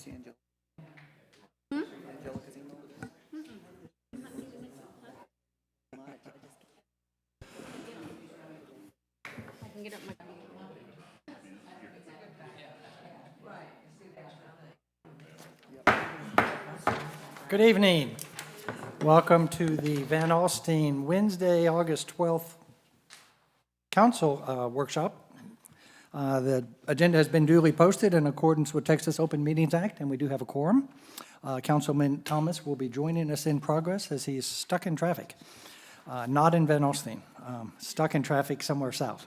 see Angelica. Angelica's email? I can get up my. Good evening. Welcome to the Van Alstyne Wednesday, August 12th Council Workshop. The agenda has been duly posted in accordance with Texas Open Meetings Act, and we do have a quorum. Councilman Thomas will be joining us in progress as he's stuck in traffic. Not in Van Alstyne, stuck in traffic somewhere south.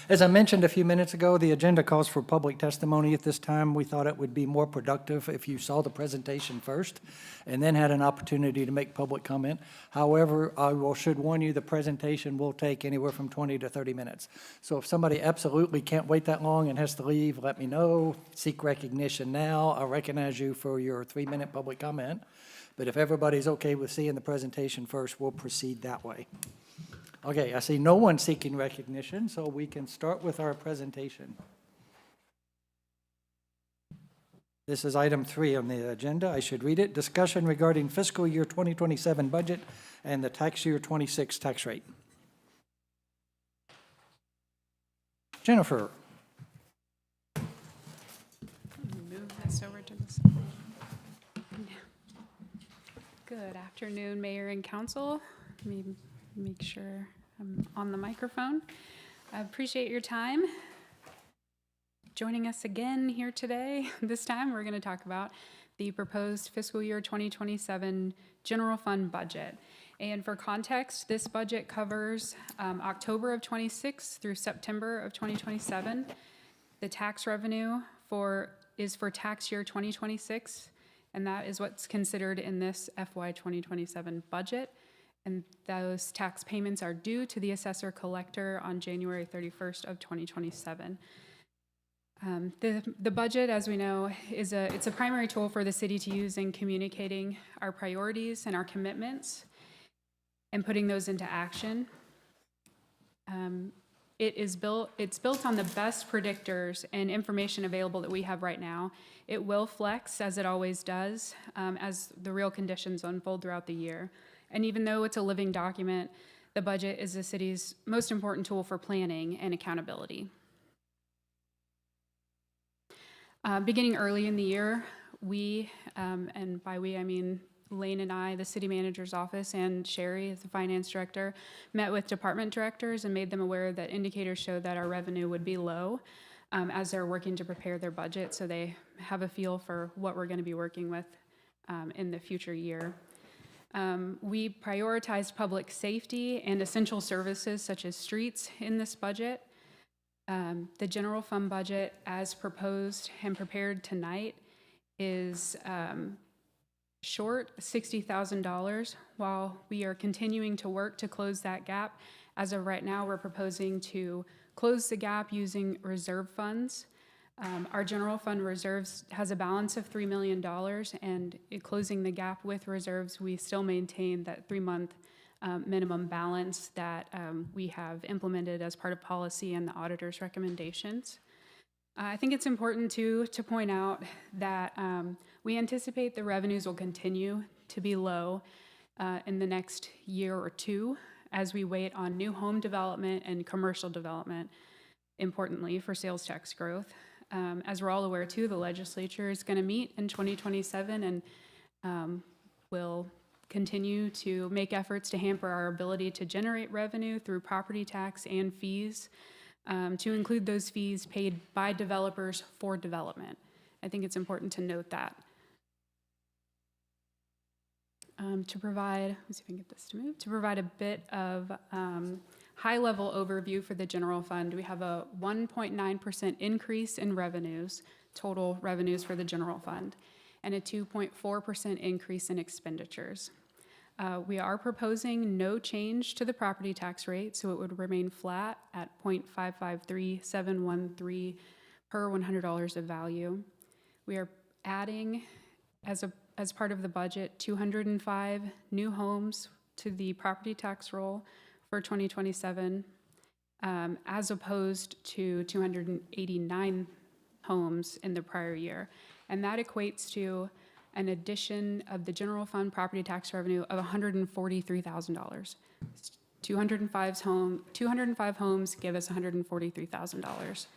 As I mentioned a few minutes ago, the agenda calls for public testimony at this time. We thought it would be more productive if you saw the presentation first and then had an opportunity to make public comment. However, should warn you, the presentation will take anywhere from 20 to 30 minutes. So if somebody absolutely can't wait that long and has to leave, let me know. Seek recognition now. I'll recognize you for your 3-minute public comment. But if everybody's okay with seeing the presentation first, we'll proceed that way. Okay, I see no one seeking recognition, so we can start with our presentation. This is item 3 on the agenda. I should read it. Discussion regarding fiscal year 2027 budget and the tax year 26 tax rate. Jennifer. Move this over to the side. Good afternoon, Mayor and Council. Let me make sure I'm on the microphone. I appreciate your time joining us again here today. This time we're going to talk about the proposed fiscal year 2027 general fund budget. And for context, this budget covers October of 26 through September of 2027. The tax revenue is for tax year 2026, and that is what's considered in this FY 2027 budget. And those tax payments are due to the assessor collector on January 31st of 2027. The budget, as we know, it's a primary tool for the city to use in communicating our priorities and our commitments and putting those into action. It's built on the best predictors and information available that we have right now. It will flex, as it always does, as the real conditions unfold throughout the year. And even though it's a living document, the budget is the city's most important tool for planning and accountability. Beginning early in the year, we, and by we I mean Lane and I, the city manager's office, and Sherry, the finance director, met with department directors and made them aware that indicators showed that our revenue would be low as they're working to prepare their budget, so they have a feel for what we're going to be working with in the future year. We prioritized public safety and essential services such as streets in this budget. The general fund budget, as proposed and prepared tonight, is short $60,000. While we are continuing to work to close that gap, as of right now, we're proposing to close the gap using reserve funds. Our general fund reserves has a balance of $3 million, and in closing the gap with reserves, we still maintain that 3-month minimum balance that we have implemented as part of policy and the auditor's recommendations. I think it's important to point out that we anticipate the revenues will continue to be low in the next year or two as we wait on new home development and commercial development, importantly for sales tax growth. As we're all aware too, the legislature is going to meet in 2027 and will continue to make efforts to hamper our ability to generate revenue through property tax and fees, to include those fees paid by developers for development. I think it's important to note that. To provide, let me see if I can get this to move, to provide a bit of high-level overview for the general fund, we have a 1.9% increase in revenues, total revenues for the general fund, and a 2.4% increase in expenditures. We are proposing no change to the property tax rate, so it would remain flat at 0.553713 per $100 of value. We are adding, as part of the budget, 205 new homes to the property tax roll for 2027, as opposed to 289 homes in the prior year. And that equates to an addition of the general fund property tax revenue of $143,000. 205 homes give us $143,000.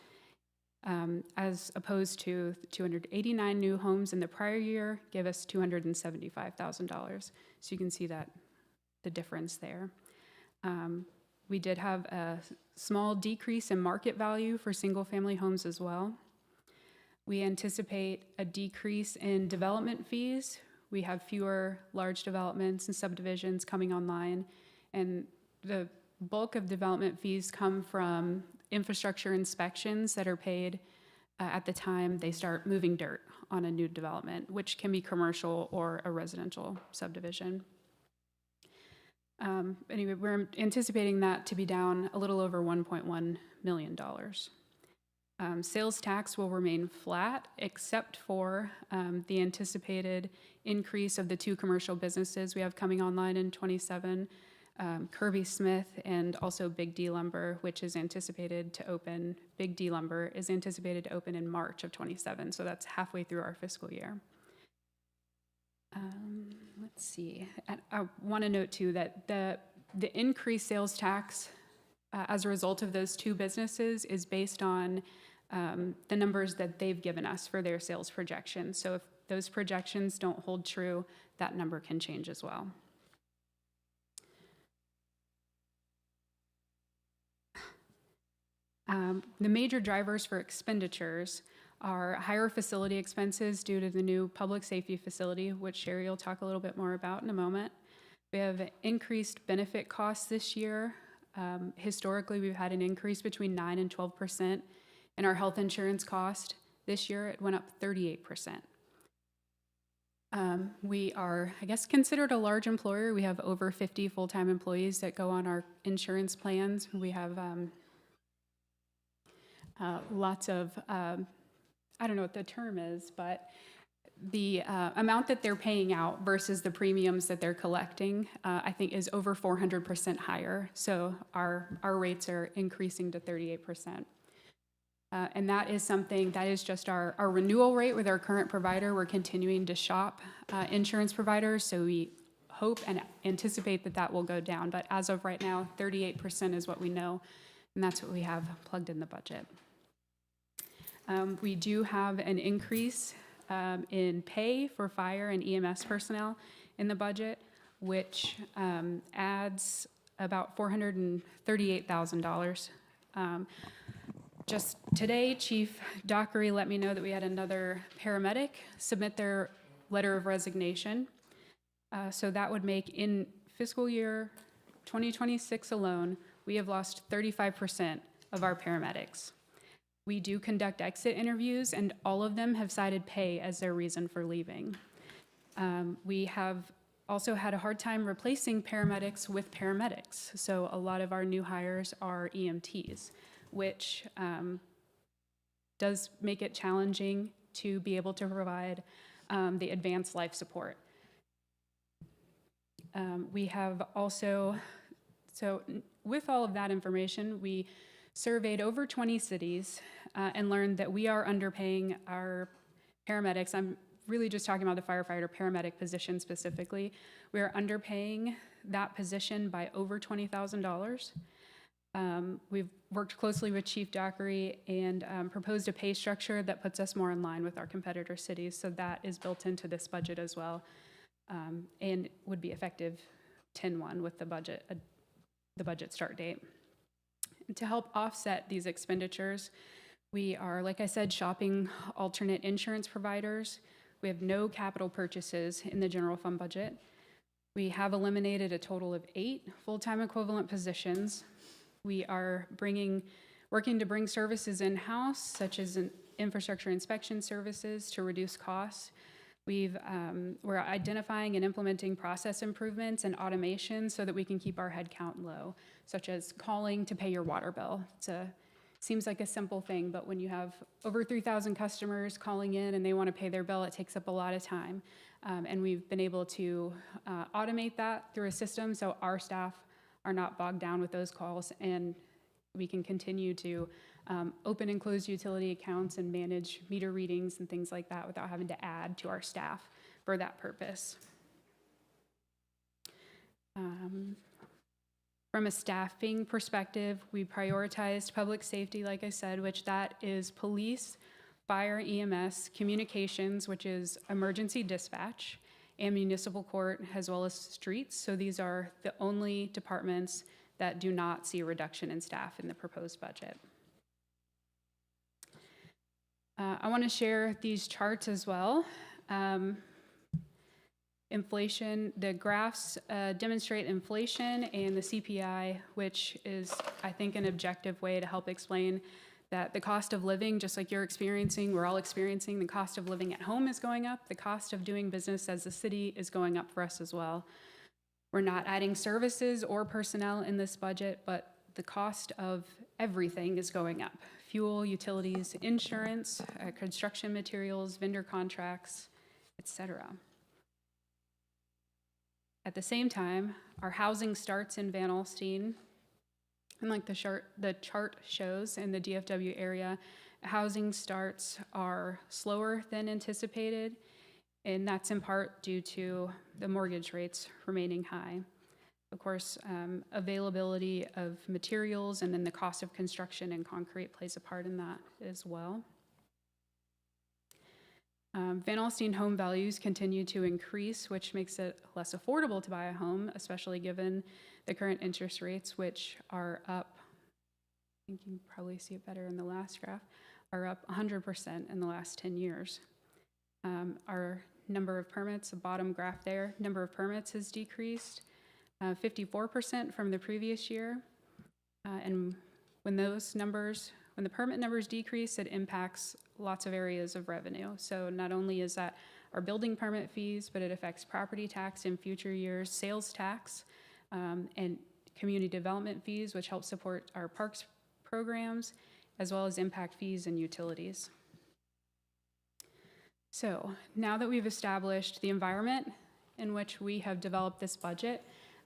As opposed to 289 new homes in the prior year give us $275,000. So you can see that the difference there. We did have a small decrease in market value for single-family homes as well. We anticipate a decrease in development fees. We have fewer large developments and subdivisions coming online, and the bulk of development fees come from infrastructure inspections that are paid at the time they start moving dirt on a new development, which can be commercial or a residential subdivision. Anyway, we're anticipating that to be down a little over $1.1 million. Sales tax will remain flat, except for the anticipated increase of the 2 commercial businesses we have coming online in '27, Kirby Smith and also Big D Lumber, which is anticipated to open, Big D Lumber is anticipated to open in March of '27, so that's halfway through our fiscal year. Let's see. And I want to note too that the increased sales tax as a result of those 2 businesses is based on the numbers that they've given us for their sales projections. So if those projections don't hold true, that number can change as well. The major drivers for expenditures are higher facility expenses due to the new public safety facility, which Sherry will talk a little bit more about in a moment. We have increased benefit costs this year. Historically, we've had an increase between 9 and 12% in our health insurance cost. This year, it went up 38%. We are, I guess, considered a large employer. We have over 50 full-time employees that go on our insurance plans. We have lots of, I don't know what the term is, but the amount that they're paying out versus the premiums that they're collecting, I think is over 400% higher. So our rates are increasing to 38%. And that is something, that is just our renewal rate with our current provider. We're continuing to shop insurance providers, so we hope and anticipate that that will go down. But as of right now, 38% is what we know, and that's what we have plugged in the budget. We do have an increase in pay for fire and EMS personnel in the budget, which adds about $438,000. Just today, Chief Dockery let me know that we had another paramedic submit their letter of resignation. So that would make, in fiscal year 2026 alone, we have lost 35% of our paramedics. We do conduct exit interviews, and all of them have cited pay as their reason for leaving. We have also had a hard time replacing paramedics with paramedics. So a lot of our new hires are EMTs, which does make it challenging to be able to provide the advanced life support. We have also, so with all of that information, we surveyed over 20 cities and learned that we are underpaying our paramedics. I'm really just talking about the firefighter paramedic position specifically. We are underpaying that position by over $20,000. We've worked closely with Chief Dockery and proposed a pay structure that puts us more in line with our competitor cities. So that is built into this budget as well, and would be effective 10/1 with the budget start date. And to help offset these expenditures, we are, like I said, shopping alternate insurance providers. We have no capital purchases in the general fund budget. We have eliminated a total of 8 full-time equivalent positions. We are working to bring services in-house, such as infrastructure inspection services, to reduce costs. We're identifying and implementing process improvements and automation so that we can keep our headcount low, such as calling to pay your water bill. Seems like a simple thing, but when you have over 3,000 customers calling in and they want to pay their bill, it takes up a lot of time. And we've been able to automate that through a system so our staff are not bogged down with those calls, and we can continue to open and close utility accounts and manage meter readings and things like that without having to add to our staff for that purpose. From a staffing perspective, we prioritized public safety, like I said, which that is police, fire, EMS, communications, which is emergency dispatch, and municipal court, as well as streets. So these are the only departments that do not see a reduction in staff in the proposed budget. I want to share these charts as well. Inflation, the graphs demonstrate inflation and the CPI, which is, I think, an objective way to help explain that the cost of living, just like you're experiencing, we're all experiencing, the cost of living at home is going up, the cost of doing business as a city is going up for us as well. We're not adding services or personnel in this budget, but the cost of everything is going up. Fuel, utilities, insurance, construction materials, vendor contracts, etc. At the same time, our housing starts in Van Alstyne, and like the chart shows in the DFW area, housing starts are slower than anticipated, and that's in part due to the mortgage rates remaining high. Of course, availability of materials and then the cost of construction and concrete plays a part in that as well. Van Alstyne home values continue to increase, which makes it less affordable to buy a home, especially given the current interest rates, which are up, I think you can probably see it better in the last graph, are up 100% in the last 10 years. Our number of permits, the bottom graph there, number of permits has decreased 54% from the previous year. And when the permit numbers decrease, it impacts lots of areas of revenue. So not only is that our building permit fees, but it affects property tax in future years, sales tax, and community development fees, which help support our parks programs, as well as impact fees and utilities. So now that we've established the environment in which we have developed this budget,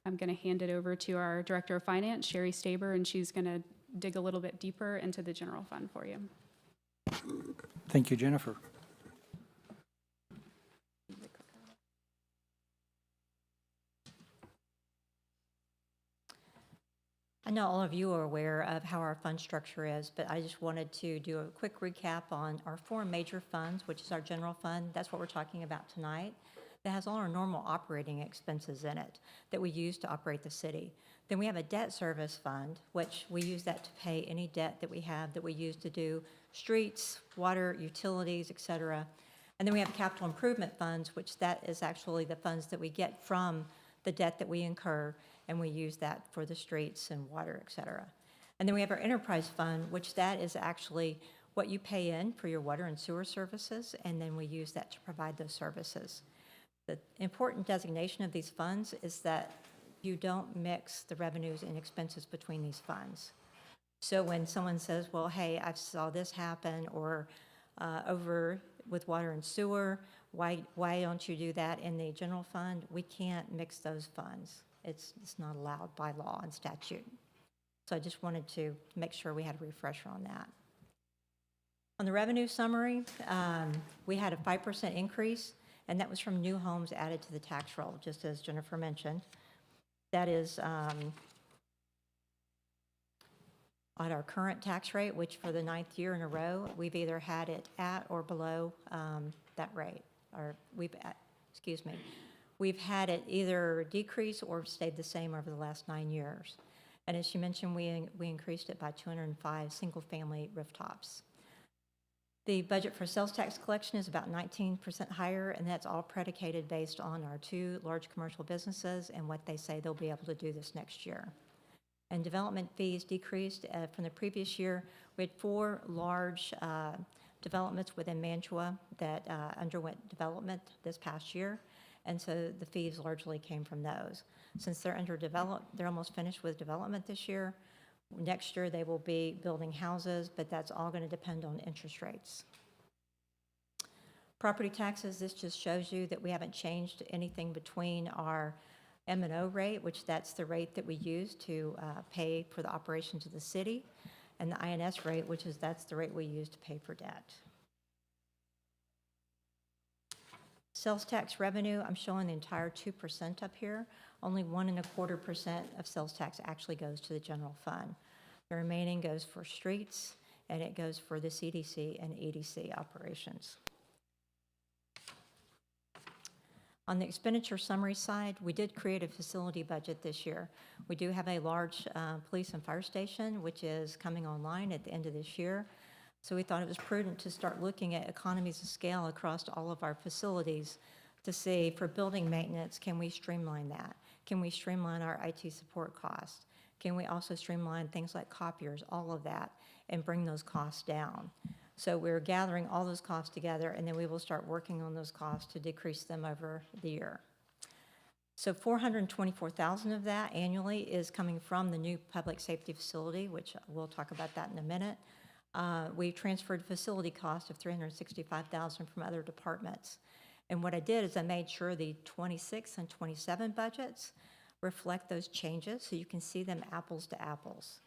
I'm going to hand it over to our Director of Finance, Sherry Staber, and she's going to dig a little bit deeper into the general fund for you. Thank you, Jennifer. I know all of you are aware of how our fund structure is, but I just wanted to do a quick recap on our four major funds, which is our general fund. That's what we're talking about tonight. That has all our normal operating expenses in it that we use to operate the city. Then we have a debt service fund, which we use that to pay any debt that we have that we use to do streets, water, utilities, et cetera. And then we have capital improvement funds, which that is actually the funds that we get from the debt that we incur, and we use that for the streets and water, et cetera. And then we have our enterprise fund, which that is actually what you pay in for your water and sewer services, and then we use that to provide those services. The important designation of these funds is that you don't mix the revenues and expenses between these funds. So when someone says, well, hey, I saw this happen, or over with water and sewer, why don't you do that in the general fund? We can't mix those funds. It's not allowed by law and statute. So I just wanted to make sure we had a refresher on that. On the revenue summary, we had a 5% increase, and that was from new homes added to the tax roll, just as Jennifer mentioned. That is at our current tax rate, which for the 9th year in a row, we've either had it at or below that rate, or we've had it either decrease or stayed the same over the last 9 years. And as she mentioned, we increased it by 205 single-family rooftops. The budget for sales tax collection is about 19% higher, and that's all predicated based on our 2 large commercial businesses and what they say they'll be able to do this next year. And development fees decreased from the previous year. We had 4 large developments within Mantua that underwent development this past year, and so the fees largely came from those. Since they're they're almost finished with development this year. Next year, they will be building houses, but that's all going to depend on interest rates. Property taxes, this just shows you that we haven't changed anything between our M&O rate, which that's the rate that we use to pay for the operations of the city, and the INS rate, that's the rate we use to pay for debt. Sales tax revenue, I'm showing the entire 2% up here. Only 1.25% of sales tax actually goes to the general fund. The remaining goes for streets, and it goes for the CDC and EDC operations. On the expenditure summary side, we did create a facility budget this year. We do have a large police and fire station, which is coming online at the end of this year. So we thought it was prudent to start looking at economies of scale across all of our facilities to see, for building maintenance, can we streamline that? Can we streamline our IT support costs? Can we also streamline things like copiers, all of that, and bring those costs down? So we're gathering all those costs together, and then we will start working on those costs to decrease them over the year. So $424,000 of that annually is coming from the new public safety facility, which we'll talk about that in a minute. We transferred facility costs of $365,000 from other departments. And what I did is I made sure the 26 and 27 budgets reflect those changes so you can see them apples to apples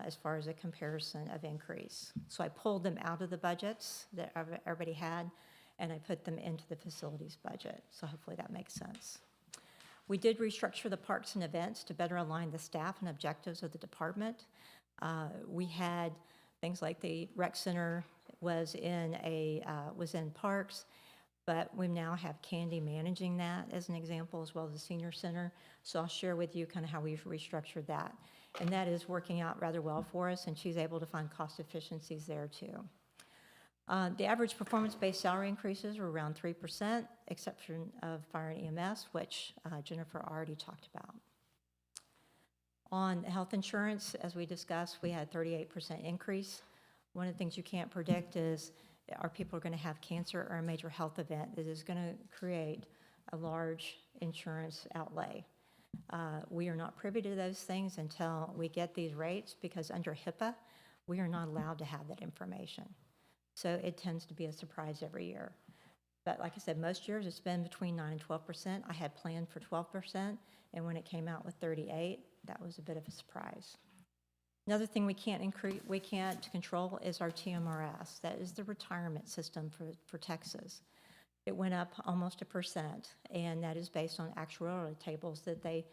as far as a comparison of increase. So I pulled them out of the budgets that everybody had, and I put them into the facilities budget. So hopefully that makes sense. We did restructure the parks and events to better align the staff and objectives of the department. We had things like the rec center was in parks, but we now have Candy managing that as an example, as well as the senior center. So I'll share with you kind of how we've restructured that. And that is working out rather well for us, and she's able to find cost efficiencies there too. The average performance-based salary increases were around 3%, exception of fire and EMS, which Jennifer already talked about. On health insurance, as we discussed, we had 38% increase. One of the things you can't predict is, are people going to have cancer or a major health event that is going to create a large insurance outlay. We are not privy to those things until we get these rates, because under HIPAA, we are not allowed to have that information. So it tends to be a surprise every year. But like I said, most years it's been between 9 and 12%. I had planned for 12%, and when it came out with 38, that was a bit of a surprise. Another thing we can't control is our TMRS. That is the retirement system for Texas. It went up almost 1%, and that is based on actuarial tables that they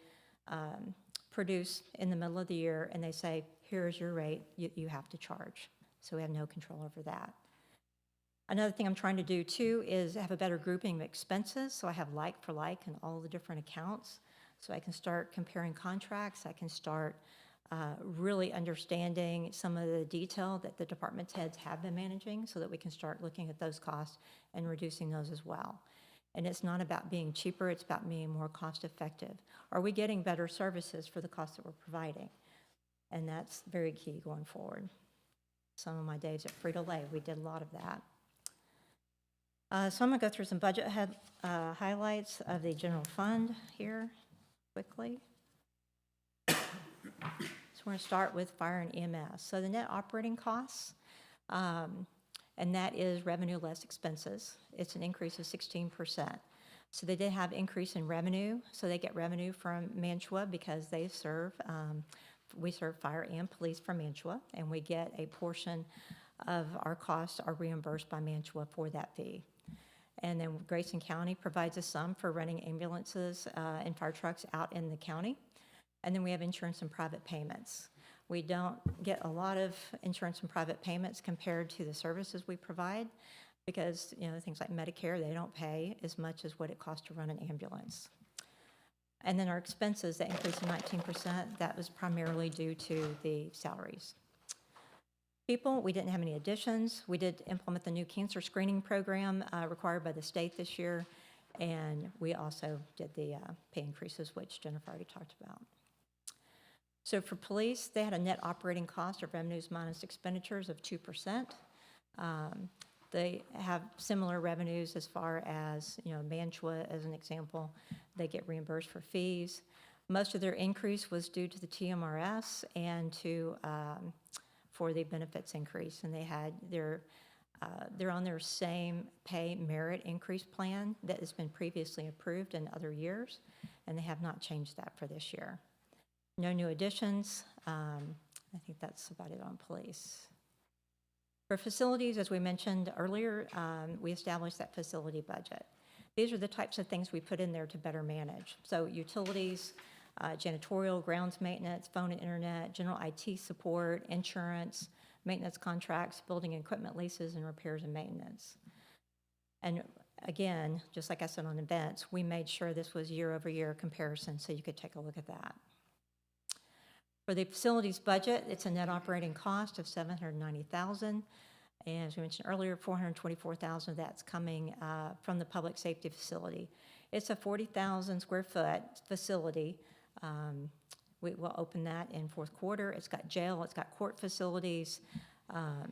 produce in the middle of the year, and they say, here's your rate, you have to charge. So we have no control over that. Another thing I'm trying to do too is have a better grouping of expenses, so I have like for like in all the different accounts, so I can start comparing contracts, I can start really understanding some of the detail that the department heads have been managing, so that we can start looking at those costs and reducing those as well. And it's not about being cheaper, it's about being more cost effective. Are we getting better services for the cost that we're providing? And that's very key going forward. Some of my days at Frito-Lay, we did a lot of that. So I'm going to go through some budget highlights of the general fund here quickly. So we're going to start with fire and EMS. So the net operating costs, and that is revenue less expenses. It's an increase of 16%. So they did have increase in revenue. So they get revenue from Mantua because they serve, we serve fire and police from Mantua, and we get a portion of our costs are reimbursed by Mantua for that fee. And then Grayson County provides a sum for running ambulances and fire trucks out in the county. And then we have insurance and private payments. We don't get a lot of insurance and private payments compared to the services we provide, because things like Medicare, they don't pay as much as what it costs to run an ambulance. And then our expenses, that increased to 19%, that was primarily due to the salaries. People, we didn't have any additions. We did implement the new cancer screening program required by the state this year, and we also did the pay increases, which Jennifer already talked about. So for police, they had a net operating cost of revenues minus expenditures of 2%. They have similar revenues as far as, Mantua as an example. They get reimbursed for fees. Most of their increase was due to the TMRS and for the benefits increase, and they're on their same pay merit increase plan that has been previously approved in other years, and they have not changed that for this year. No new additions. I think that's about it on police. For facilities, as we mentioned earlier, we established that facility budget. These are the types of things we put in there to better manage. So utilities, janitorial, grounds maintenance, phone and internet, general IT support, insurance, maintenance contracts, building and equipment leases, and repairs and maintenance. And again, just like I said on events, we made sure this was year-over-year comparison, so you could take a look at that. For the facilities budget, it's a net operating cost of $790,000. And as we mentioned earlier, $424,000 of that's coming from the public safety facility. It's a 40,000 square foot facility. We will open that in fourth quarter. It's got jail, it's got court facilities.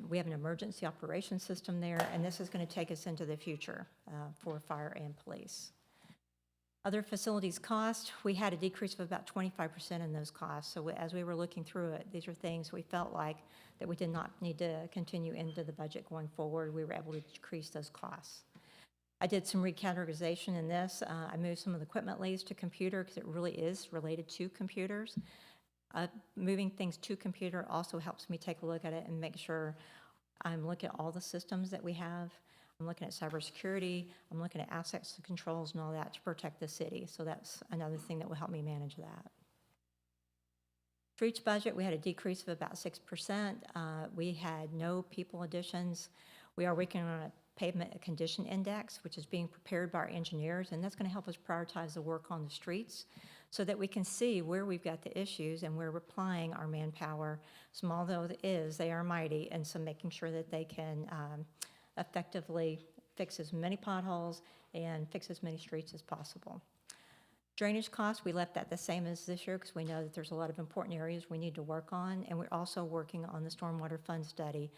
We have an emergency operations system there, and this is going to take us into the future for fire and police. Other facilities cost, we had a decrease of about 25% in those costs. So as we were looking through it, these are things we felt like that we did not need to continue into the budget going forward. We were able to decrease those costs. I did some recategorization in this. I moved some of the equipment leads to computer because it really is related to computers. Moving things to computer also helps me take a look at it and make sure I'm looking at all the systems that we have. I'm looking at cybersecurity. I'm looking at assets and controls and all that to protect the city. So that's another thing that will help me manage that. For each budget, we had a decrease of about 6%. We had no people additions. We are working on a pavement condition index, which is being prepared by our engineers, and that's going to help us prioritize the work on the streets so that we can see where we've got the issues and where we're applying our manpower. Small though it is, they are mighty, and so making sure that they can effectively fix as many potholes and fix as many streets as possible. Drainage costs, we left that the same as this year because we know that there's a lot of important areas we need to work on, and we're also working on the stormwater fund study,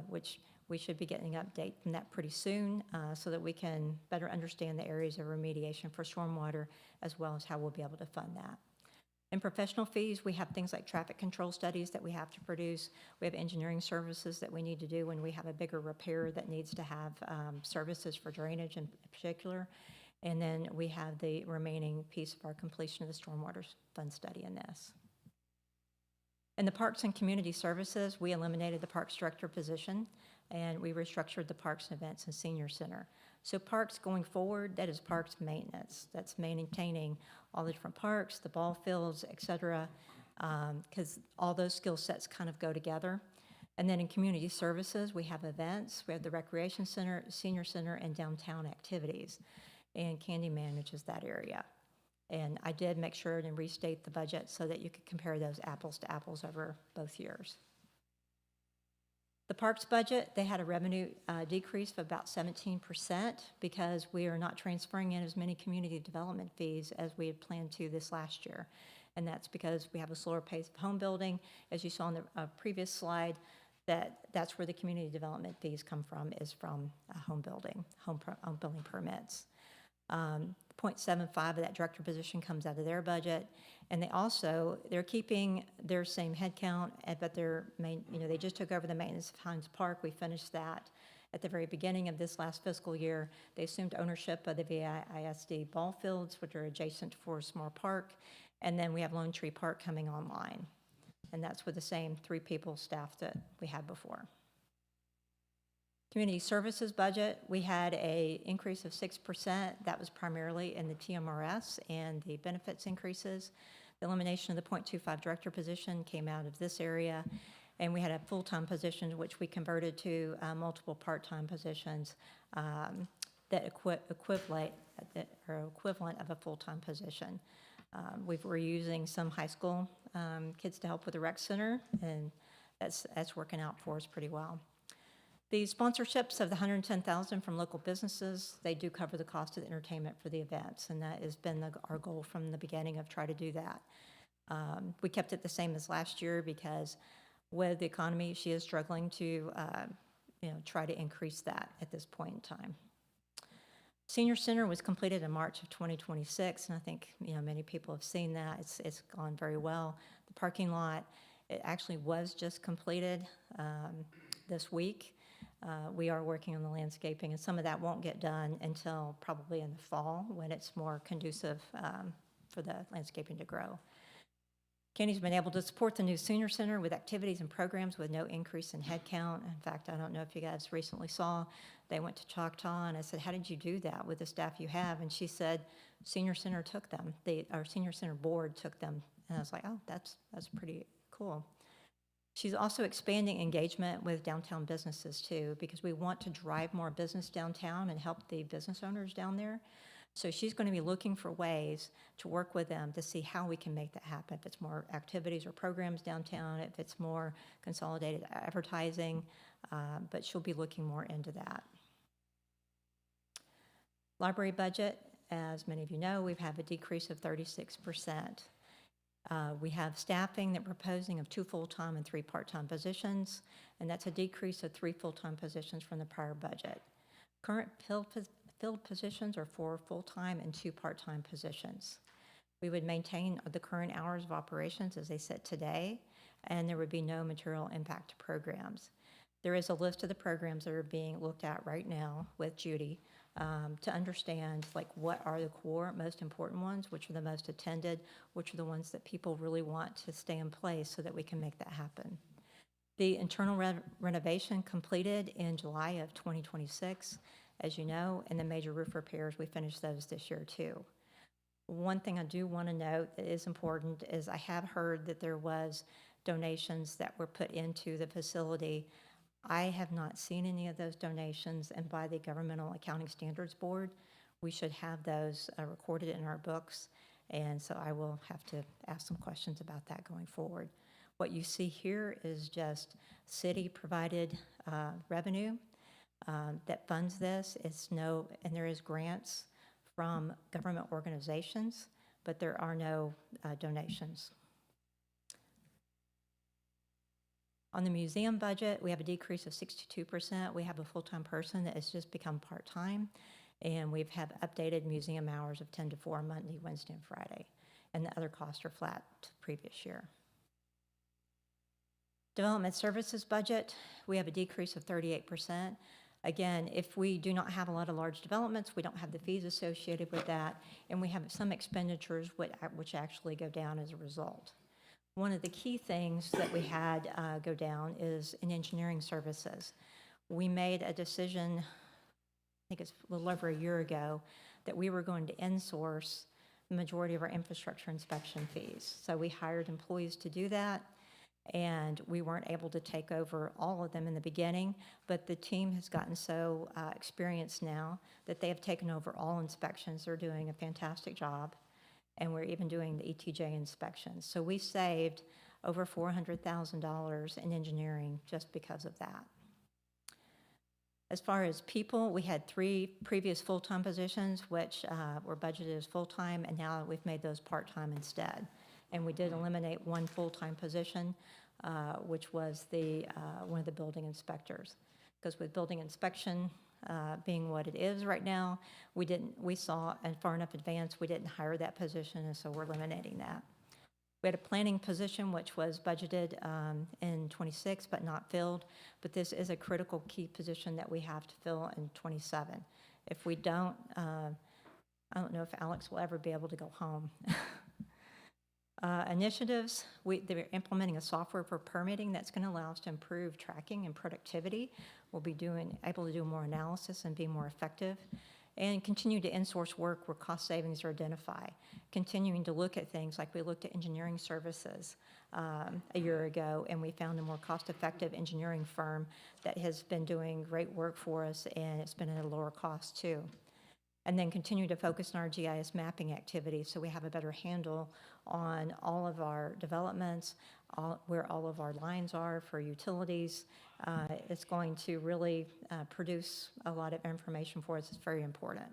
which we should be getting an update from that pretty soon so that we can better understand the areas of remediation for stormwater as well as how we'll be able to fund that. In professional fees, we have things like traffic control studies that we have to produce. We have engineering services that we need to do when we have a bigger repair that needs to have services for drainage in particular. And then we have the remaining piece of our completion of the stormwater fund study in this. In the Parks and Community Services, we eliminated the Parks Director position, and we restructured the Parks and Events and Senior Center. So parks going forward, that is parks maintenance. That's maintaining all the different parks, the ball fields, et cetera, because all those skill sets kind of go together. And then in community services, we have events. We have the Recreation Center, Senior Center, and downtown activities. And Candy manages that area. And I did make sure and restate the budget so that you could compare those apples to apples over both years. The parks budget, they had a revenue decrease of about 17% because we are not transferring in as many community development fees as we had planned to this last year. And that's because we have a slower pace of home building. As you saw on the previous slide, that's where the community development fees come from, is from home building permits. 0.75 of that director position comes out of their budget, and they're keeping their same headcount, but they just took over the maintenance of Hines Park. We finished that at the very beginning of this last fiscal year. They assumed ownership of the VISD ball fields, which are adjacent to Forest Moore Park, and then we have Lone Tree Park coming online, and that's with the same 3 people staff that we had before. Community services budget, we had an increase of 6%. That was primarily in the TMRS and the benefits increases. The elimination of the 0.25 director position came out of this area, and we had a full-time position which we converted to multiple part-time positions that equivalent of a full-time position. We're using some high school kids to help with the rec center, and that's working out for us pretty well. The sponsorships of the $110,000 from local businesses, they do cover the cost of the entertainment for the events, and that has been our goal from the beginning of trying to do that. We kept it the same as last year because with the economy, she is struggling to try to increase that at this point in time. Senior Center was completed in March of 2026, and I think many people have seen that. It's gone very well. The parking lot, it actually was just completed this week. We are working on the landscaping, and some of that won't get done until probably in the fall when it's more conducive for the landscaping to grow. County's been able to support the new senior center with activities and programs with no increase in headcount. In fact, I don't know if you guys recently saw, they went to Choctaw, and I said, how did you do that with the staff you have? And she said, senior center took them. Our senior center board took them. And I was like, oh, that's pretty cool. She's also expanding engagement with downtown businesses too, because we want to drive more business downtown and help the business owners down there. So she's going to be looking for ways to work with them to see how we can make that happen. If it's more activities or programs downtown, if it's more consolidated advertising, but she'll be looking more into that. Library budget, as many of you know, we've had a decrease of 36%. We have staffing that we're proposing of 2 full-time and 3 part-time positions, and that's a decrease of 3 full-time positions from the prior budget. Current filled positions are 4 full-time and 2 part-time positions. We would maintain the current hours of operations as they sit today, and there would be no material impact to programs. There is a list of the programs that are being looked at right now with Judy to understand like what are the core most important ones, which are the most attended, which are the ones that people really want to stay in place so that we can make that happen. The internal renovation completed in July of 2026, as you know, and the major roof repairs, we finished those this year too. One thing I do want to note that is important is I have heard that there was donations that were put into the facility. I have not seen any of those donations, and by the Governmental Accounting Standards Board, we should have those recorded in our books, and so I will have to ask some questions about that going forward. What you see here is just city-provided revenue that funds this. And there is grants from government organizations, but there are no donations. On the museum budget, we have a decrease of 62%. We have a full-time person that has just become part-time, and we've have updated museum hours of 10 to 4 Monday, Wednesday, and Friday, and the other costs are flat to the previous year. Development services budget, we have a decrease of 38%. Again, if we do not have a lot of large developments, we don't have the fees associated with that, and we have some expenditures which actually go down as a result. One of the key things that we had go down is in engineering services. We made a decision, I think it's a little over a year ago, that we were going to insource the majority of our infrastructure inspection fees. So we hired employees to do that, and we weren't able to take over all of them in the beginning, but the team has gotten so experienced now that they have taken over all inspections. They're doing a fantastic job. And we're even doing the ETJ inspections. So we saved over $400,000 in engineering just because of that. As far as people, we had 3 previous full-time positions, which were budgeted as full-time, and now we've made those part-time instead. And we did eliminate 1 full-time position, which was one of the building inspectors. Because with building inspection, being what it is right now, we saw and far enough advance, we didn't hire that position, and so we're eliminating that. We had a planning position which was budgeted in 26 but not filled, but this is a critical key position that we have to fill in 27. If we don't, I don't know if Alex will ever be able to go home. Initiatives, they're implementing a software for permitting that's going to allow us to improve tracking and productivity. We'll be able to do more analysis and be more effective, and continue to insource work where cost savings are identified. Continuing to look at things like we looked at engineering services a year ago, and we found a more cost-effective engineering firm that has been doing great work for us, and it's been at a lower cost too. And then continue to focus on our GIS mapping activities so we have a better handle on all of our developments, where all of our lines are for utilities. It's going to really produce a lot of information for us. It's very important.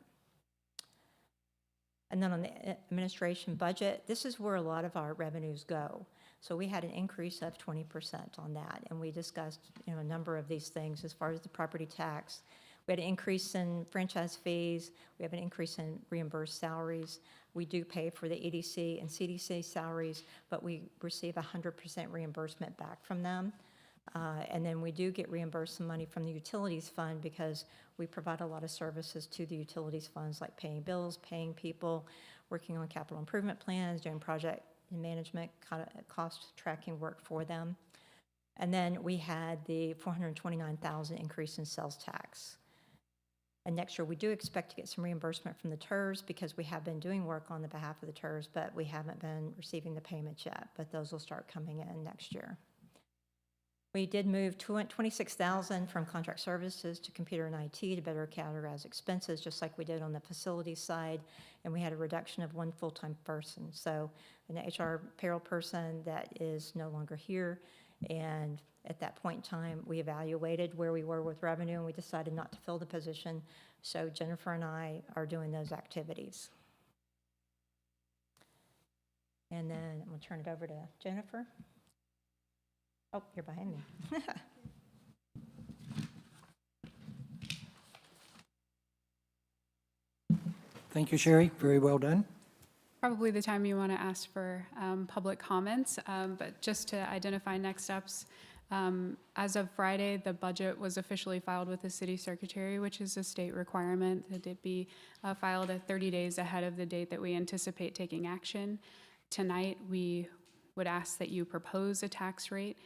And then on the administration budget, this is where a lot of our revenues go. So we had an increase of 20% on that, and we discussed a number of these things as far as the property tax. We had an increase in franchise fees. We have an increase in reimbursed salaries. We do pay for the EDC and CDC salaries, but we receive 100% reimbursement back from them. And then we do get reimbursed some money from the utilities fund because we provide a lot of services to the utilities funds, like paying bills, paying people, working on capital improvement plans, doing project and management kind of cost tracking work for them. And then we had the 429,000 increase in sales tax. And next year, we do expect to get some reimbursement from the TERS because we have been doing work on the behalf of the TERS, but we haven't been receiving the payments yet, but those will start coming in next year. We did move 26,000 from contract services to computer and IT to better categorize expenses, just like we did on the facility side, and we had a reduction of one full-time person. So an HR payroll person that is no longer here, and at that point in time, we evaluated where we were with revenue, and we decided not to fill the position. So Jennifer and I are doing those activities. And then I'm going to turn it over to Jennifer. Oh, you're behind me. Thank you, Sherry. Very well done. Probably the time you want to ask for public comments, but just to identify next steps, as of Friday, the budget was officially filed with the city secretary, which is a state requirement that it be filed at 30 days ahead of the date that we anticipate taking action. Tonight, we would ask that you propose a tax rate,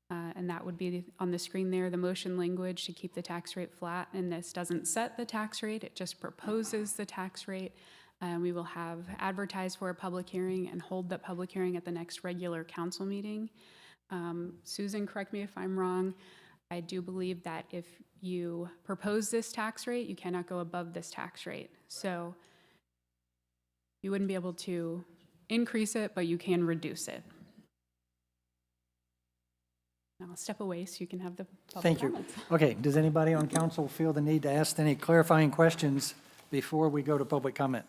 and that would be on the screen there, the motion language to keep the tax rate flat. And this doesn't set the tax rate, it just proposes the tax rate. We will have advertised for a public hearing and hold that public hearing at the next regular council meeting. Susan, correct me if I'm wrong, I do believe that if you propose this tax rate, you cannot go above this tax rate. So you wouldn't be able to increase it, but you can reduce it. Now I'll step away so you can have the public Thank you. comments. Okay, does anybody on council feel the need to ask any clarifying questions before we go to public comment?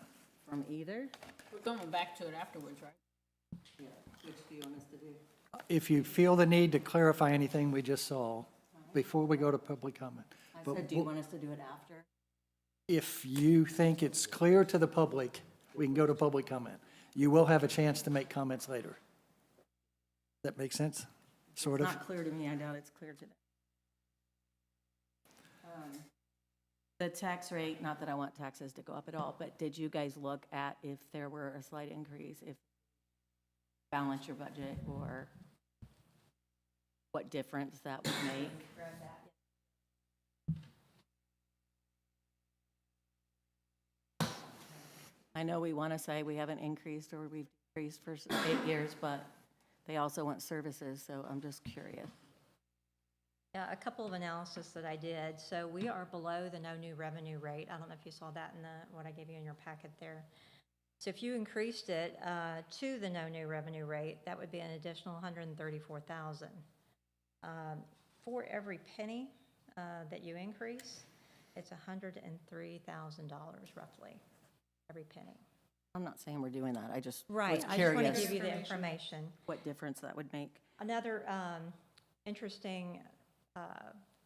From either? We're coming back to it afterwards, right? Yeah. Which do you want us to do? If you feel the need to clarify anything we just saw before we go to public comment. I But said, do you want us to do it after? if you think it's clear to the public, we can go to public comment. You will have a chance to make comments later. That make sense? Sort of? Not clear to me, I doubt it's clear to them. The tax rate, not that I want taxes to go up at all, but did you guys look at if there were a slight increase, if balance your budget, or what difference that would make? I know we want to say we haven't increased or we've decreased for 8 years, but they also want services, so I'm just curious. Yeah, a couple of analysis that I did. So we are below the no new revenue rate. I don't know if you saw that in what I gave you in your packet there. So if you increased it to the no new revenue rate, that would be an additional 134,000. For every penny that you increase, it's $103,000 roughly, every penny. I'm not saying we're doing that, I just was Right, I just want curious to give you the information. what difference that would make. Another interesting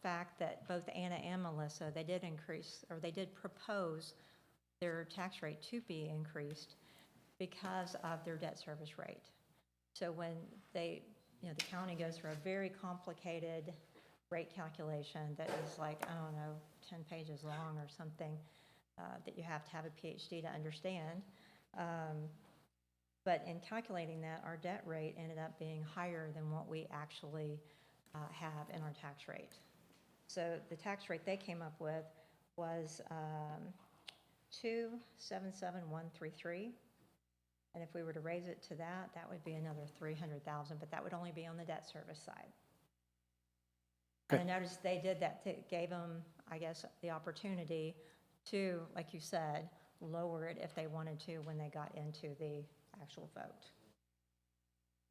fact that both Anna and Melissa, they did increase, or they did propose their tax rate to be increased because of their debt service rate. So when they, the county goes through a very complicated rate calculation that is like, I don't know, 10 pages long or something, that you have to have a PhD to understand. But in calculating that, our debt rate ended up being higher than what we actually have in our tax rate. So the tax rate they came up with was 277,133. And if we were to raise it to that, that would be another 300,000, but that would only be on the debt service side. Okay. And I noticed they did that, gave them, I guess, the opportunity to, like you said, lower it if they wanted to when they got into the actual vote.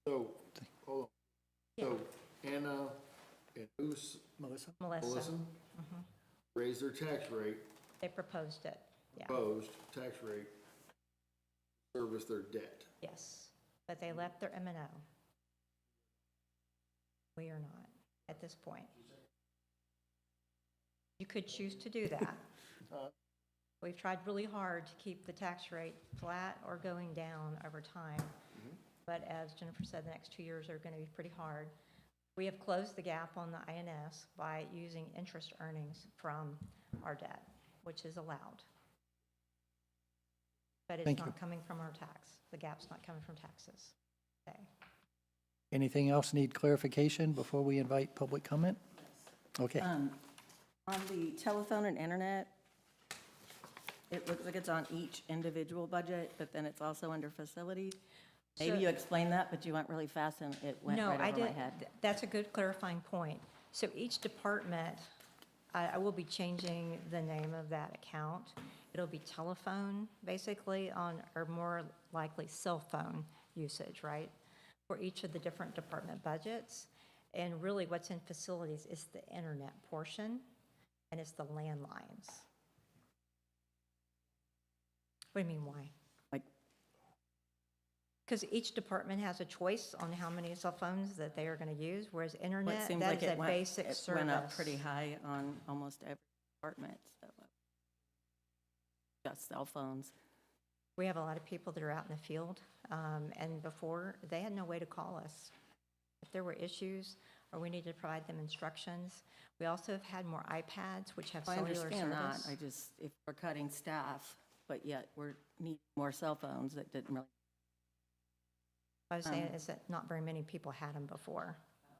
So, hold on. So Anna and who's Melissa? Melissa? Raised their tax rate, They proposed it, yeah, proposed tax rate, service their debt. yes. But they left their M&O. We are not at this point. You could choose to do that. We've tried really hard to keep the tax rate flat or going down over time. But as Jennifer said, the next 2 years are going to be pretty hard. We have closed the gap on the INS by using interest earnings from our debt, which is allowed. But it's Thank you. not coming from our tax. The gap's not coming from taxes. Okay. Anything else need clarification before we invite public comment? Okay. On the telephone and internet, it looks like it's on each individual budget, but then it's also under facilities. Maybe So- you explained that, but you went really fast and it went No, right I over my did, head. that's a good clarifying point. So each department, I will be changing the name of that account. It'll be telephone, basically, or more likely cell phone usage, right? For each of the different department budgets. And really what's in facilities is the internet portion, and it's the landlines. What do you mean, why? Like, Because each department has a choice on how many cell phones that they are going to use, whereas well, it internet, seems that like is a it basic went, service. it went up pretty high on almost every department, so. Just cell phones. We have a lot of people that are out in the field, and before, they had no way to call us. If there were issues, or we needed to provide them instructions. We also have had more iPads, which have I cellular understand that, service. I just, if we're cutting staff, but yet we're needing more cell phones, that didn't really. What I was saying is that not very many people had them before,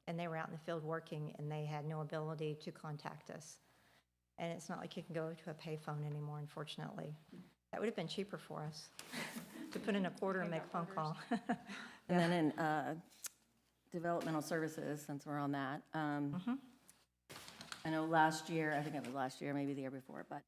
and they were out in the field working, and they had no ability to contact us. And it's not like you can go to a payphone anymore, unfortunately. That would have been cheaper for us, to put in a quarter and make a phone call. And then in developmental services, since we're on that, I know last year, I think it was last year, maybe the year before, but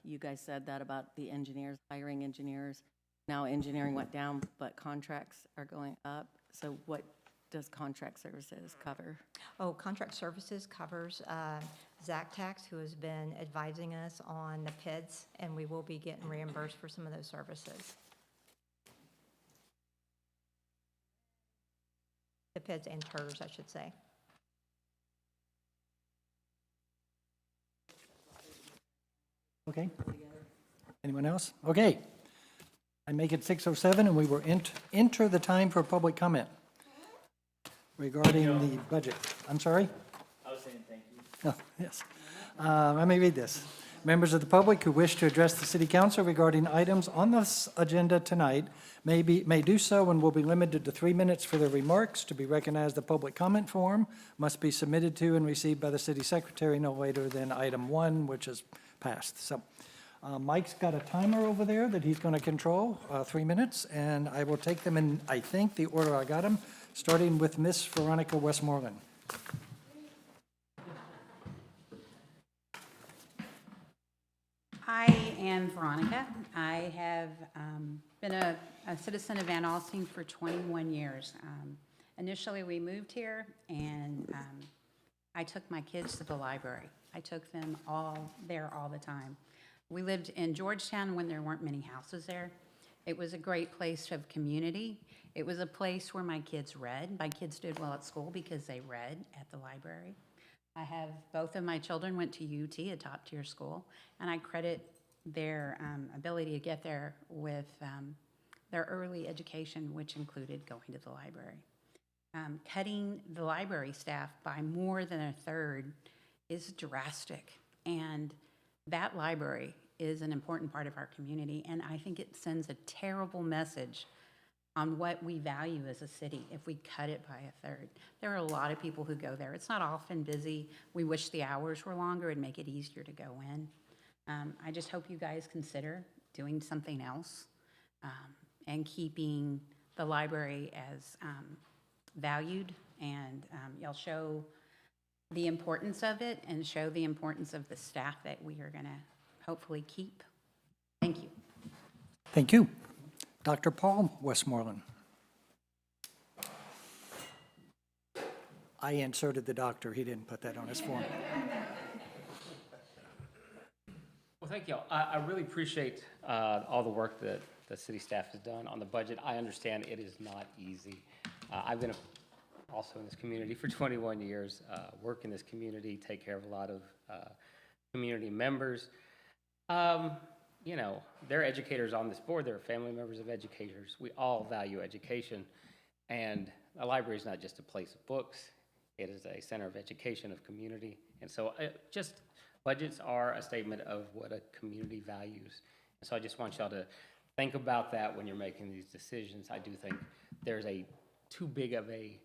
you guys said that about the engineers, hiring engineers. Now engineering went down, but contracts are going up. So what does contract services cover? Oh, contract services covers Zach Tax, who has been advising us on the PIDs, and we will be getting reimbursed for some of those services. The PIDs and TERS, I should say. Okay. Anyone else? Okay. I make it 6:07, and we will enter the time for public comment regarding the budget. I'm sorry? I was saying thank you. Oh, yes. Let me read this. Members of the public who wish to address the city council regarding items on this agenda tonight may do so and will be limited to 3 minutes for their remarks. To be recognized, the public comment form must be submitted to and received by the city secretary no later than item 1, which is passed. So Mike's got a timer over there that he's going to control, 3 minutes, and I will take them in, I think, the order I got them, starting with Miss Veronica Westmoreland. I am Veronica. I have been a citizen of Van Alstyne for 21 years. Initially, we moved here, and I took my kids to the library. I took them all there all the time. We lived in Georgetown when there weren't many houses there. It was a great place of community. It was a place where my kids read. My kids did well at school because they read at the library. I have, both of my children went to UT, a top-tier school, and I credit their ability to get there with their early education, which included going to the library. Cutting the library staff by more than a third is drastic, and that library is an important part of our community, and I think it sends a terrible message on what we value as a city if we cut it by a third. There are a lot of people who go there. It's not often busy. We wish the hours were longer and make it easier to go in. I just hope you guys consider doing something else and keeping the library as valued, and you'll show the importance of it and show the importance of the staff that we are going to hopefully keep. Thank you. Thank you. Dr. Paul Westmoreland. I inserted the doctor. He didn't put that on his form. Well, thank you. I really appreciate all the work that the city staff has done on the budget. I understand it is not easy. I've been also in this community for 21 years, work in this community, take care of a lot of community members. You know, they're educators on this board. They're family members of educators. We all value education. And a library is not just a place of books. It is a center of education, of community. And so just budgets are a statement of what a community values. And so I just want y'all to think about that when you're making these decisions. I do think there's a too big of a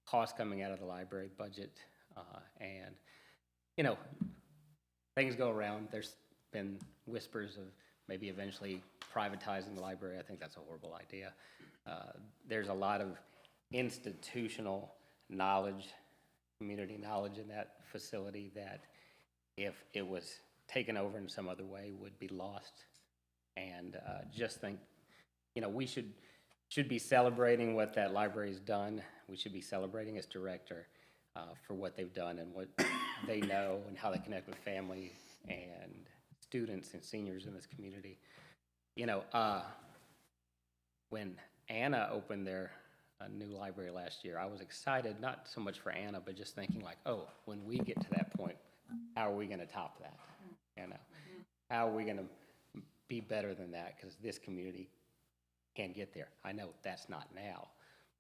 cost coming out of the library budget. And, you know, things go around. There's been whispers of maybe eventually privatizing the library. I think that's a horrible idea. There's a lot of institutional knowledge, community knowledge in that facility that if it was taken over in some other way would be lost. And just think, you know, we should be celebrating what that library's done. We should be celebrating its director for what they've done and what they know and how they connect with family and students and seniors in this community. You know, when Anna opened their new library last year, I was excited, not so much for Anna, but just thinking like, oh, when we get to that point, how are we going to top that? You know, how are we going to be better than that? Because this community can get there. I know that's not now,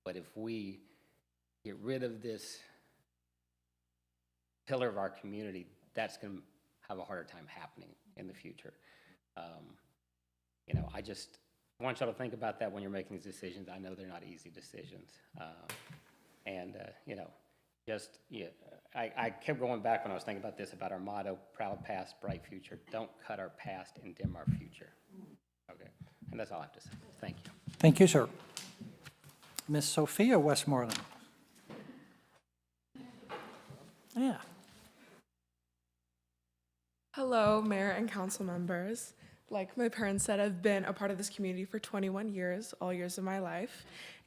but if we get rid of this pillar of our community, that's going to have a harder time happening in the future. You know, I just want y'all to think about that when you're making these decisions. I know they're not easy decisions. You know, just, yeah, I kept going back when I was thinking about this, about our motto, proud past, bright future. Don't cut our past and dim our future. Okay, and that's all I have to say. Thank you. Thank you, sir. Miss Sophia Westmoreland. Yeah. Hello, Mayor and council members. Like my parents said, I've been a part of this community for 21 years, all years of my life.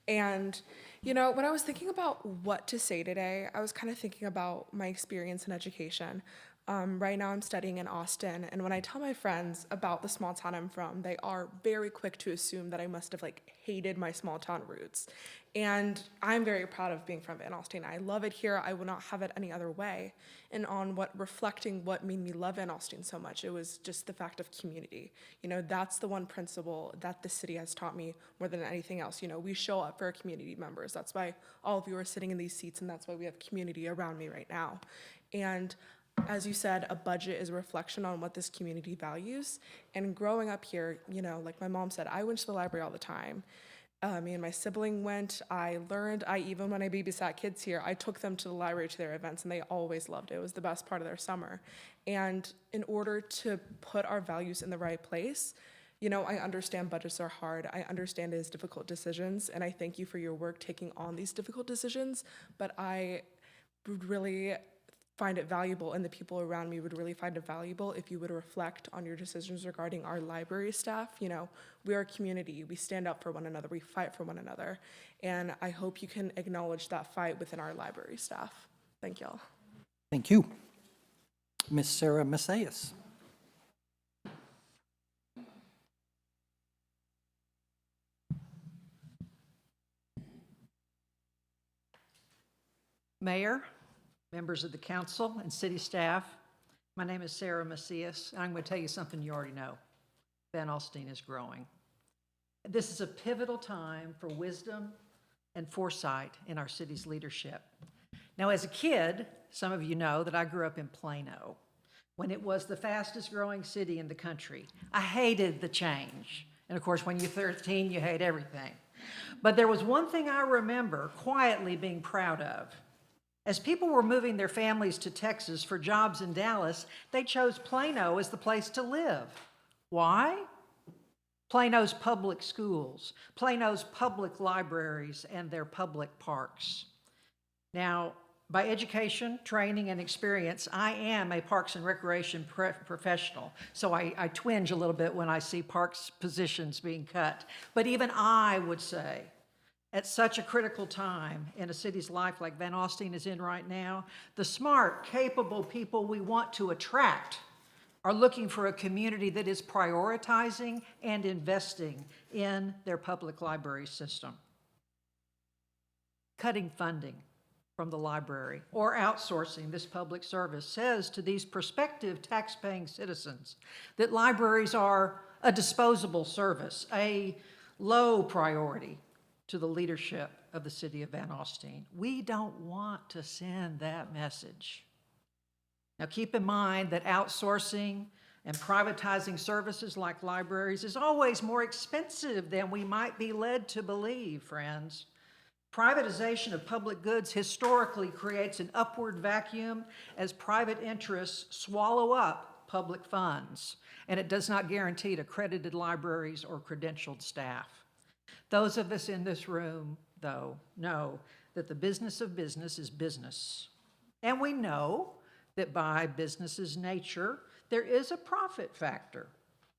And, you know, when I was thinking about what to say today, I was kind of thinking about my experience in education. Right now I'm studying in Austin, and when I tell my friends about the small town I'm from, they are very quick to assume that I must have hated my small town roots. And I'm very proud of being from Van Alstyne. I love it here. I would not have it any other way. And reflecting what made me love Van Alstyne so much, it was just the fact of community. You know, that's the one principle that the city has taught me more than anything else. You know, we show up for our community members. That's why all of you are sitting in these seats, and that's why we have community around me right now. And as you said, a budget is a reflection on what this community values. And growing up here, you know, like my mom said, I went to the library all the time. Me and my sibling went. I learned, even when I babysat kids here, I took them to the library to their events, and they always loved it. It was the best part of their summer. And in order to put our values in the right place, you know, I understand budgets are hard. I understand it is difficult decisions, and I thank you for your work taking on these difficult decisions, but I would really find it valuable, and the people around me would really find it valuable if you would reflect on your decisions regarding our library staff. You know, we are a community. We stand up for one another. We fight for one another. And I hope you can acknowledge that fight within our library staff. Thank y'all. Thank you. Miss Sarah Messias. Mayor, members of the council and city staff, my name is Sarah Macias, and I'm going to tell you something you already know. Van Alstyne is growing. This is a pivotal time for wisdom and foresight in our city's leadership. Now, as a kid, some of you know that I grew up in Plano, when it was the fastest growing city in the country. I hated the change. And of course, when you're 13, you hate everything. But there was one thing I remember quietly being proud of. As people were moving their families to Texas for jobs in Dallas, they chose Plano as the place to live. Why? Plano's public schools, Plano's public libraries, and their public parks. Now, by education, training, and experience, I am a Parks and Recreation professional, so I twinge a little bit when I see parks positions being cut. But even I would say, at such a critical time in a city's life like Van Alstyne is in right now, the smart, capable people we want to attract are looking for a community that is prioritizing and investing in their public library system. Cutting funding from the library or outsourcing this public service says to these prospective tax-paying citizens that libraries are a disposable service, a low priority to the leadership of the city of Van Alstyne. We don't want to send that message. Now keep in mind that outsourcing and privatizing services like libraries is always more expensive than we might be led to believe, friends. Privatization of public goods historically creates an upward vacuum as private interests swallow up public funds, and it does not guarantee accredited libraries or credentialed staff. Those of us in this room, though, know that the business of business is business. And we know that by business's nature, there is a profit factor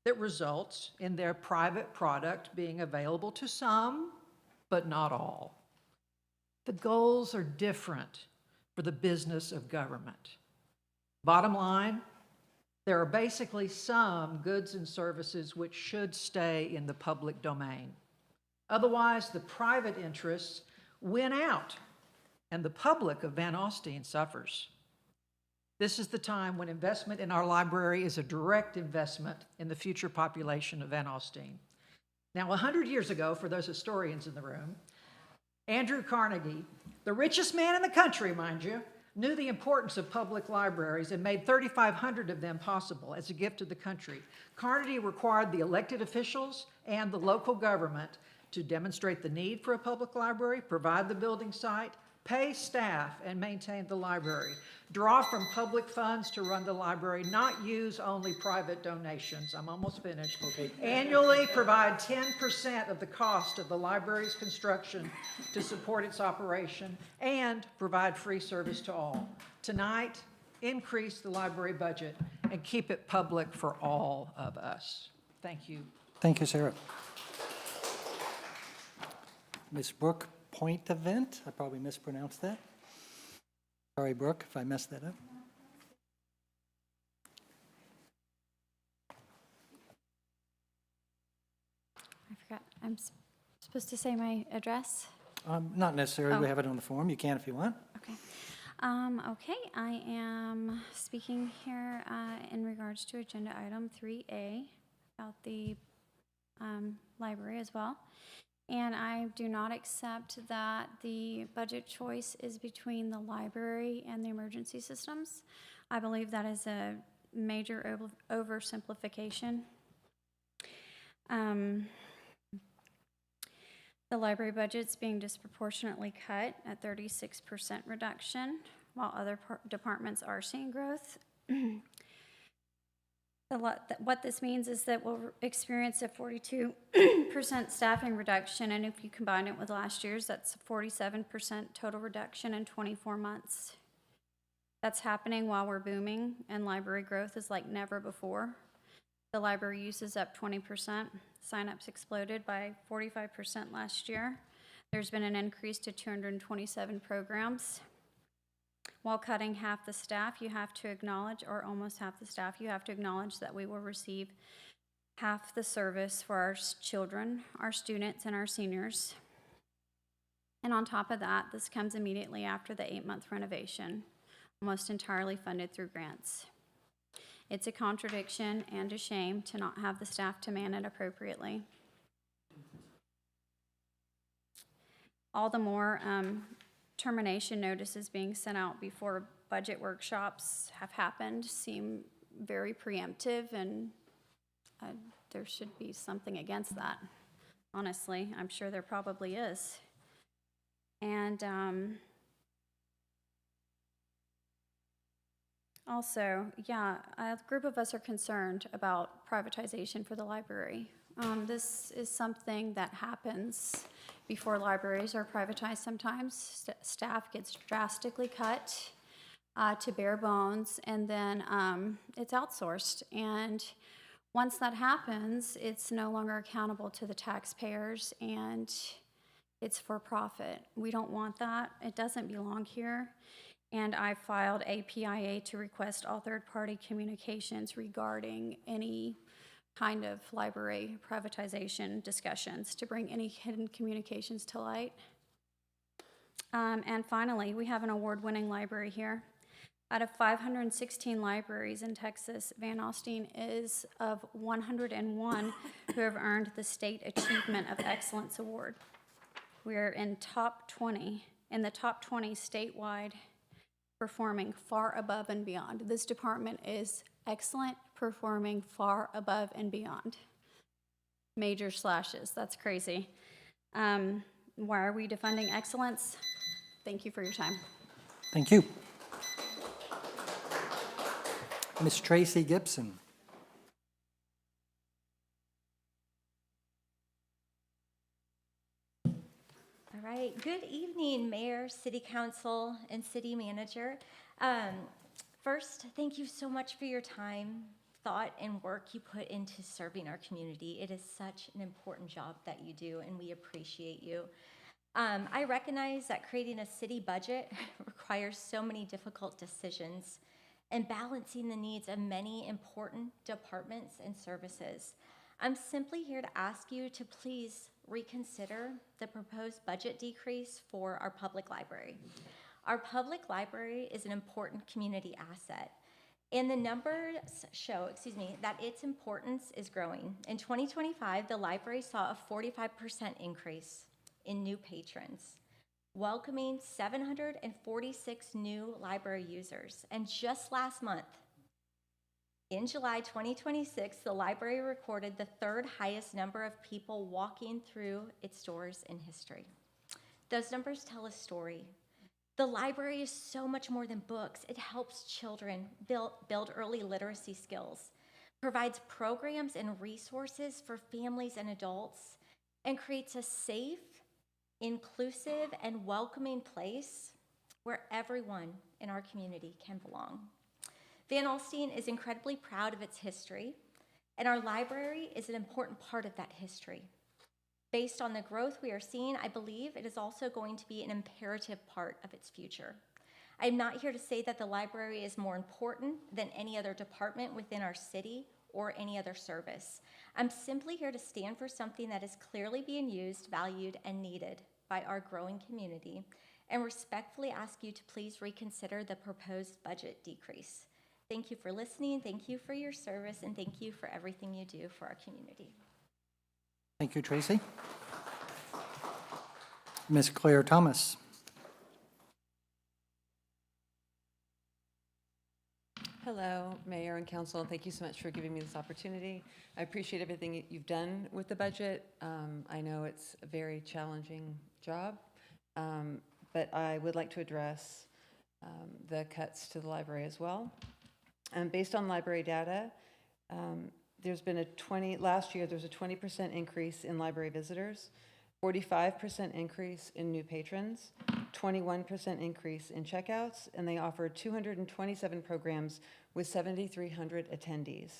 that results in their private product being available to some, but not all. The goals are different for the business of government. Bottom line, there are basically some goods and services which should stay in the public domain. Otherwise, the private interests win out, and the public of Van Alstyne suffers. This is the time when investment in our library is a direct investment in the future population of Van Alstyne. Now, 100 years ago, for those historians in the room, Andrew Carnegie, the richest man in the country, mind you, knew the importance of public libraries and made 3,500 of them possible as a gift to the country. Carnegie required the elected officials and the local government to demonstrate the need for a public library, provide the building site, pay staff, and maintain the library, draw from public funds to run the library, not use only private donations. I'm almost finished. Okay. Annually provide 10% of the cost of the library's construction to support its operation, and provide free service to all. Tonight, increase the library budget and keep it public for all of us. Thank you. Thank you, Sarah. Ms. Brooke Point Event, I probably mispronounced that. Sorry, Brooke, if I messed that up. I forgot. I'm supposed to say my address? Not necessarily, we have it on the form. You can if you want. Okay. Okay, I am speaking here in regards to agenda item 3A about the library as well. And I do not accept that the budget choice is between the library and the emergency systems. I believe that is a major oversimplification. The library budget's being disproportionately cut at 36% reduction, while other departments are seeing growth. What this means is that we'll experience a 42% staffing reduction, and if you combine it with last year's, that's a 47% total reduction in 24 months. That's happening while we're booming, and library growth is like never before. The library use is up 20%. Sign-ups exploded by 45% last year. There's been an increase to 227 programs. While cutting half the staff, you have to acknowledge, or almost half the staff, you have to acknowledge that we will receive half the service for our children, our students, and our seniors. And on top of that, this comes immediately after the 8-month renovation, almost entirely funded through grants. It's a contradiction and a shame to not have the staff to man it appropriately. All the more, termination notices being sent out before budget workshops have happened seem very preemptive, and there should be something against that. Honestly, I'm sure there probably is. And also, yeah, a group of us are concerned about privatization for the library. This is something that happens before libraries are privatized sometimes. Staff gets drastically cut to bare bones, and then it's outsourced. And once that happens, it's no longer accountable to the taxpayers, and it's for profit. We don't want that. It doesn't belong here. And I filed a PIA to request all third-party communications regarding any kind of library privatization discussions to bring any hidden communications to light. And finally, we have an award-winning library here. Out of 516 libraries in Texas, Van Alstyne is of 101 who have earned the State Achievement of Excellence Award. We're in the top 20 statewide, performing far above and beyond. This department is excellent, performing far above and beyond. Major slashes, that's crazy. Why are we defunding excellence? Thank you for your time. Thank you. Ms. Tracy Gibson. All right, good evening, Mayor, City Council, and City Manager. First, thank you so much for your time, thought, and work you put into serving our community. It is such an important job that you do, and we appreciate you. I recognize that creating a city budget requires so many difficult decisions and balancing the needs of many important departments and services. I'm simply here to ask you to please reconsider the proposed budget decrease for our public library. Our public library is an important community asset, and the numbers show, that its importance is growing. In 2025, the library saw a 45% increase in new patrons, welcoming 746 new library users. And just last month, in July 2026, the library recorded the third highest number of people walking through its doors in history. Those numbers tell a story. The library is so much more than books. It helps children build early literacy skills, provides programs and resources for families and adults, and creates a safe, inclusive, and welcoming place where everyone in our community can belong. Van Alstyne is incredibly proud of its history, and our library is an important part of that history. Based on the growth we are seeing, I believe it is also going to be an imperative part of its future. I'm not here to say that the library is more important than any other department within our city or any other service. I'm simply here to stand for something that is clearly being used, valued, and needed by our growing community, and respectfully ask you to please reconsider the proposed budget decrease. Thank you for listening, thank you for your service, and thank you for everything you do for our community. Thank you, Tracy. Ms. Claire Thomas. Hello, Mayor and Council, and thank you so much for giving me this opportunity. I appreciate everything you've done with the budget. I know it's a very challenging job, but I would like to address the cuts to the library as well. Based on library data, there's been last year there was a 20% increase in library visitors, 45% increase in new patrons, 21% increase in checkouts, and they offered 227 programs with 7,300 attendees.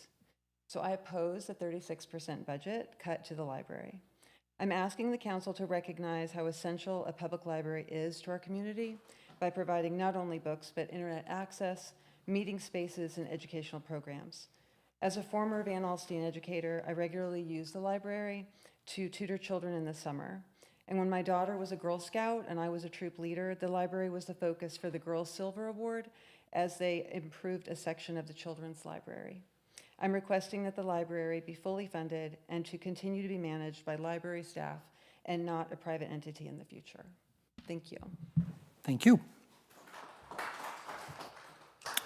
So I oppose the 36% budget cut to the library. I'm asking the council to recognize how essential a public library is to our community by providing not only books, but internet access, meeting spaces, and educational programs. As a former Van Alstyne educator, I regularly use the library to tutor children in the summer. And when my daughter was a Girl Scout and I was a troop leader, the library was the focus for the Girls Silver Award as they improved a section of the children's library. I'm requesting that the library be fully funded and to continue to be managed by library staff and not a private entity in the future. Thank you. Thank you.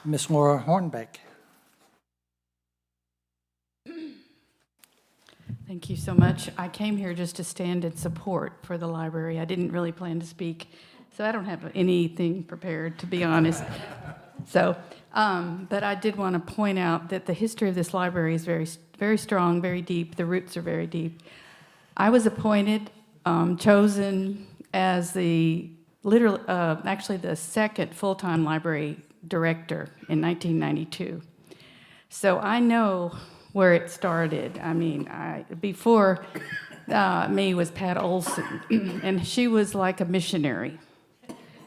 Ms. Laura Hornbeck. Thank you so much. I came here just to stand in support for the library. I didn't really plan to speak, so I don't have anything prepared, to be honest. So, but I did want to point out that the history of this library is very, very strong, very deep. The roots are very deep. I was appointed, chosen as actually the second full-time library director in 1992. So I know where it started. I mean, before me was Pat Olson, and she was like a missionary.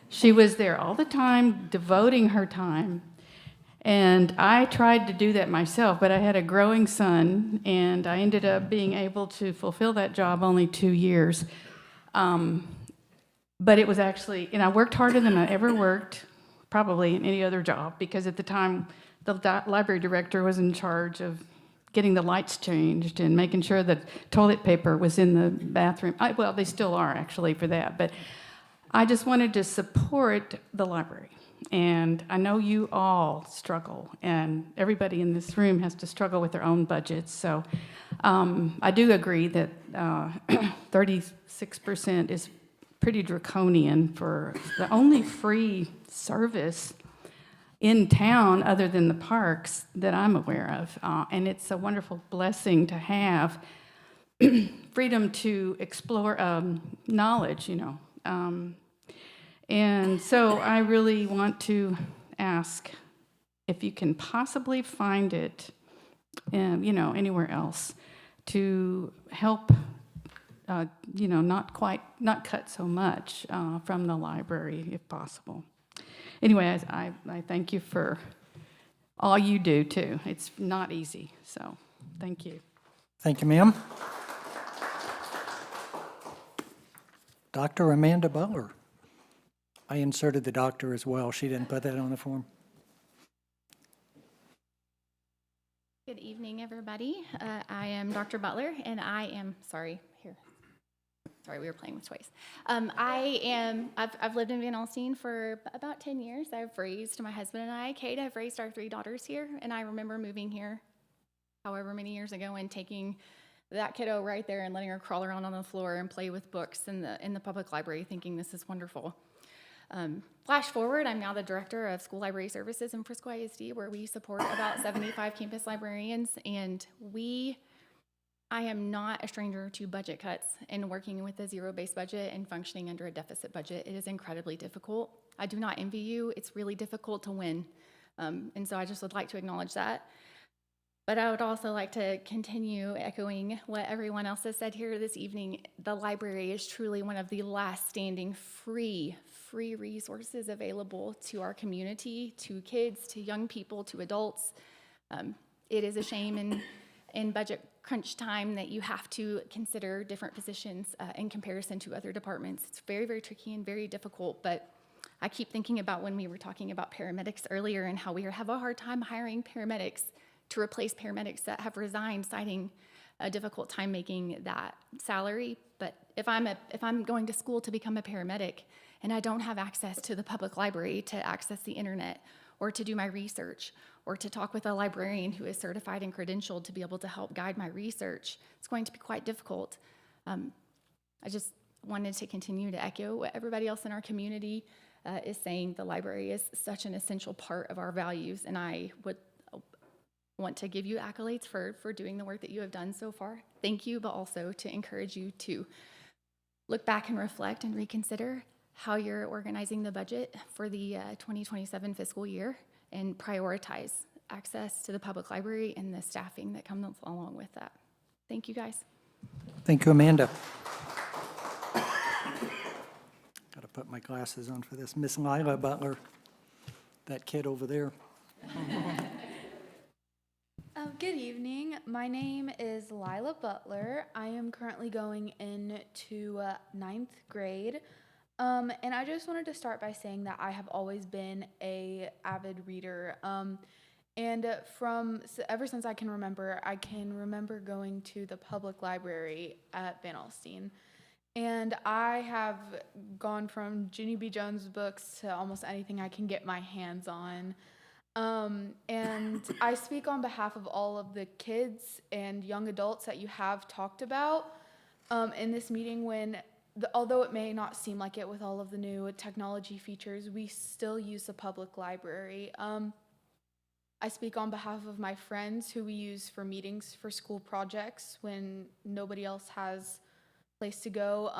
She was there all the time, devoting her time, and I tried to do that myself, but I had a growing son, and I ended up being able to fulfill that job only 2 years. But it was actually, and I worked harder than I ever worked, probably in any other job, because at the time, the library director was in charge of getting the lights changed and making sure that toilet paper was in the bathroom. Well, they still are, actually, for that. But I just wanted to support the library. And I know you all struggle, and everybody in this room has to struggle with their own budgets. So I do agree that 36% is pretty draconian for the only free service in town other than the parks that I'm aware of. And it's a wonderful blessing to have freedom to explore knowledge, you know. And so I really want to ask if you can possibly find it, you know, anywhere else to help, you know, not cut so much from the library if possible. Anyway, I thank you for all you do too. It's not easy, so thank you. Thank you, ma'am. Dr. Amanda Butler. I inserted the doctor as well. She didn't put that on the form. Good evening, everybody. I am Dr. Butler, and I am, sorry, we were playing with toys. I've lived in Van Alstyne for about 10 years. I've raised my husband and I, Kate, I've raised our 3 daughters here, and I remember moving here however many years ago and taking that kiddo right there and letting her crawl around on the floor and play with books in the public library, thinking this is wonderful. Flash forward, I'm now the director of school library services in Frisco ISD, where we support about 75 campus librarians, and I am not a stranger to budget cuts and working with a zero-based budget and functioning under a deficit budget. It is incredibly difficult. I do not envy you. It's really difficult to win, and so I just would like to acknowledge that. But I would also like to continue echoing what everyone else has said here this evening. The library is truly one of the last standing free resources available to our community, to kids, to young people, to adults. It is a shame in budget crunch time that you have to consider different positions in comparison to other departments. It's very, very tricky and very difficult, but I keep thinking about when we were talking about paramedics earlier and how we have a hard time hiring paramedics to replace paramedics that have resigned, citing a difficult time making that salary. But if I'm going to school to become a paramedic and I don't have access to the public library to access the internet or to do my research or to talk with a librarian who is certified and credentialed to be able to help guide my research, it's going to be quite difficult. I just wanted to continue to echo what everybody else in our community is saying. The library is such an essential part of our values, and I would want to give you accolades for doing the work that you have done so far. Thank you, but also to encourage you to look back and reflect and reconsider how you're organizing the budget for the 2027 fiscal year and prioritize access to the public library and the staffing that comes along with that. Thank you, guys. Thank you, Amanda. Got to put my glasses on for this. Miss Lila Butler, that kid over there. Good evening. My name is Lila Butler. I am currently going into 9th grade. And I just wanted to start by saying that I have always been an avid reader. And ever since I can remember going to the public library at Van Alstyne. And I have gone from Ginny B. Jones books to almost anything I can get my hands on. And I speak on behalf of all of the kids and young adults that you have talked about in this meeting when, although it may not seem like it with all of the new technology features, we still use the public library. I speak on behalf of my friends who we use for meetings for school projects when nobody else has a place to go,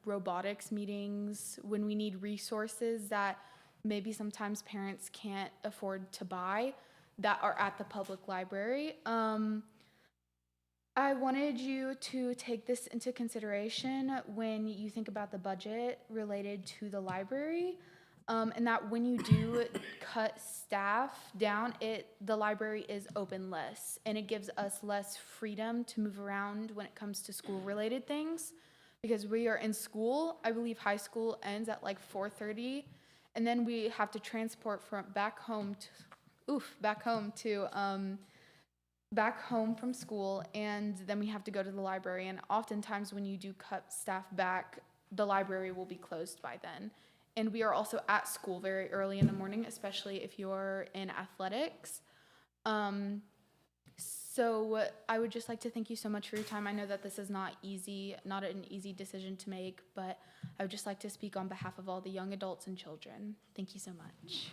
robotics meetings, when we need resources that maybe sometimes parents can't afford to buy that are at the public library. I wanted you to take this into consideration when you think about the budget related to the library, and that when you do cut staff down, the library is open less, and it gives us less freedom to move around when it comes to school-related things, because we are in school. I believe high school ends at like 4:30, and then we have to transport back home from school, and then we have to go to the library. And oftentimes when you do cut staff back, the library will be closed by then. And we are also at school very early in the morning, especially if you're in athletics. So I would just like to thank you so much for your time. I know that this is not easy, not an easy decision to make, but I would just like to speak on behalf of all the young adults and children. Thank you so much.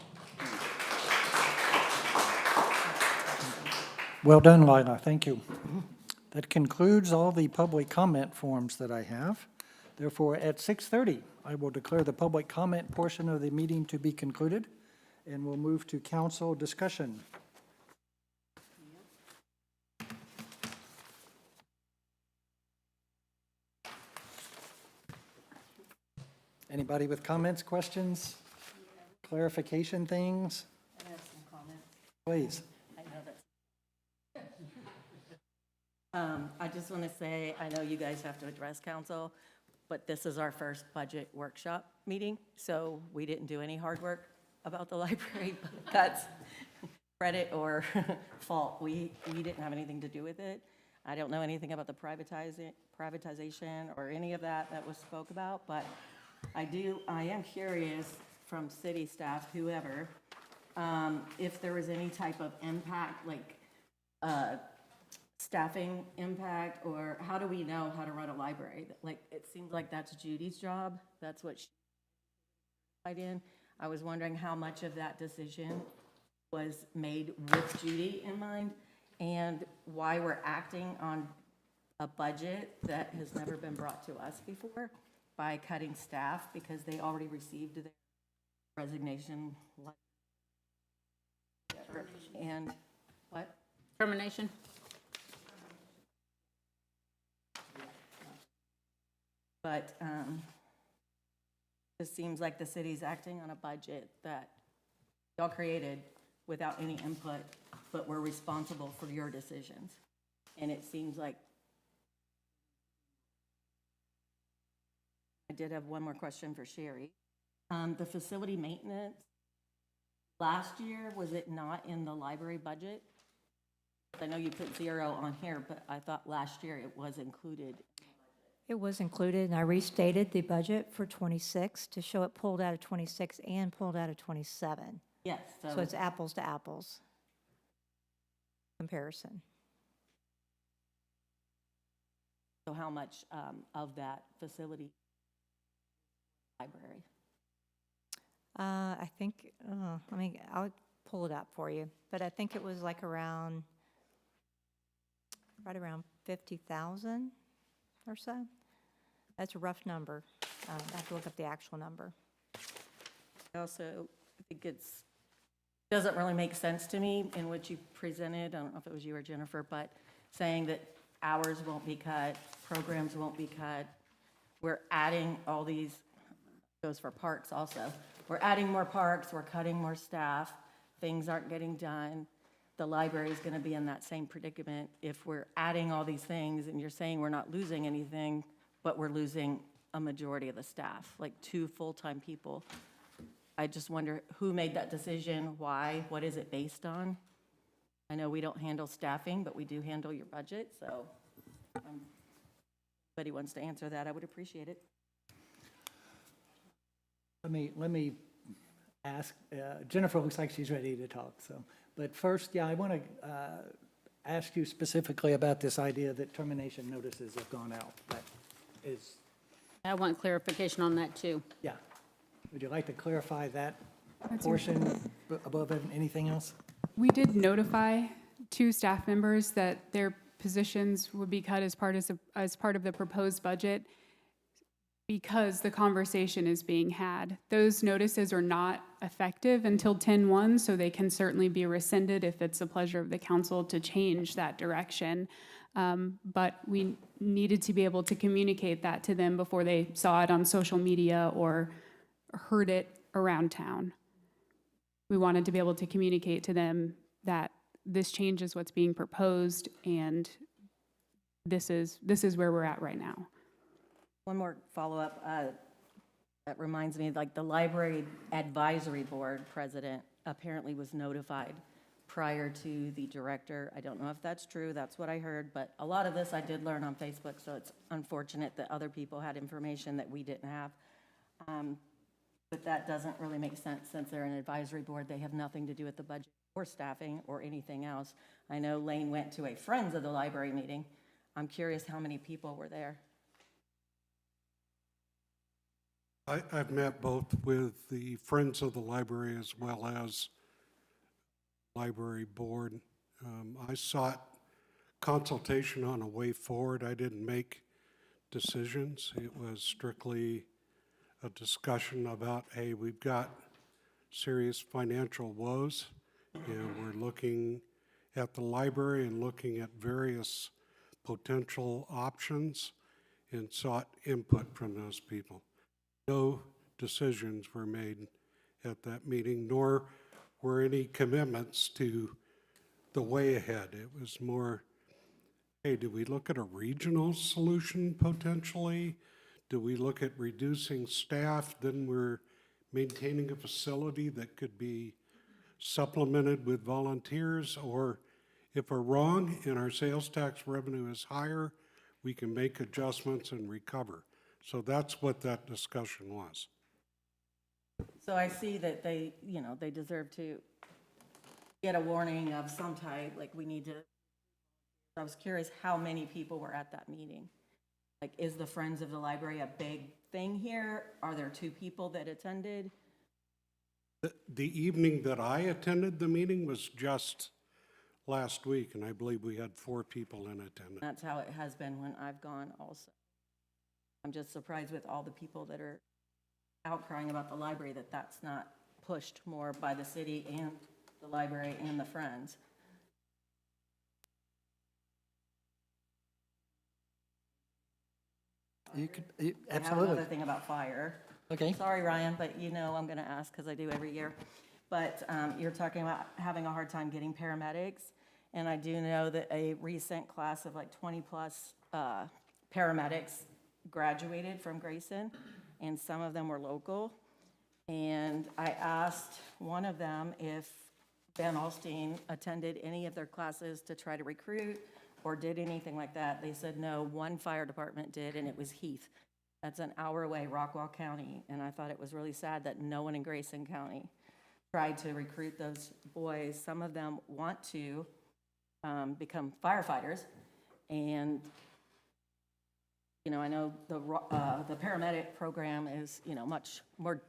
Well done, Lila, thank you. That concludes all the public comment forms that I have. Therefore, at 6:30, I will declare the public comment portion of the meeting to be concluded, and we'll move to council discussion. Anybody with comments, questions, clarification things? I have some comments. Please. I know that's. I just want to say, I know you guys have to address council, but this is our first budget workshop meeting, so we didn't do any hard work about the library, but that's credit or fault. We didn't have anything to do with it. I don't know anything about the privatization or any of that was spoke about, but I am curious from city staff, whoever, if there was any type of impact, like staffing impact, or how do we know how to run a library? Like, it seems like that's Judy's job. That's what she in. I was wondering how much of that decision was made with Judy in mind, and why we're acting on a budget that has never been brought to us before by cutting staff because they already received their resignation letter. And what? Termination? But it seems like the city's acting on a budget that y'all created without any input, but we're responsible for your decisions. And it seems like, I did have one more question for Sherry. The facility maintenance, last year, was it not in the library budget? I know you put 0 on here, but I thought last year it was included. It was included, and I restated the budget for '26 to show it pulled out of '26 and pulled out of '27. Yes, So it's apples to apples comparison. So how much of that facility library? I think, I'll pull it up for you, but I think it was like right around 50,000 or so. That's a rough number. I have to look up the actual number. I also think doesn't really make sense to me in what you presented. I don't know if it was you or Jennifer, but saying that hours won't be cut, programs won't be cut. We're adding all these, goes for parks also. We're adding more parks, we're cutting more staff, things aren't getting done. The library is going to be in that same predicament if we're adding all these things and you're saying we're not losing anything, but we're losing a majority of the staff, like 2 full-time people. I just wonder who made that decision, why, what is it based on? I know we don't handle staffing, but we do handle your budget, so if anybody wants to answer that, I would appreciate it. Let me ask, Jennifer looks like she's ready to talk, so. But first, I want to ask you specifically about this idea that termination notices have gone out. That is, I want clarification on that, too. yeah. Would you like to clarify that portion above anything else? We did notify 2 staff members that their positions would be cut as part of the proposed budget because the conversation is being had. Those notices are not effective until 10/1, so they can certainly be rescinded if it's the pleasure of the council to change that direction. But we needed to be able to communicate that to them before they saw it on social media or heard it around town. We wanted to be able to communicate to them that this change is what's being proposed and this is where we're at right now. One more follow-up. That reminds me, like the Library Advisory Board president apparently was notified prior to the director. I don't know if that's true, that's what I heard, but a lot of this I did learn on Facebook, so it's unfortunate that other people had information that we didn't have. But that doesn't really make sense since they're an advisory board. They have nothing to do with the budget. or staffing or anything else. I know Lane went to a Friends of the Library meeting. I'm curious how many people were there. I've met both with the Friends of the Library as well as Library Board. I sought consultation on a way forward. I didn't make decisions. It was strictly a discussion about, hey, we've got serious financial woes, and we're looking at the library and looking at various potential options, and sought input from those people. No decisions were made at that meeting, nor were any commitments to the way ahead. It was more, hey, do we look at a regional solution potentially? Do we look at reducing staff? Then we're maintaining a facility that could be supplemented with volunteers, or if we're wrong and our sales tax revenue is higher, we can make adjustments and recover. So that's what that discussion was. So I see that they, you know, they deserve to get a warning of some type, like we need to. I was curious how many people were at that meeting. Like, is the Friends of the Library a big thing here? Are there 2 people that attended? The evening that I attended the meeting was just last week, and I believe we had 4 people in attendance. That's how it has been when I've gone also. I'm just surprised with all the people that are outcrying about the library that that's not pushed more by the city and the library and the Friends. You could, I have absolutely. another thing about fire. Okay. Sorry, Ryan, but you know I'm going to ask because I do every year. But you're talking about having a hard time getting paramedics. And I do know that a recent class of like 20-plus paramedics graduated from Grayson, and some of them were local. And I asked one of them if Van Alstine attended any of their classes to try to recruit or did anything like that. They said no, one fire department did, and it was Heath. That's an hour away, Rockwall County. And I thought it was really sad that no one in Grayson County tried to recruit those boys. Some of them want to become firefighters. And, you know, I know the paramedic program is, you know, much more,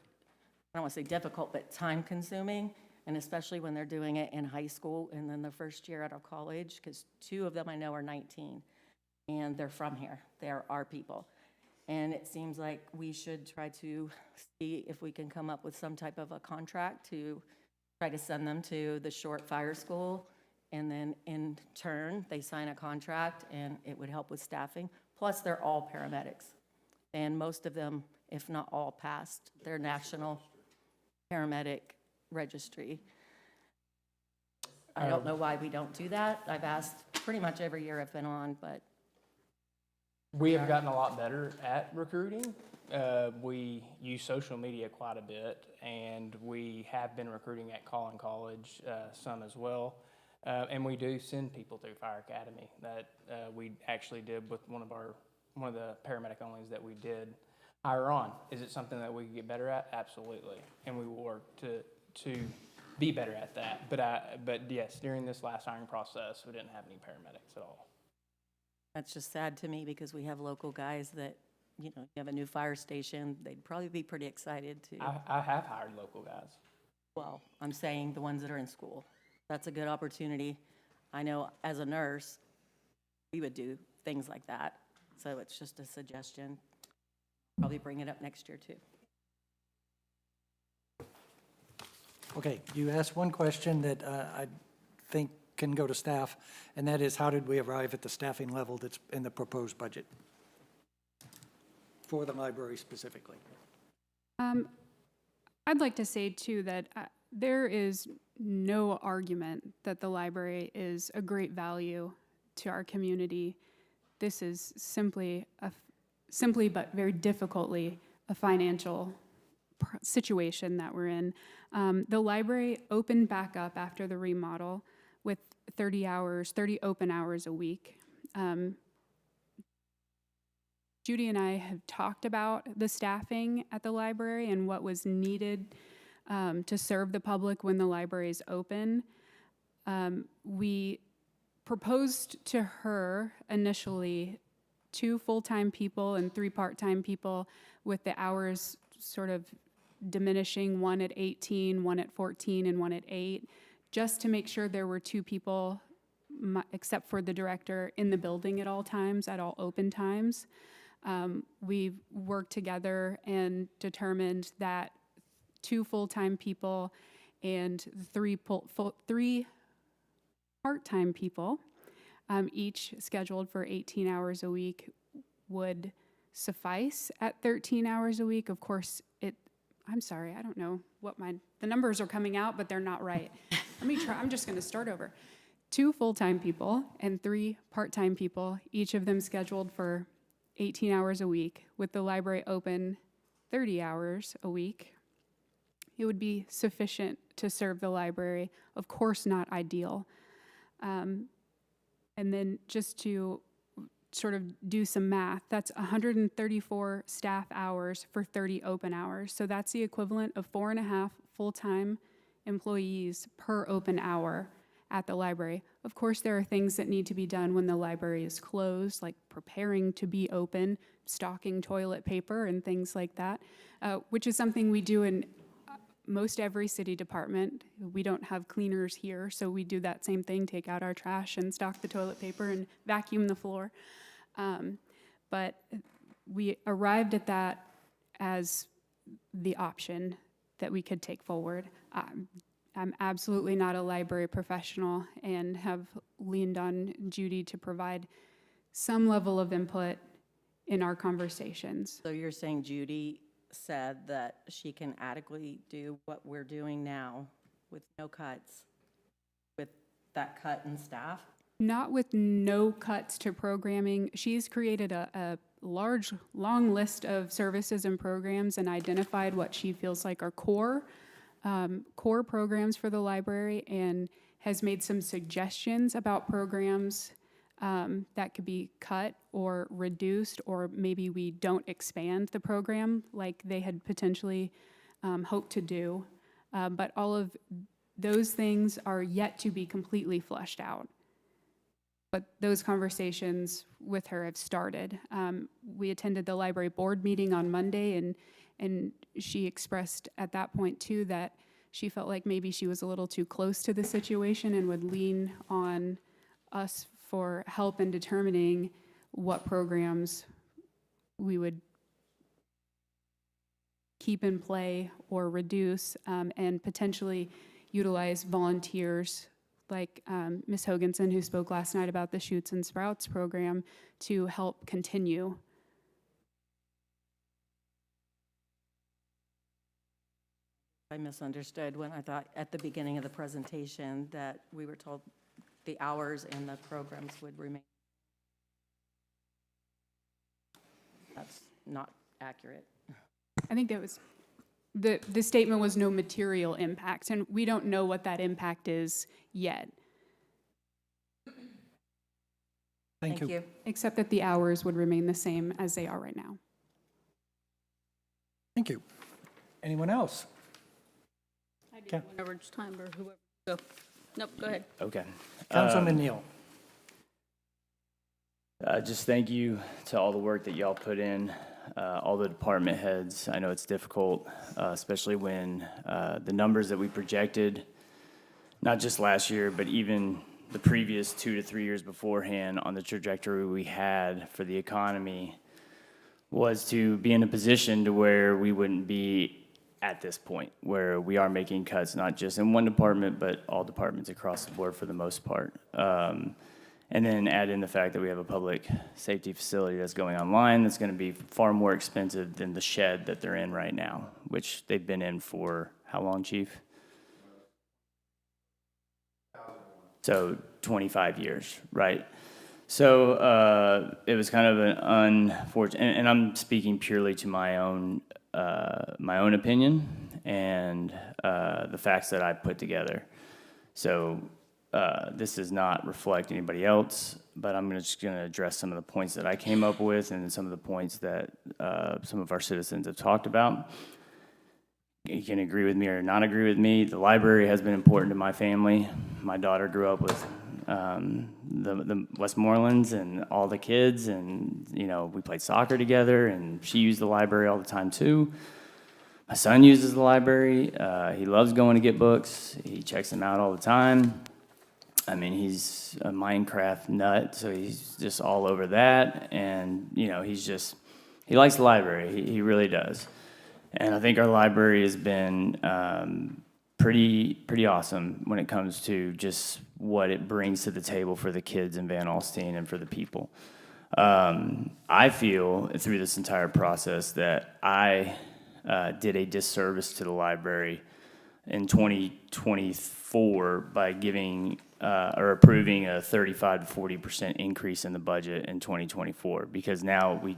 I don't want to say difficult, but time consuming. And especially when they're doing it in high school and then the first year out of college, because 2 of them I know are 19 and they're from here. They're our people. And it seems like we should try to see if we can come up with some type of a contract to try to send them to the Short Fire School. And then in turn, they sign a contract and it would help with staffing. Plus, they're all paramedics. And most of them, if not all, passed their national paramedic registry. I don't know why we don't do that. I've asked pretty much every year I've been on, but we have gotten a lot better at recruiting. We use social media quite a bit, and we have been recruiting at Collin College some as well. And we do send people through Fire Academy. That we actually did with one of the paramedic onlys that we did hire on. Is it something that we can get better at? Absolutely, and we will work to be better at that. But yes, during this last hiring process, we didn't have any paramedics at all. that's just sad to me because we have local guys that, you know, you have a new fire station, they'd probably be pretty excited to. I have hired local guys. Well, I'm saying the ones that are in school. That's a good opportunity. I know as a nurse, we would do things like that. So it's just a suggestion. Probably bring it up next year too. Okay, you asked one question that I think can go to staff, and that is, how did we arrive at the staffing level that's in the proposed budget for the library specifically? I'd like to say, too, that there is no argument that the library is a great value to our community. This is simply but very difficultly a financial situation that we're in. The library opened back up after the remodel with 30 open hours a week. Judy and I have talked about the staffing at the library and what was needed to serve the public when the library is open. We proposed to her initially 2 full-time people and 3 part-time people, with the hours sort of diminishing, one at 18, one at 14, and one at 8, just to make sure there were 2 people, except for the director, in the building at all times, at all open times. We worked together and determined that 2 full-time people and 3 part-time people, each scheduled for 18 hours a week, would suffice at 13 hours a week. Of course, I'm sorry, I don't know what the numbers are coming out, but they're not right. Let me try, I'm just gonna start over. 2 full-time people and 3 part-time people, each of them scheduled for 18 hours a week, with the library open 30 hours a week. It would be sufficient to serve the library. Of course, not ideal. And then just to sort of do some math, that's 134 staff hours for 30 open hours. So that's the equivalent of 4.5 full-time employees per open hour at the library. Of course, there are things that need to be done when the library is closed, like preparing to be open, stocking toilet paper and things like that, which is something we do in most every city department. We don't have cleaners here, so we do that same thing, take out our trash and stock the toilet paper and vacuum the floor. But we arrived at that as the option that we could take forward. I'm absolutely not a library professional and have leaned on Judy to provide some level of input in our conversations. So you're saying Judy said that she can adequately do what we're doing now with no cuts, with that cut in staff? Not with no cuts to programming. She's created a large, long list of services and programs and identified what she feels like are core programs for the library, and has made some suggestions about programs that could be cut or reduced, or maybe we don't expand the program like they had potentially hoped to do. But all of those things are yet to be completely fleshed out. But those conversations with her have started. We attended the library board meeting on Monday, and she expressed at that point too that she felt like maybe she was a little too close to the situation and would lean on us for help in determining what programs we would keep in play or reduce, and potentially utilize volunteers like Ms. Hoganson, who spoke last night about the Shoots and Sprouts program, to help continue. I misunderstood when I thought at the beginning of the presentation that we were told the hours and the programs would remain. That's not accurate. I think that was, the statement was no material impact, and we don't know what that impact is yet. Thank you. Except that the hours would remain the same as they are right now. Thank you. Anyone else? I did whenever it's time, or whoever. Go. Nope, go ahead. Okay. Councilman Neal. Just thank you to all the work that y'all put in, all the department heads. I know it's difficult, especially when the numbers that we projected, not just last year, but even the previous 2 to 3 years beforehand, on the trajectory we had for the economy, was to be in a position to where we wouldn't be at this point, where we are making cuts, not just in one department, but all departments across the board for the most part. And then add in the fact that we have a public safety facility that's going online that's going to be far more expensive than the shed that they're in right now, which they've been in for how long, Chief? So 25 years, right? So it was kind of an unfortunate, and I'm speaking purely to my own opinion and the facts that I put together. So this does not reflect anybody else, but I'm just going to address some of the points that I came up with and some of the points that some of our citizens have talked about. you can agree with me or not agree with me. The library has been important to my family. My daughter grew up with the Westmorelands and all the kids, and we played soccer together, and she used the library all the time too. My son uses the library. He loves going to get books. He checks them out all the time. I mean, he's a Minecraft nut, so he's just all over that. And, he likes the library. He really does. And I think our library has been pretty awesome when it comes to just what it brings to the table for the kids in Van Alstyne and for the people. I feel through this entire process that I did a disservice to the library in 2024 by giving or approving a 35 to 40% increase in the budget in 2024, because now we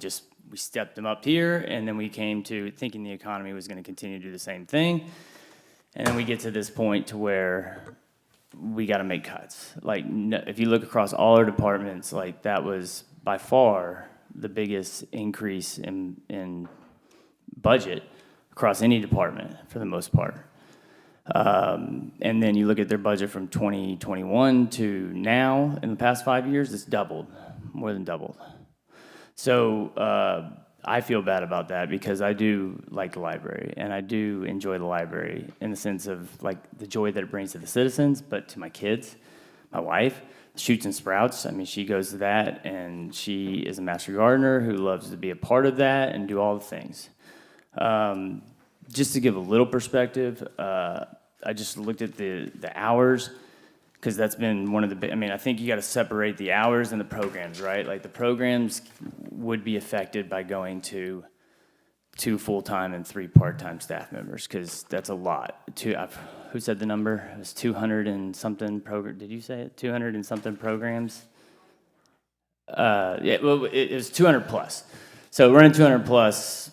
stepped them up here, and then we came to thinking the economy was going to continue to do the same thing, and then we get to this point to where we got to make cuts. Like, if you look across all our departments, like, that was by far the biggest increase in budget across any department for the most part. And then you look at their budget from 2021 to now, in the past 5 years, it's doubled, more than doubled. So I feel bad about that, because I do like the library, and I do enjoy the library in the sense of like the joy that it brings to the citizens, but to my kids, my wife, Shoots and Sprouts. I mean, she goes to that, and she is a master gardener who loves to be a part of that and do all the things. Just to give a little perspective, I just looked at the hours, because that's been one of the big, I think you got to separate the hours and the programs, right? Like, the programs would be affected by going to 2 full-time and 3 part-time staff members, because that's a lot. Who said the number? It was 200 and something program. Did you say it? 200 and something programs? Yeah, well, it was 200 plus. So running 200 plus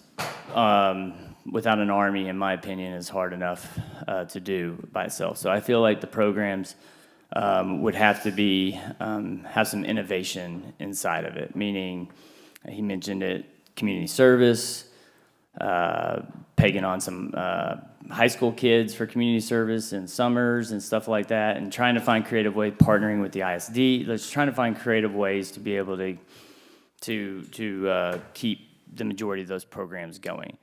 without an army, in my opinion, is hard enough to do by itself. So I feel like the programs would have to be have some innovation inside of it. Meaning, he mentioned it, community service, pegging on some high school kids for community service in summers and stuff like that, and trying to find creative ways, partnering with the ISD. Let's trying to find creative ways to be able to keep the majority of those programs going.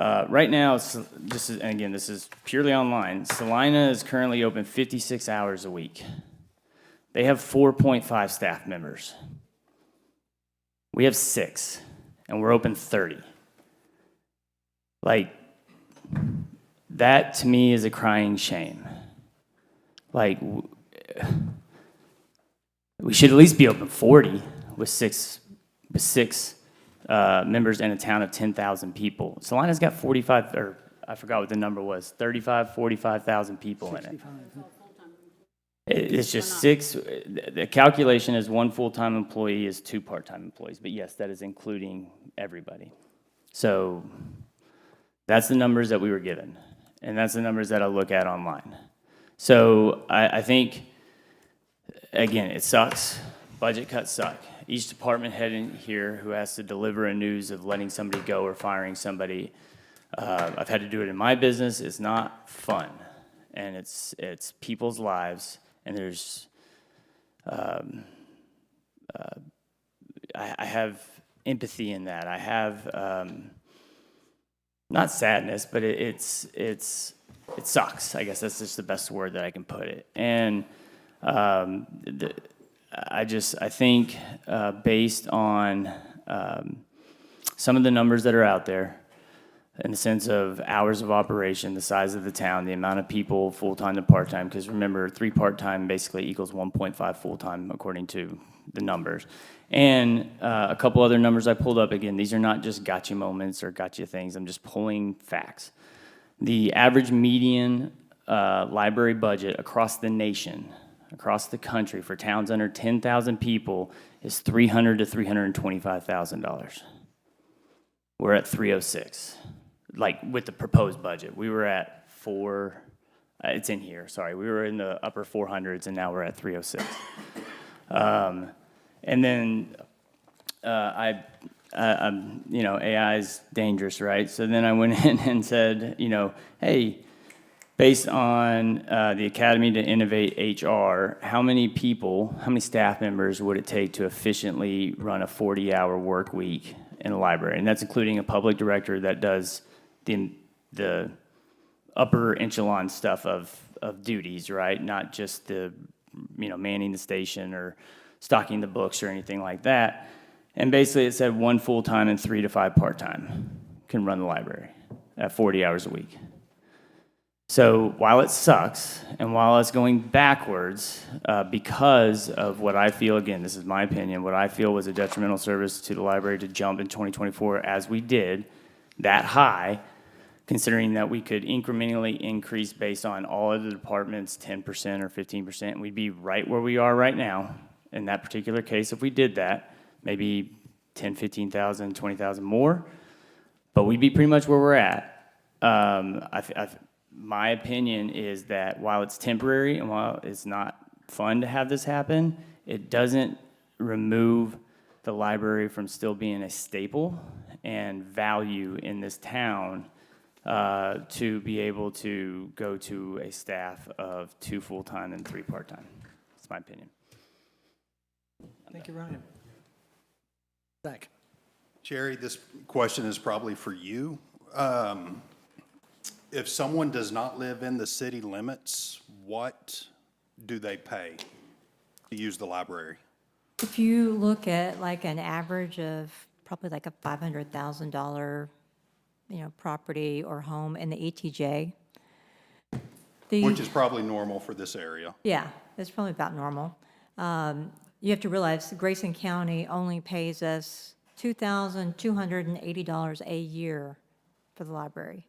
Right now, this is purely online. Salina is currently open 56 hours a week. They have 4.5 staff members. We have 6, and we're open 30. Like, that to me is a crying shame. Like, we should at least be open 40 with six members in a town of 10,000 people. Salina's got 45, or I forgot what the number was, 45,000 people in it. It's just 6. The calculation is 1 full-time employee is 2 part-time employees. But yes, that is including everybody. So that's the numbers that we were given. And that's the numbers that I look at online. So I think, again, it sucks. Budget cuts suck. Each department head in here who has to deliver a news of letting somebody go or firing somebody, I've had to do it in my business. It's not fun, and it's people's lives, and there's I have empathy in that. I have not sadness, but it sucks. I guess that's just the best word that I can put it. And I think based on some of the numbers that are out there, in the sense of hours of operation, the size of the town, the amount of people full-time to part-time, because remember, 3 part-time basically equals 1.5 full-time according to the numbers. And a couple other numbers I pulled up. Again, these are not just gotcha moments or gotcha things. I'm just pulling facts. The average median library budget across the nation, across the country, for towns under 10,000 people is $300,000 to $325,000. We're at 306, like with the proposed budget. We were at 4. It's in here. Sorry, we were in the upper 400s, and now we're at 306. And then I you know, AI is dangerous, right? So then I went in and said, you know, hey, based on the Academy to Innovate HR, how many staff members would it take to efficiently run a 40-hour work week in a library? And that's including a public director that does the upper echelon stuff of duties, right? Not just the, you know, manning the station or stocking the books or anything like that. And basically it said 1 full-time and 3 to 5 part-time can run the library at 40 hours a week. So while it sucks, and while it's going backwards, because of what I feel, again, this is my opinion, what I feel was a detrimental service to the library to jump in 2024 as we did, that high, considering that we could incrementally increase based on all of the departments 10% or 15%, we'd be right where we are right now. In that particular case, if we did that, maybe 10, 15,000, 20,000 more, but we'd be pretty much where we're at. My opinion is that while it's temporary and while it's not fun to have this happen, it doesn't remove the library from still being a staple and value in this town to be able to go to a staff of 2 full-time and 3 part-time. That's my opinion. Thank you, Ryan. Zach. Jerry, this question is probably for you. If someone does not live in the city limits, what do they pay to use the library? If you look at like an average of probably like a $500,000, you know, property or home in the ETJ. Which is probably normal for this area. Yeah, that's probably about normal. You have to realize Grayson County only pays us $2,280 a year for the library,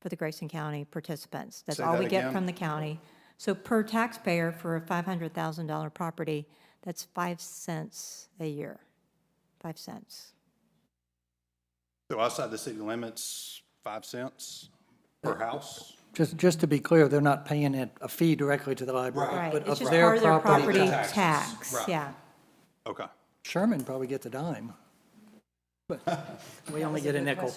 for the Grayson County participants. That's Say all that we get again? from the county. So per taxpayer for a $500,000 property, that's 5 cents a year, 5 cents. So outside the city limits, 5 cents per house? Just to be clear, they're not paying a fee directly to the library. Right, but it's of just part of their property Taxes. tax, Right. yeah. Okay. Sherman probably gets a dime. But we only get a nickel.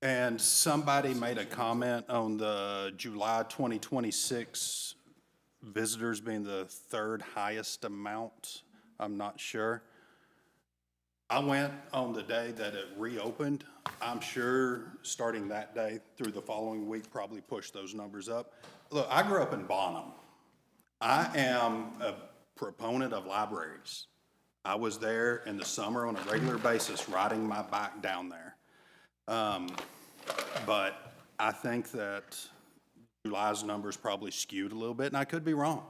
And somebody made a comment on the July 2026 visitors being the 3rd highest amount. I'm not sure. I went on the day that it reopened. I'm sure starting that day through the following week probably pushed those numbers up. Look, I grew up in Bonham. I am a proponent of libraries. I was there in the summer on a regular basis, riding my bike down there. But I think that July's numbers probably skewed a little bit, and I could be wrong.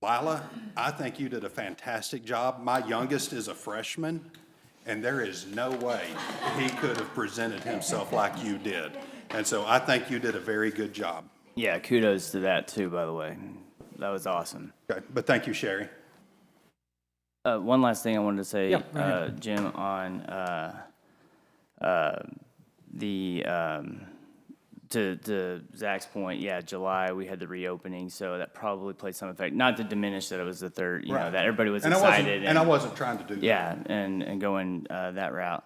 Lila, I think you did a fantastic job. My youngest is a freshman, and there is no way he could have presented himself like you did. And so I think you did a very good job. Yeah, kudos to that too, by the way. That was awesome. Okay, but thank you, Sherry. One last thing I wanted to say, Yeah, go ahead. Jim, on to Zach's point, yeah, July, we had the reopening, so that probably played some effect. Not to diminish that it was the 3rd, you know, Right. that everybody was And excited. I wasn't trying to do that. Yeah, and going that route.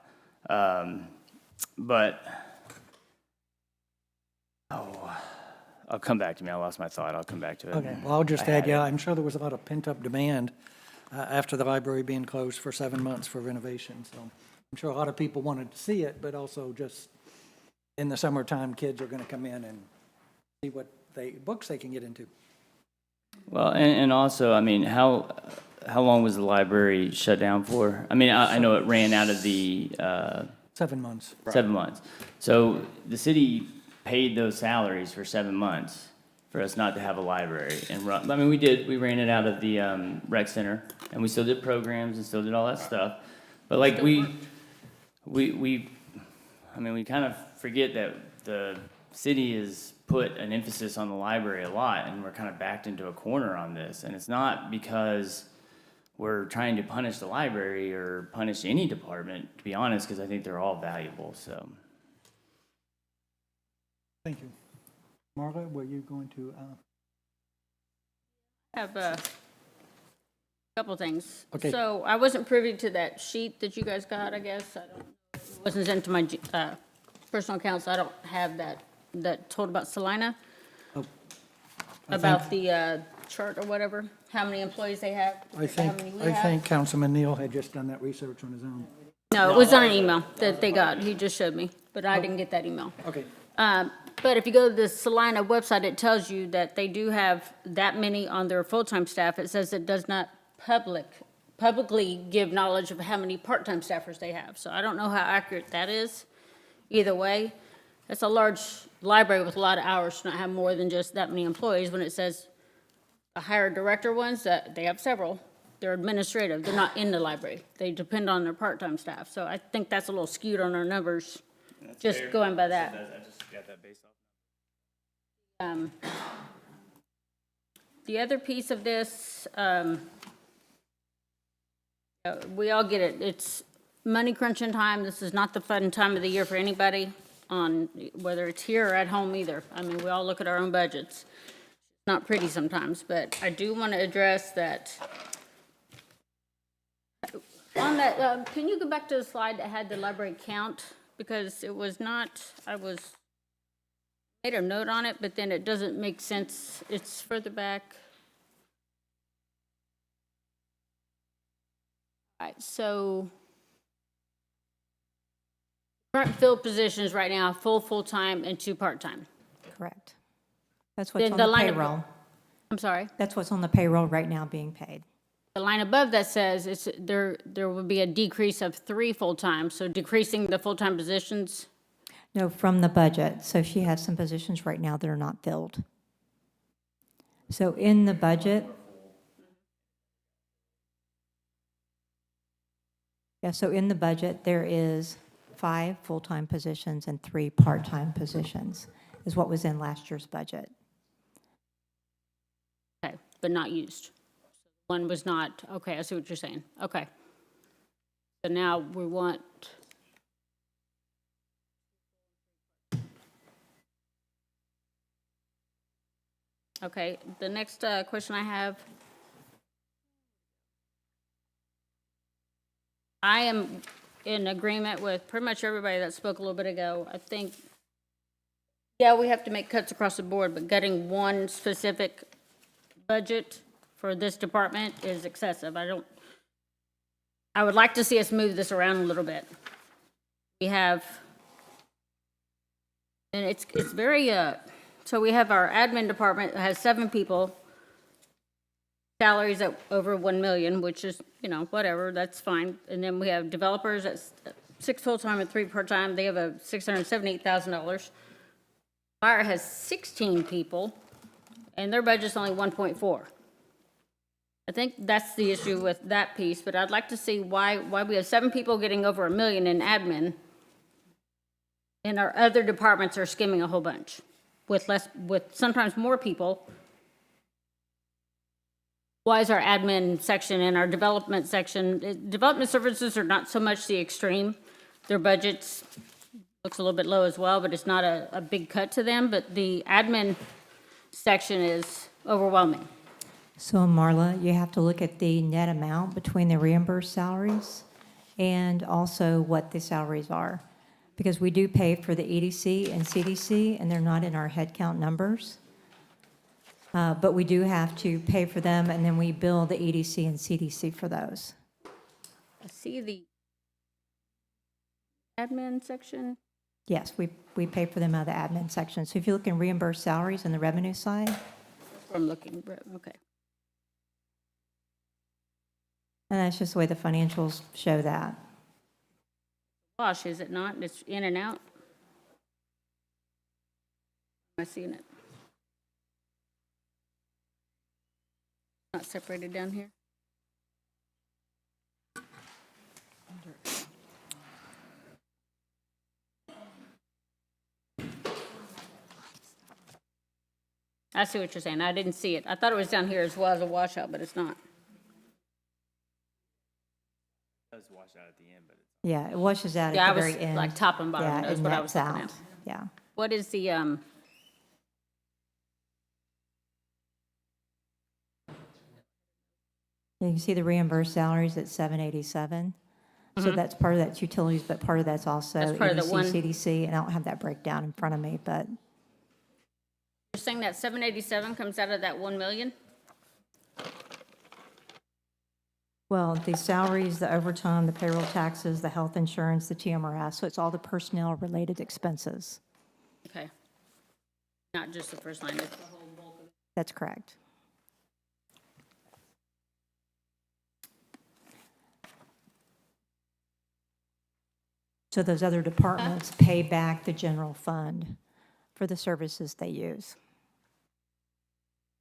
But, I'll come back to me. I lost my thought. I'll come back to it. Okay, well, I'll just I had add, yeah, it. I'm sure there was a lot of pent-up demand after the library being closed for 7 months for renovation. So I'm sure a lot of people wanted to see it, but also just in the summertime, kids are going to come in and see what books they can get into. Well, and also, I mean, how long was the library shut down for? I mean, I know it ran out of the 7 months. 7 months. So the city paid those salaries for 7 months for us not to have a library and run. I mean, we ran it out of the rec center, and we still did programs and still did all that stuff. But like we kind of forget that the city has put an emphasis on the library a lot, and we're kind of backed into a corner on this. And it's not because we're trying to punish the library or punish any department, to be honest, because I think they're all valuable, so. Thank you. Marla, were you going to? Have Couple things. Okay. So I wasn't privy to that sheet that you guys got, I guess. I don't, it wasn't sent to my personal account, so I don't have that told about Salina. I About the chart or whatever, how many employees they have. I how many we I have. think Councilman Neal had just done that research on his own. No, it was on an email that they got. He just showed me, but I didn't get that email. Okay. But if you go to the Salina website, it tells you that they do have that many on their full-time staff. It says it does not publicly give knowledge of how many part-time staffers they have. So I don't know how accurate that is. Either way, it's a large library with a lot of hours to not have more than just that many employees. When it says the higher director ones, that they have several. They're administrative. They're not in the library. They depend on their part-time staff. So I think that's a little skewed on our numbers, just going by that. I just got that based off. The other piece of this, we all get it. It's money crunching time. This is not the fun time of the year for anybody, on whether it's here or at home either. I mean, we all look at our own budgets. It's not pretty sometimes, but I do want to address that. On that, can you go back to the slide that had the library count? Because it was not, made a note on it, but then it doesn't make sense. It's further back. All right, so current filled positions right now, full-time, and 2 part-time. Correct. That's what's Then on the the line payroll. I'm sorry? That's what's on the payroll right now being paid. The line above that says there will be a decrease of 3 full-time, so decreasing the full-time positions. No, from the budget. So she has some positions right now that are not filled. So in the budget. Yeah, so in the budget, there is 5 full-time positions and 3 part-time positions, is what was in last year's budget. Okay, but not used. One was not, okay, I see what you're saying. Okay. So now we want, okay, the next question I have. I am in agreement with pretty much everybody that spoke a little bit ago. I think, yeah, we have to make cuts across the board, but getting one specific budget for this department is excessive. I would like to see us move this around a little bit. We have, and it's very, so we have our admin department that has 7 people, salaries at over 1 million, which is, whatever, that's fine. And then we have developers that's 6 full-time and 3 part-time. They have a $678,000. Fire has 16 people, and their budget's only 1.4. I think that's the issue with that piece, but I'd like to see why we have 7 people getting over 1 million in admin, and our other departments are skimming a whole bunch with sometimes more people. Why is our admin section and our development section, development services are not so much the extreme. Their budgets looks a little bit low as well, but it's not a big cut to them, but the admin section is overwhelming. So Marla, you have to look at the net amount between the reimbursed salaries and also what the salaries are. Because we do pay for the EDC and CDC, and they're not in our headcount numbers. But we do have to pay for them, and then we bill the EDC and CDC for those. I see the admin section. Yes, we pay for them out of the admin section. So if you look in reimbursed salaries in the revenue side, That's where I'm looking, okay. and that's just the way the financials show that. Wash, is it not? It's in and out? Am I seeing it? Not separated down here? I see what you're saying. I didn't see it. I thought it was down here as well as a washout, but it's not. It does wash out at the end, but it's. Yeah, it washes out Yeah, at I the was very end. like top and bottom. Yeah, That's it what I was nets looking out. at. Yeah. What is the, You can see the reimbursed salaries at 787. So that's part of that's utilities, but part of that's also That's part of the EDC, one- CDC, and I don't have that breakdown in front of me, but You're saying that 787 comes out of that 1 million? well, the salaries, the overtime, the payroll taxes, the health insurance, the TMRS, so it's all the personnel-related expenses. Okay. Not just the first line, it's the whole bulk of it. That's correct. So those other departments pay back the general fund for the services they use.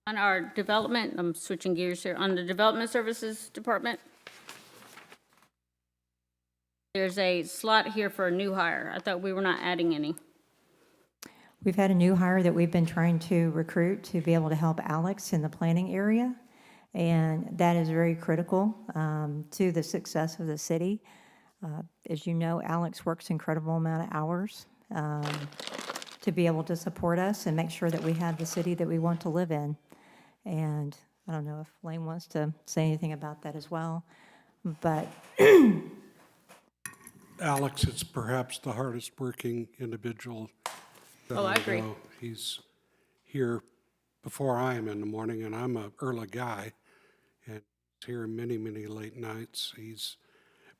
On our development, I'm switching gears here, on the Development Services Department, there's a slot here for a new hire. I thought we were not adding any. We've had a new hire that we've been trying to recruit to be able to help Alex in the planning area, and that is very critical to the success of the city. As you know, Alex works incredible amount of hours to be able to support us and make sure that we have the city that we want to live in. And I don't know if Lane wants to say anything about that as well, but Alex is perhaps the hardest working individual that Oh, I I agree. know. He's here before I am in the morning, and I'm an early guy, and he's here many, many late nights. He's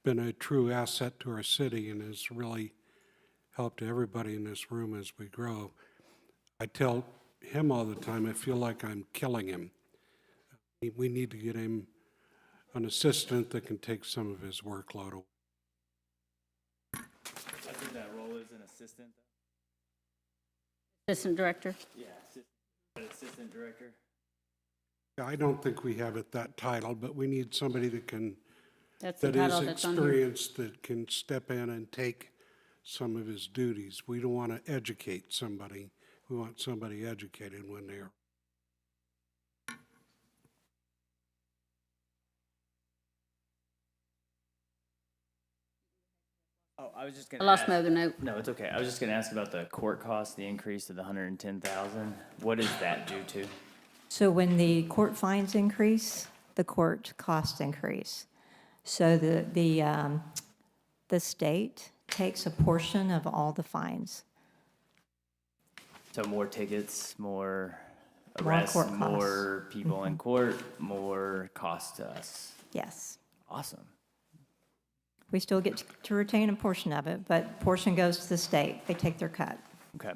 been a true asset to our city and has really helped everybody in this room as we grow. I tell him all the time, I feel like I'm killing him. We need to get him an assistant that can take some of his workload away. I think that role is an assistant. Assistant Director? Yeah, assistant director. I don't think we have it that title, but we need somebody that can, That's the that is title that's on here. experienced, that can step in and take some of his duties. We don't want to educate somebody. We want somebody educated when they're. Oh, I was just I gonna. lost ask- my other note. No, it's okay. I was just gonna ask about the court cost, the increase to the 110,000. What is that due to? so when the court fines increase, the court costs increase. So the state takes a portion of all the fines. So more tickets, more More arrests, court costs. more people in court, more cost to us. Yes. Awesome. We still get to retain a portion of it, but portion goes to the state. They take their cut. Okay.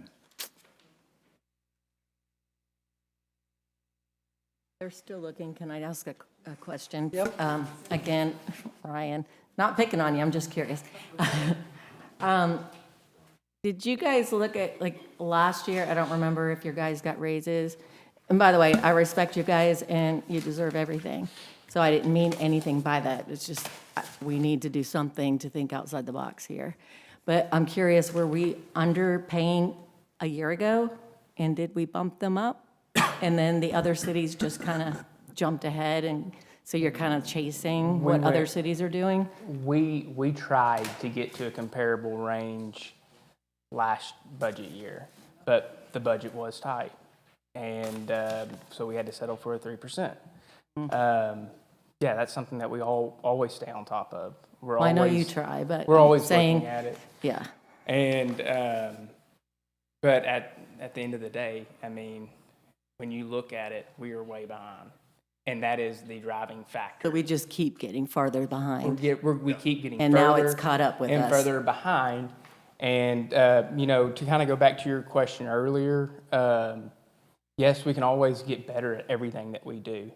They're still looking. Can I ask a question? Yep. Again, Ryan, not picking on you, I'm just curious. Did you guys look at, like, last year, I don't remember if your guys got raises. And by the way, I respect you guys and you deserve everything. So I didn't mean anything by that. It's just, we need to do something to think outside the box here. But I'm curious, were we underpaying a year ago? And did we bump them up? And then the other cities just kind of jumped ahead, and so you're kind of chasing what other cities are doing? We tried to get to a comparable range last budget year, but the budget was tight. And so we had to settle for a 3%. Yeah, that's something that we always stay on top of. Well, I know you try, but we're I'm always saying, looking at it. yeah. And but at the end of the day, I mean, when you look at it, we are way behind, and that is the driving factor. So we just keep getting farther behind. We keep getting And further now it's caught up with and us. further behind. And you know, to kind of go back to your question earlier, yes, we can always get better at everything that we do.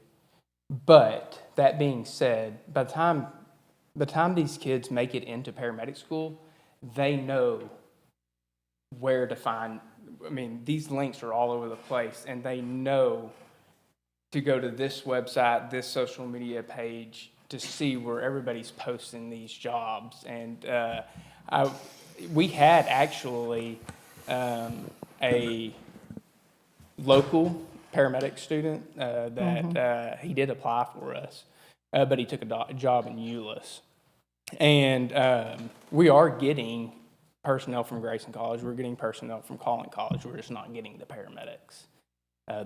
But that being said, by the time these kids make it into paramedic school, they know where to find. I mean, these links are all over the place, and they know to go to this website, this social media page, to see where everybody's posting these jobs. And we had actually a local paramedic student that he did apply for us, but he took a job in Euless. And we are getting personnel from Grayson College. We're getting personnel from Collin College. We're just not getting the paramedics.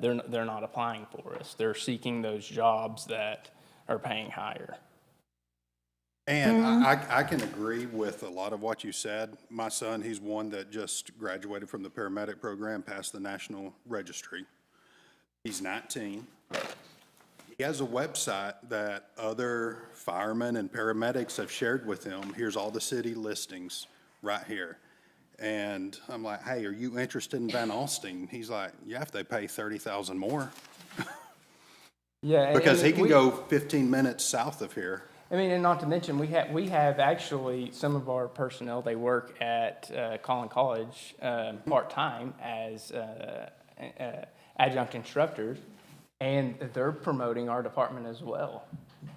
They're not applying for us. They're seeking those jobs that are paying higher. And I can agree with a lot of what you said. My son, he's one that just graduated from the paramedic program, passed the national registry. He's 19. He has a website that other firemen and paramedics have shared with him. Here's all the city listings right here. And I'm like, hey, are you interested in Van Alstine? He's like, yeah, if they pay $30,000 more. Yeah. Because he can we- go 15 minutes south of here. I mean, and not to mention, we have actually some of our personnel, they work at Collin College part-time as adjunct instructors, and they're promoting our department as well,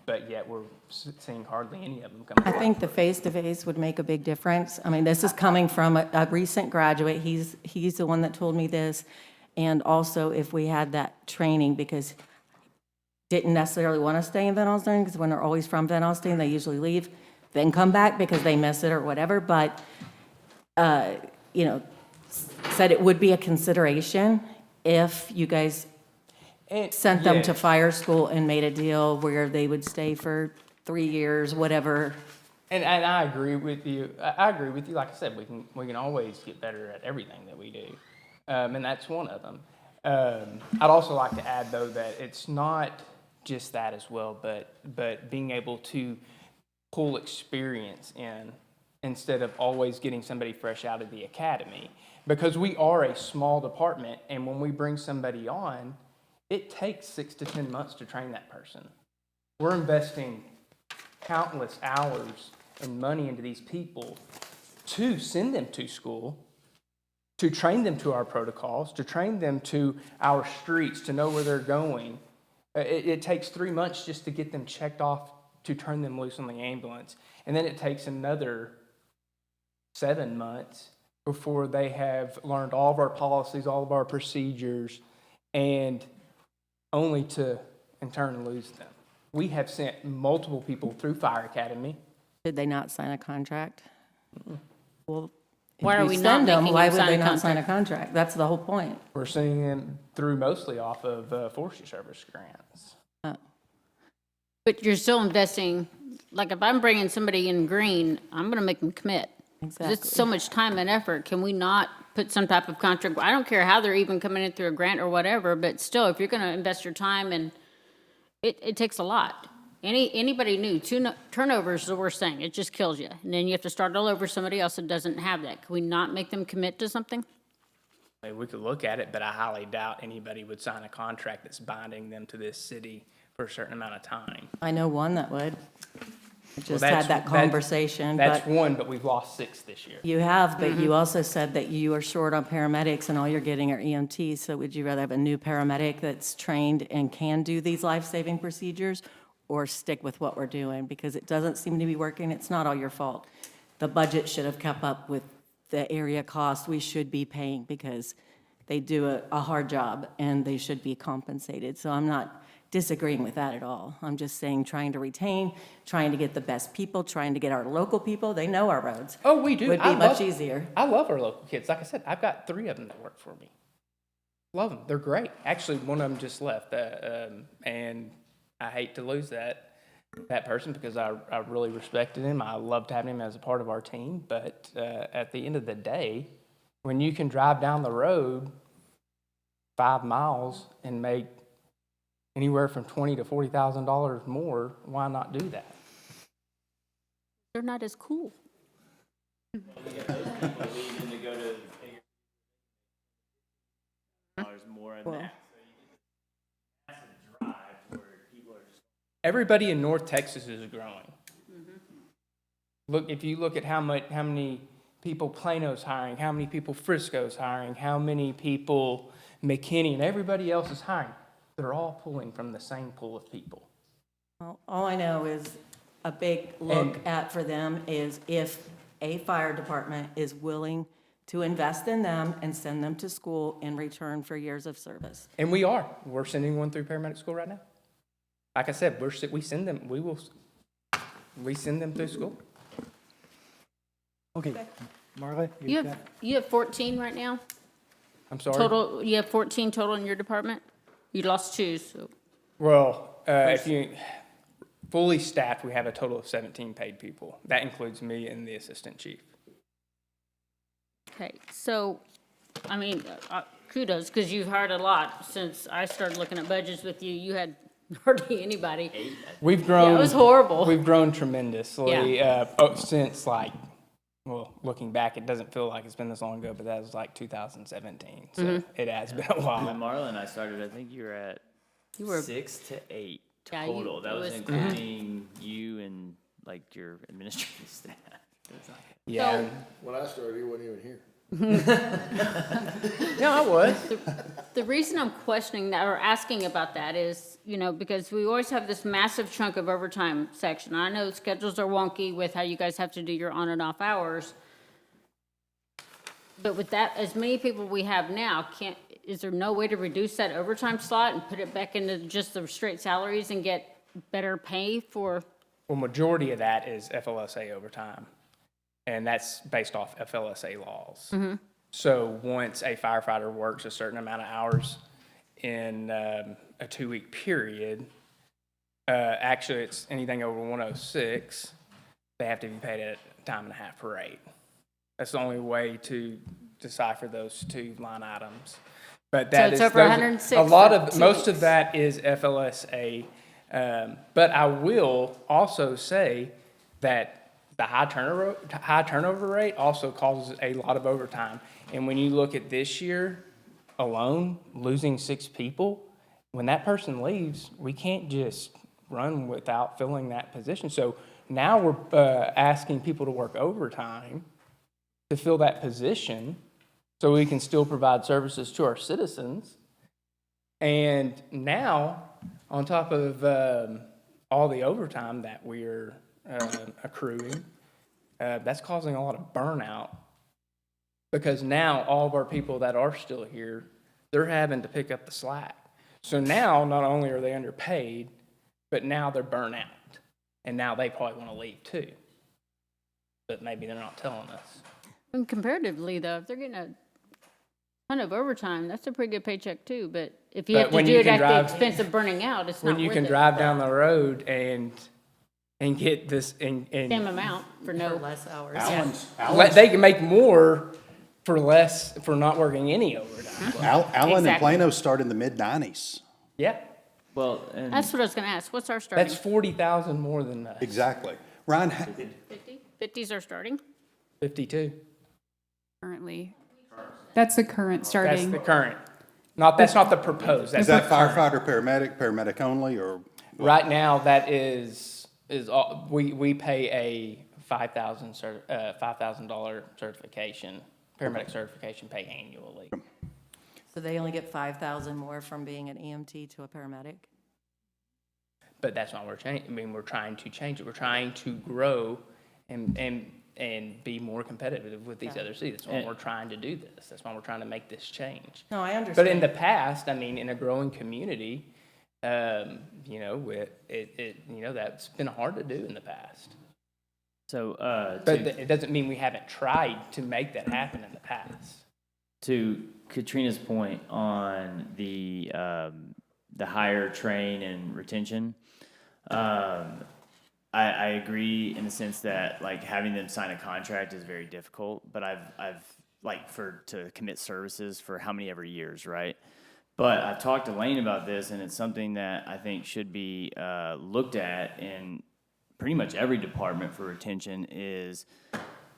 but yet we're seeing hardly any of them come. I think the face-to-face would make a big difference. I mean, this is coming from a recent graduate. He's the one that told me this. And also, if we had that training, because didn't necessarily want to stay in Van Alstine, because when they're always from Van Alstine, they usually leave, then come back because they miss it or whatever. But, you know, said it would be a consideration if you guys sent them to yes. fire school and made a deal where they would stay for 3 years, whatever. And I agree with you. I agree with you. Like I said, we can always get better at everything that we do, and that's one of them. I'd also like to add, though, that it's not just that as well, but being able to pull experience in instead of always getting somebody fresh out of the academy, because we are a small department, and when we bring somebody on, it takes 6 to 10 months to train that person. We're investing countless hours and money into these people to send them to school, to train them to our protocols, to train them to our streets, to know where they're going. It takes 3 months just to get them checked off, to turn them loose on the ambulance. And then it takes another 7 months before they have learned all of our policies, all of our procedures, and only to, in turn, lose them. We have sent multiple people through Fire Academy. Did they not sign a contract? Well, if Why are you we not send them, making why them would sign they a not sign a contract? contract? That's the whole point. We're sending them through mostly off of Forestry Service grants. But you're still investing, like if I'm bringing somebody in green, I'm going to make them commit. 'Cause It's Exactly. so much time and effort. Can we not put some type of contract? I don't care how they're even coming in through a grant or whatever, but still, if you're going to invest your time, and it takes a lot. Anybody new, turnover is the worst thing. It just kills you. And then you have to start all over somebody else that doesn't have that. Can we not make them commit to something? I mean, we could look at it, but I highly doubt anybody would sign a contract that's binding them to this city for a certain amount of time. I know one that would. I just Well, had that conversation, That's but one, but we've lost 6 this year. you have, but you also said that you are short on paramedics and all you're getting are EMTs. So would you rather have a new paramedic that's trained and can do these life-saving procedures, or stick with what we're doing? Because it doesn't seem to be working. It's not all your fault. The budget should have kept up with the area cost we should be paying, because they do a hard job and they should be compensated. So I'm not disagreeing with that at all. I'm just saying, trying to retain, trying to get the best people, trying to get our local people, they know our roads. Oh, we do. Would be much easier. I love our local kids. Like I said, I've got 3 of them that work for me. Love them. They're great. Actually, one of them just left, and I hate to lose that person, because I really respected him. I loved having him as a part of our team. But at the end of the day, when you can drive down the road 5 miles and make anywhere from $20,000 to $40,000 more, why not do that? They're not as cool. Everybody in North Texas is growing. Look, if you look at how many people Plano's hiring, how many people Frisco's hiring, how many people McKinney and everybody else is hiring, they're all pulling from the same pool of people. Well, all I know is a big look at for them is if a fire department is willing to invest in them and send them to school in return for years of service. And we are. We're sending one through paramedic school right now. Like I said, we send them. We send them through school. Okay, Marla? You have 14 right now? I'm sorry. Total, you have 14 total in your department? You lost 2, so. Well, if you fully staffed, we have a total of 17 paid people. That includes me and the assistant chief. Okay, so, I mean, kudos, because you've hired a lot since I started looking at budgets with you. You had hardly anybody. We've grown. Yeah, it was horrible. We've grown tremendously since like, well, looking back, it doesn't feel like it's been this long ago, but that was like 2017. So it has been a while. When Marla and I started, I think you were at You were- 6 to 8 Yeah, you- total. That it was was- including you and like your administrative staff. Yeah. When I started, he wasn't even here. Yeah, I was. The reason I'm questioning that or asking about that is, you know, because we always have this massive chunk of overtime section. I know schedules are wonky with how you guys have to do your on and off hours. But with that, as many people we have now, is there no way to reduce that overtime slot and put it back into just the straight salaries and get better pay for? Well, majority of that is FLSA overtime, and that's based off FLSA laws. So once a firefighter works a certain amount of hours in a 2-week period, actually it's anything over 106, they have to be paid at time and a half per rate. That's the only way to decipher those two line items. But that it's is over 106 a lot for of 2 most weeks. of that is FLSA. But I will also say that the high turnover rate also causes a lot of overtime. And when you look at this year alone, losing 6 people, when that person leaves, we can't just run without filling that position. So now we're asking people to work overtime to fill that position so we can still provide services to our citizens. And now, on top of all the overtime that we're accruing, that's causing a lot of burnout. Because now all of our people that are still here, they're having to pick up the slack. So now, not only are they underpaid, but now they're burnt out. And now they probably want to leave too. But maybe they're not telling us. And comparatively, though, if they're getting a ton of overtime, that's a pretty good paycheck too. But if you But have to when do you it can at the drive- expense of burning out, it's not When you worth can it. drive down the road and get this and Same amount for no. less hours. they can make more for less for not working any overtime. Allen and Exactly. Plano started in the mid-90s. Yeah, Well, and That's what I was gonna ask. What's our starting? that's 40,000 more than that. Exactly. Ryan, 50? 50s are starting? 52. Currently. That's the current That's starting. the current. That's not the proposed. That's is that the current. firefighter, paramedic only, or? Right now, that is all, we pay a $5,000 certification, paramedic certification pay annually. So they only get 5,000 more from being an EMT to a paramedic? But that's not what we're changing. I mean, we're trying to change it. We're trying to grow and be more competitive with these other cities. That's why we're trying to do this. That's why we're trying to make this change. No, I understand. But in the past, I mean, in a growing community, that's been hard to do in the past. so But it doesn't mean we haven't tried to make that happen in the past. to Katrina's point on the hire, train, and retention, I agree in the sense that like having them sign a contract is very difficult. But I've like to commit services for how many ever years, right? But I've talked to Lane about this, and it's something that I think should be looked at in pretty much every department for retention is,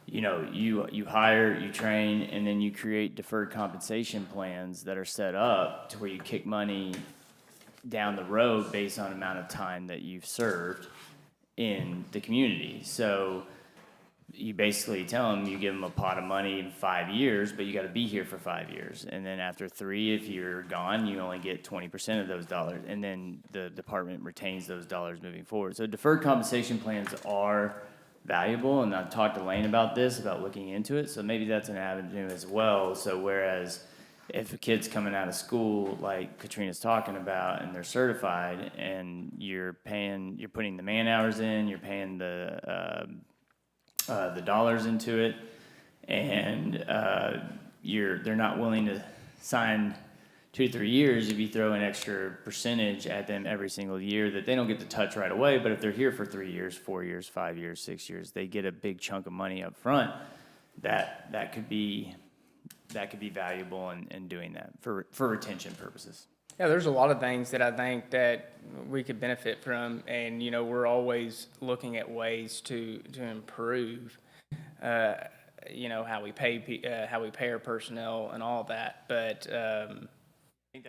you hire, you train, and then you create deferred compensation plans that are set up to where you kick money down the road based on amount of time that you've served in the community. So you basically tell them, you give them a pot of money in 5 years, but you got to be here for 5 years. And then after 3, if you're gone, you only get 20% of those dollars. And then the department retains those dollars moving forward. So deferred compensation plans are valuable, and I've talked to Lane about this, about looking into it. So maybe that's an avenue as well. So whereas if a kid's coming out of school, like Katrina's talking about, and they're certified, and you're putting the man hours in, you're paying the dollars into it, and they're not willing to sign 2 to 3 years, if you throw an extra percentage at them every single year that they don't get to touch right away, but if they're here for 3 years, 4 years, 5 years, 6 years, they get a big chunk of money up front. That could be valuable in doing that for retention purposes. Yeah, there's a lot of things that I think that we could benefit from, and, you know, we're always looking at ways to improve, you know, how we pay our personnel and all that, but,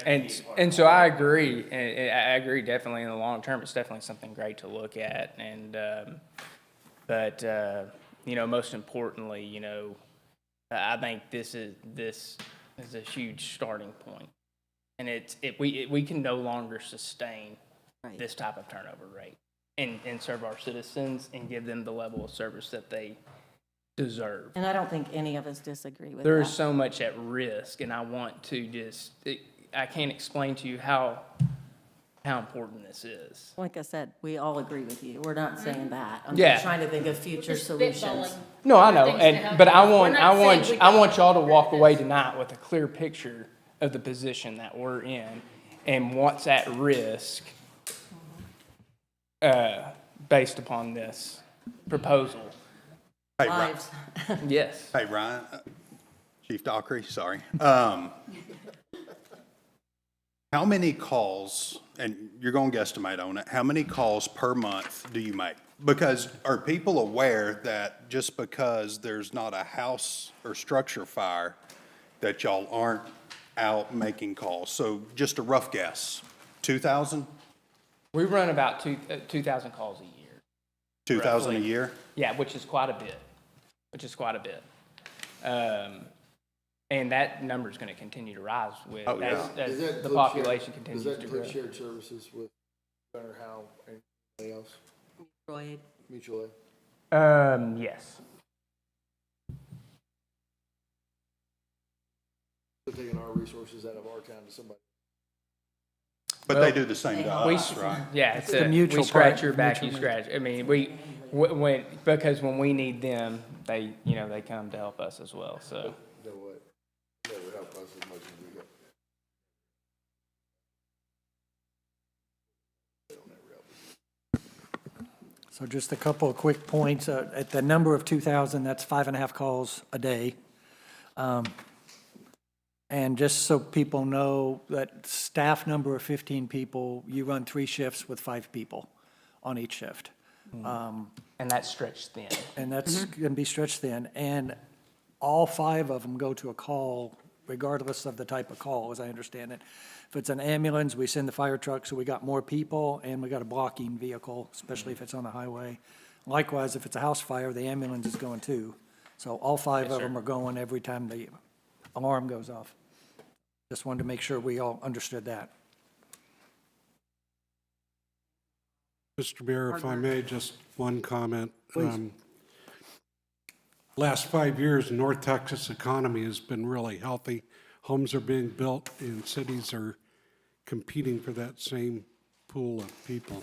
and so I agree, and I agree definitely in the long term, it's definitely something great to look at, and, but, you know, most importantly, you know, I think this is a huge starting point. And we can no longer sustain this type of turnover rate and serve our citizens and give them the level of service that they deserve. And I don't think any of us disagree with that. There is so much at risk, and I want to I can't explain to you how important this is. Like I said, we all agree with you. We're not saying that. I'm Yeah. just trying to think of future solutions. No, I know, but I want y'all to walk away tonight with a clear picture of the position that we're in and what's at risk based upon this proposal. Hey, Ryan. Lives. Yes. Hey, Ryan, Chief Dockery, sorry. How many calls, and you're going to guesstimate on it, how many calls per month do you make? Because are people aware that just because there's not a house or structure fire, that y'all aren't out making calls? So just a rough guess, 2,000? We run about 2,000 calls a year. 2,000 a roughly. year? Yeah, which is quite a bit. And that number is going to continue to rise with Oh, yeah. as Does that the include population shared- continues Does to that grow. include shared services with Gunner Howe and anybody else? Roy, Mutual aid? Yes. So taking our resources out of our town to somebody. But they do the same to We, us, right? yeah, it's The a, mutual we scratch part, your back, mutual you scratch. I mean, because when we need them, they come to help us as well, so. You know what? Never help us as much as we help. They don't ever help us. So just a couple of quick points. At the number of 2,000, that's 5.5 calls a day. And just so people know, that staff number of 15 people, you run 3 shifts with 5 people on each shift. And that's stretched thin. And that's going to be stretched thin. And all 5 of them go to a call, regardless of the type of call, as I understand it. If it's an ambulance, we send the fire truck, so we got more people, and we got a blocking vehicle, especially if it's on the highway. Likewise, if it's a house fire, the ambulance is going too. So all 5 of them are going every time the alarm goes off. Just wanted to make sure we all understood that. Mr. Mayor, if I may, just one comment. Please. Last 5 years, North Texas economy has been really healthy. Homes are being built and cities are competing for that same pool of people.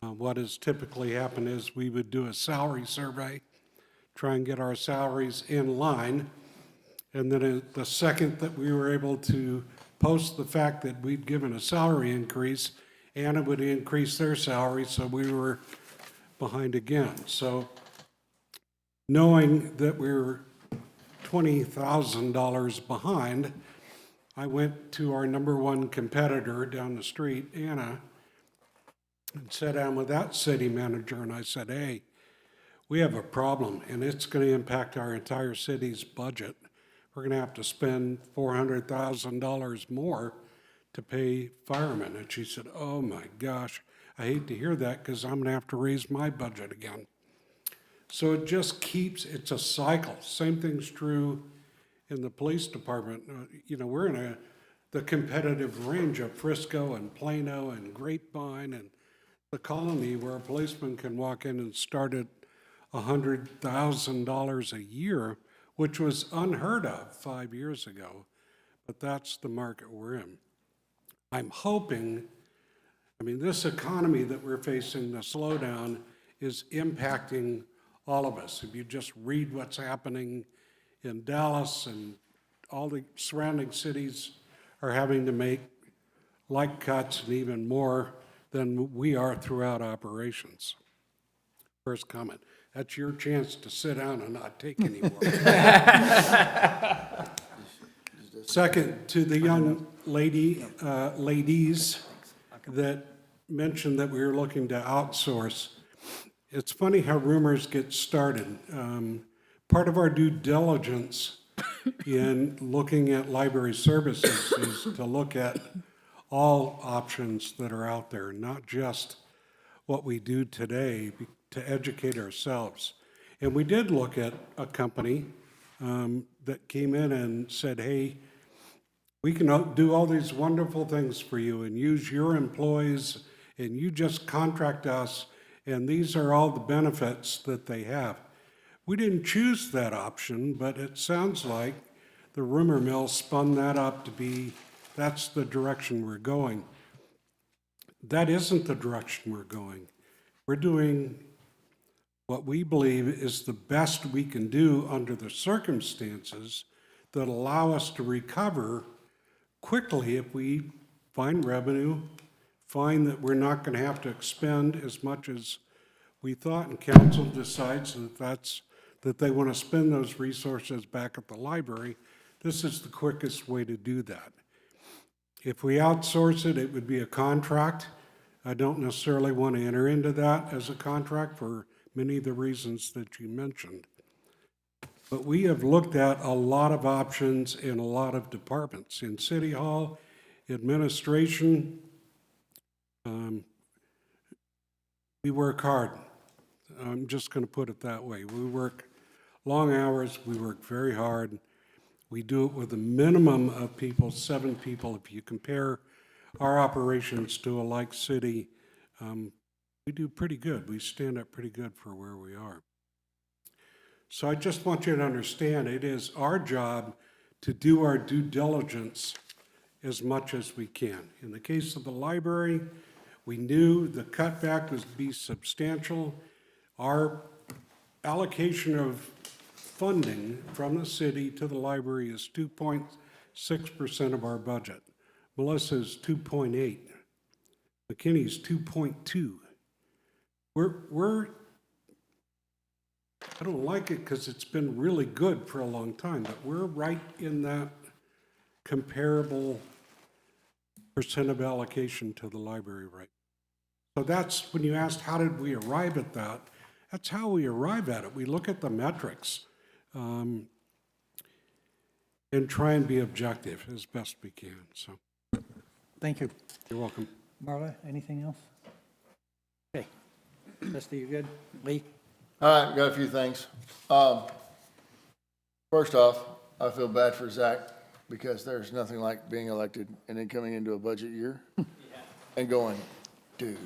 What has typically happened is we would do a salary survey, try and get our salaries in line, and then the second that we were able to post the fact that we'd given a salary increase, Anna would increase their salary, so we were behind again. So knowing that we were $20,000 behind, I went to our number 1 competitor down the street, Anna, and sat down with that city manager, and I said, hey, we have a problem, and it's going to impact our entire city's budget. We're going to have to spend $400,000 more to pay firemen. And she said, oh my gosh, I hate to hear that because I'm going to have to raise my budget again. So it just keeps, it's a cycle. Same thing's true in the police department. You know, we're in the competitive range of Frisco and Plano and Grapevine and the Colony, where a policeman can walk in and start at $100,000 a year, which was unheard of 5 years ago, but that's the market we're in. I'm hoping, I mean, this economy that we're facing, the slowdown, is impacting all of us. If you just read what's happening in Dallas and all the surrounding cities are having to make like cuts and even more than we are throughout operations. First comment. That's your chance to sit down and not take any more. Second, to the young ladies that mentioned that we were looking to outsource. It's funny how rumors get started. Part of our due diligence in looking at library services is to look at all options that are out there, not just what we do today, to educate ourselves. And we did look at a company that came in and said, hey, we can do all these wonderful things for you and use your employees, and you just contract us, and these are all the benefits that they have. We didn't choose that option, but it sounds like the rumor mill spun that up to be, that's the direction we're going. That isn't the direction we're going. We're doing what we believe is the best we can do under the circumstances that allow us to recover quickly if we find revenue, find that we're not going to have to expend as much as we thought, and council decides that they want to spend those resources back at the library. This is the quickest way to do that. If we outsource it, it would be a contract. I don't necessarily want to enter into that as a contract for many of the reasons that you mentioned. But we have looked at a lot of options in a lot of departments. In City Hall, administration, we work hard. I'm just going to put it that way. We work long hours, we work very hard. We do it with a minimum of people, 7 people. If you compare our operations to a like city, we do pretty good. We stand up pretty good for where we are. So I just want you to understand, it is our job to do our due diligence as much as we can. In the case of the library, we knew the cutback was be substantial. Our allocation of funding from the city to the library is 2.6% of our budget. Melissa's 2.8. McKinney's 2.2. I don't like it because it's been really good for a long time, but we're right in that comparable percent of allocation to the library rate. So that's, when you asked how did we arrive at that, that's how we arrive at it. We look at the metrics and try and be objective as best we can, so. Thank you. You're welcome. Marla, anything else? Okay. Misty, you good? Lee? All right, got a few things. First off, I feel bad for Zach because there's nothing like being elected and then coming into a budget year and going, dude.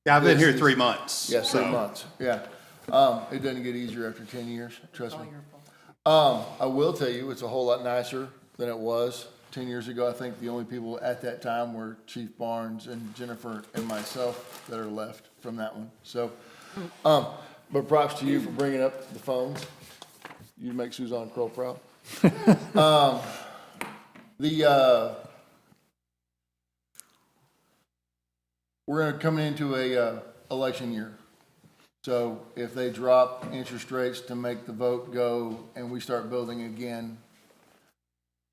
Yeah, I've been here This is- 3 months. Yeah, 3 so- months, yeah. It doesn't get easier after 10 years, trust me. I will tell you, it's a whole lot nicer than it was 10 years ago. I think the only people at that time were Chief Barnes and Jennifer and myself that are left from that one. So, but props to you for bringing up the phones. You make Suzanne Crowe proud. We're coming into a election year. So if they drop interest rates to make the vote go and we start building again,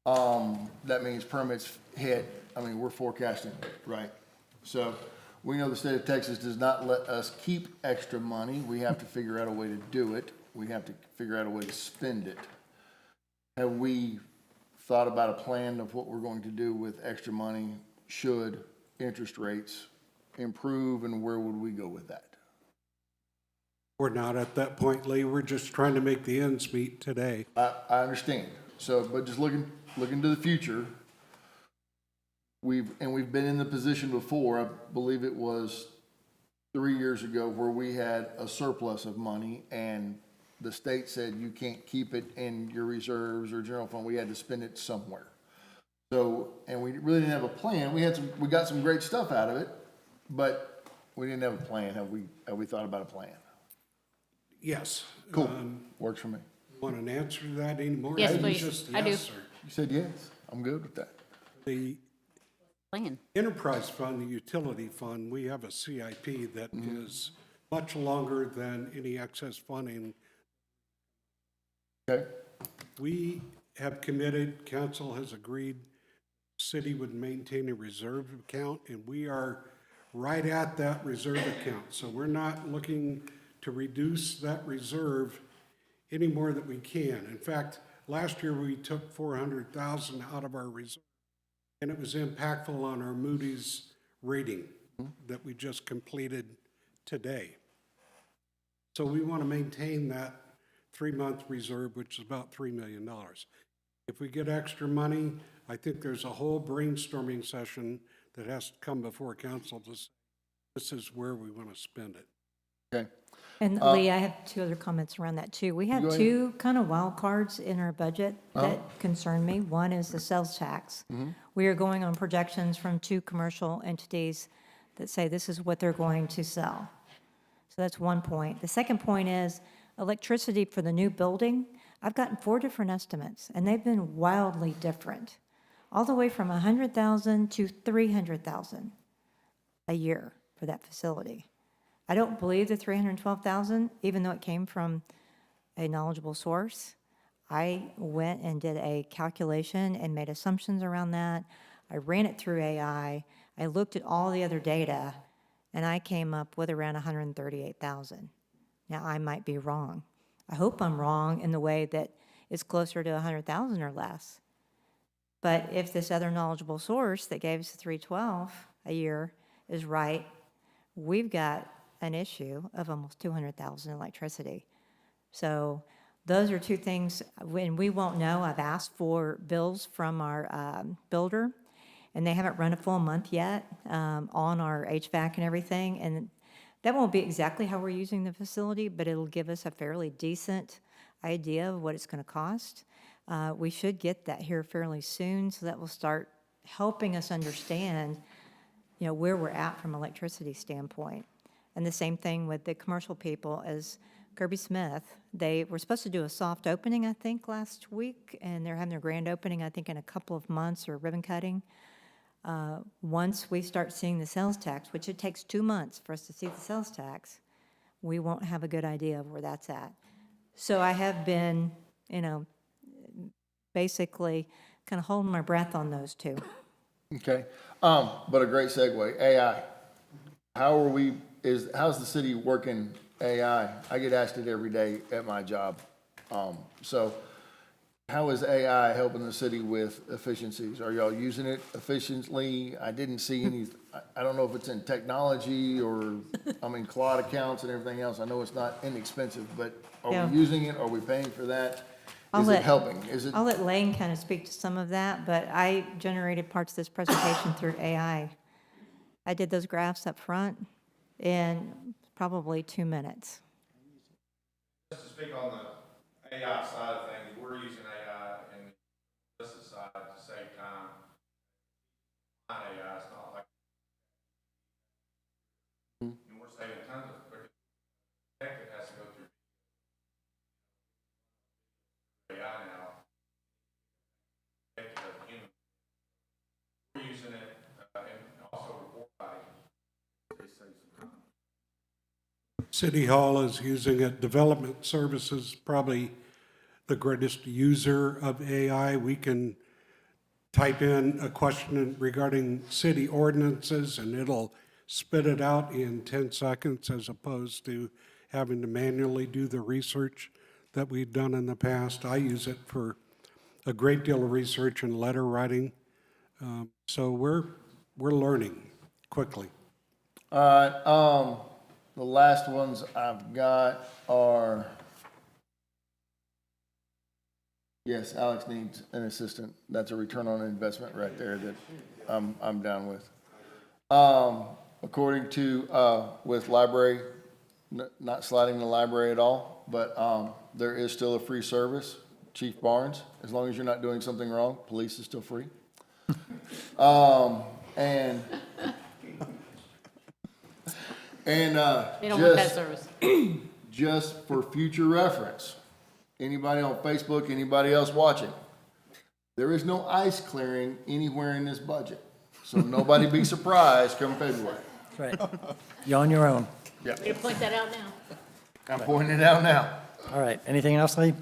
that means permits hit. I mean, we're forecasting, right? So we know the state of Texas does not let us keep extra money. We have to figure out a way to do it. We have to figure out a way to spend it. Have we thought about a plan of what we're going to do with extra money should interest rates improve, and where would we go with that? We're not at that point, Lee. We're just trying to make the ends meet today. I understand. So, but just looking to the future, we've been in the position before, I believe it was 3 years ago, where we had a surplus of money and the state said you can't keep it in your reserves or general fund. We had to spend it somewhere. So, and we really didn't have a plan. We got some great stuff out of it, but we didn't have a plan. Have we thought about a plan? Yes. Cool. Works for me. Want an answer to that anymore? Yes, Maybe please. just I do. yes, or- You said yes. I'm good with that. The Plan. enterprise fund, the utility fund, we have a CIP that is much longer than any excess funding. Okay, We have committed, council has agreed, city would maintain a reserve account, and we are right at that reserve account. So we're not looking to reduce that reserve any more than we can. In fact, last year we took 400,000 out of our reserve, and it was impactful on our Moody's rating that we just completed today. So we want to maintain that 3-month reserve, which is about $3 million. If we get extra money, I think there's a whole brainstorming session that has to come before council to say, this is where we want to spend it. okay. And Lee, I have two other comments around that too. We Go have ahead. two kind of wild cards in our budget that concern me. One is the sales tax. We are going on projections from two commercial entities that say this is what they're going to sell. So that's one point. The second point is electricity for the new building. I've gotten 4 different estimates, and they've been wildly different, all the way from 100,000 to 300,000 a year for that facility. I don't believe the 312,000, even though it came from a knowledgeable source. I went and did a calculation and made assumptions around that. I ran it through AI. I looked at all the other data, and I came up with around 138,000. Now, I might be wrong. I hope I'm wrong in the way that it's closer to 100,000 or less. But if this other knowledgeable source that gave us the 312 a year is right, we've got an issue of almost 200,000 in electricity. So those are two things, when we won't know. I've asked for bills from our builder, and they haven't run a full month yet on our HVAC and everything. And that won't be exactly how we're using the facility, but it'll give us a fairly decent idea of what it's going to cost. We should get that here fairly soon, so that will start helping us understand, where we're at from an electricity standpoint. And the same thing with the commercial people. As Kirby Smith, they were supposed to do a soft opening, I think, last week, and they're having their grand opening, I think, in a couple of months, or ribbon cutting. Once we start seeing the sales tax, which it takes 2 months for us to see the sales tax, we won't have a good idea of where that's at. So I have been, basically kind of holding my breath on those two. Okay, but a great segue, AI. How's the city working AI? I get asked it every day at my job. So how is AI helping the city with efficiencies? Are y'all using it efficiently? I didn't see any, I don't know if it's in technology or, cloud accounts and everything else. I know it's not inexpensive, but are Yeah. we using it? Are we paying for that? I'll Is it let- helping? Is it? I'll let Lane kind of speak to some of that, but I generated parts of this presentation through AI. I did those graphs up front in probably 2 minutes. Just to speak on the AI side of things, we're using AI in the business side to save time. Not AI, it's not like, and we're saving tons of, because tech that has to go through AI now. Take care of human. We're using it, and also report writing. It saves some time. City Hall is using it. Development Services, probably the greatest user of AI. We can type in a question regarding city ordinances, and it'll spit it out in 10 seconds, as opposed to having to manually do the research that we've done in the past. I use it for a great deal of research and letter writing. So we're learning quickly. All right, the last ones I've got are, yes, Alex needs an assistant. That's a return on investment right there that I'm down with. According to, with library, not sliding the library at all, but there is still a free service, Chief Barnes. As long as you're not doing something wrong, police is still free. And They don't want that service. just for future reference, anybody on Facebook, anybody else watching, There is no ice clearing anywhere in this budget. So nobody be surprised come February. That's right. You're on your own. Yeah, You point that out now. I'm pointing it out now. All right, anything else, Lee?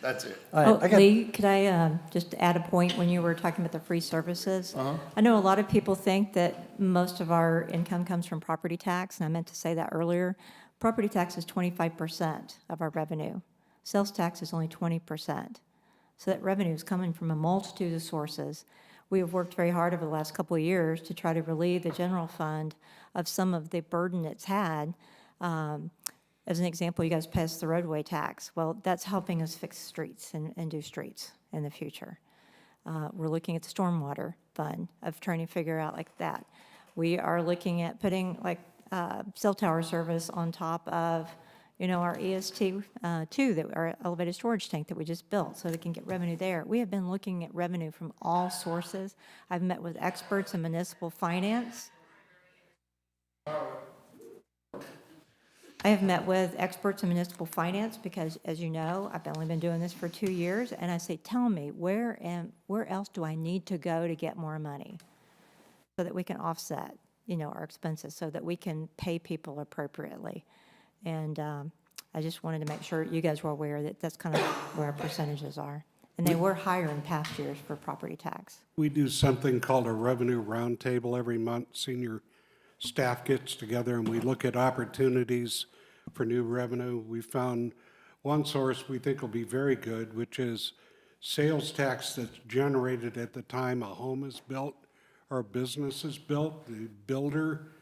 That's it. All Oh, right, I got, Lee, could I just add a point when you were talking about the free services? I know a lot of people think that most of our income comes from property tax, and I meant to say that earlier. Property tax is 25% of our revenue. Sales tax is only 20%. So that revenue is coming from a multitude of sources. We have worked very hard over the last couple of years to try to relieve the general fund of some of the burden it's had. As an example, you guys passed the roadway tax. Well, that's helping us fix streets and do streets in the future. We're looking at the stormwater fund of trying to figure out like that. We are looking at putting like cell tower service on top of, you know, our EST2, that our elevated storage tank that we just built, so they can get revenue there. We have been looking at revenue from all sources. I've met with experts in municipal finance. I have met with experts in municipal finance because, as you know, I've only been doing this for 2 years, and I say, tell me, where else do I need to go to get more money so that we can offset, you know, our expenses, so that we can pay people appropriately? And I just wanted to make sure you guys were aware that that's kind of where our percentages are. And they were higher in past years for property tax. We do something called a revenue roundtable every month. Senior staff gets together and we look at opportunities for new revenue. We found one source we think will be very good, which is sales tax that's generated at the time a home is built or a business is built. The builder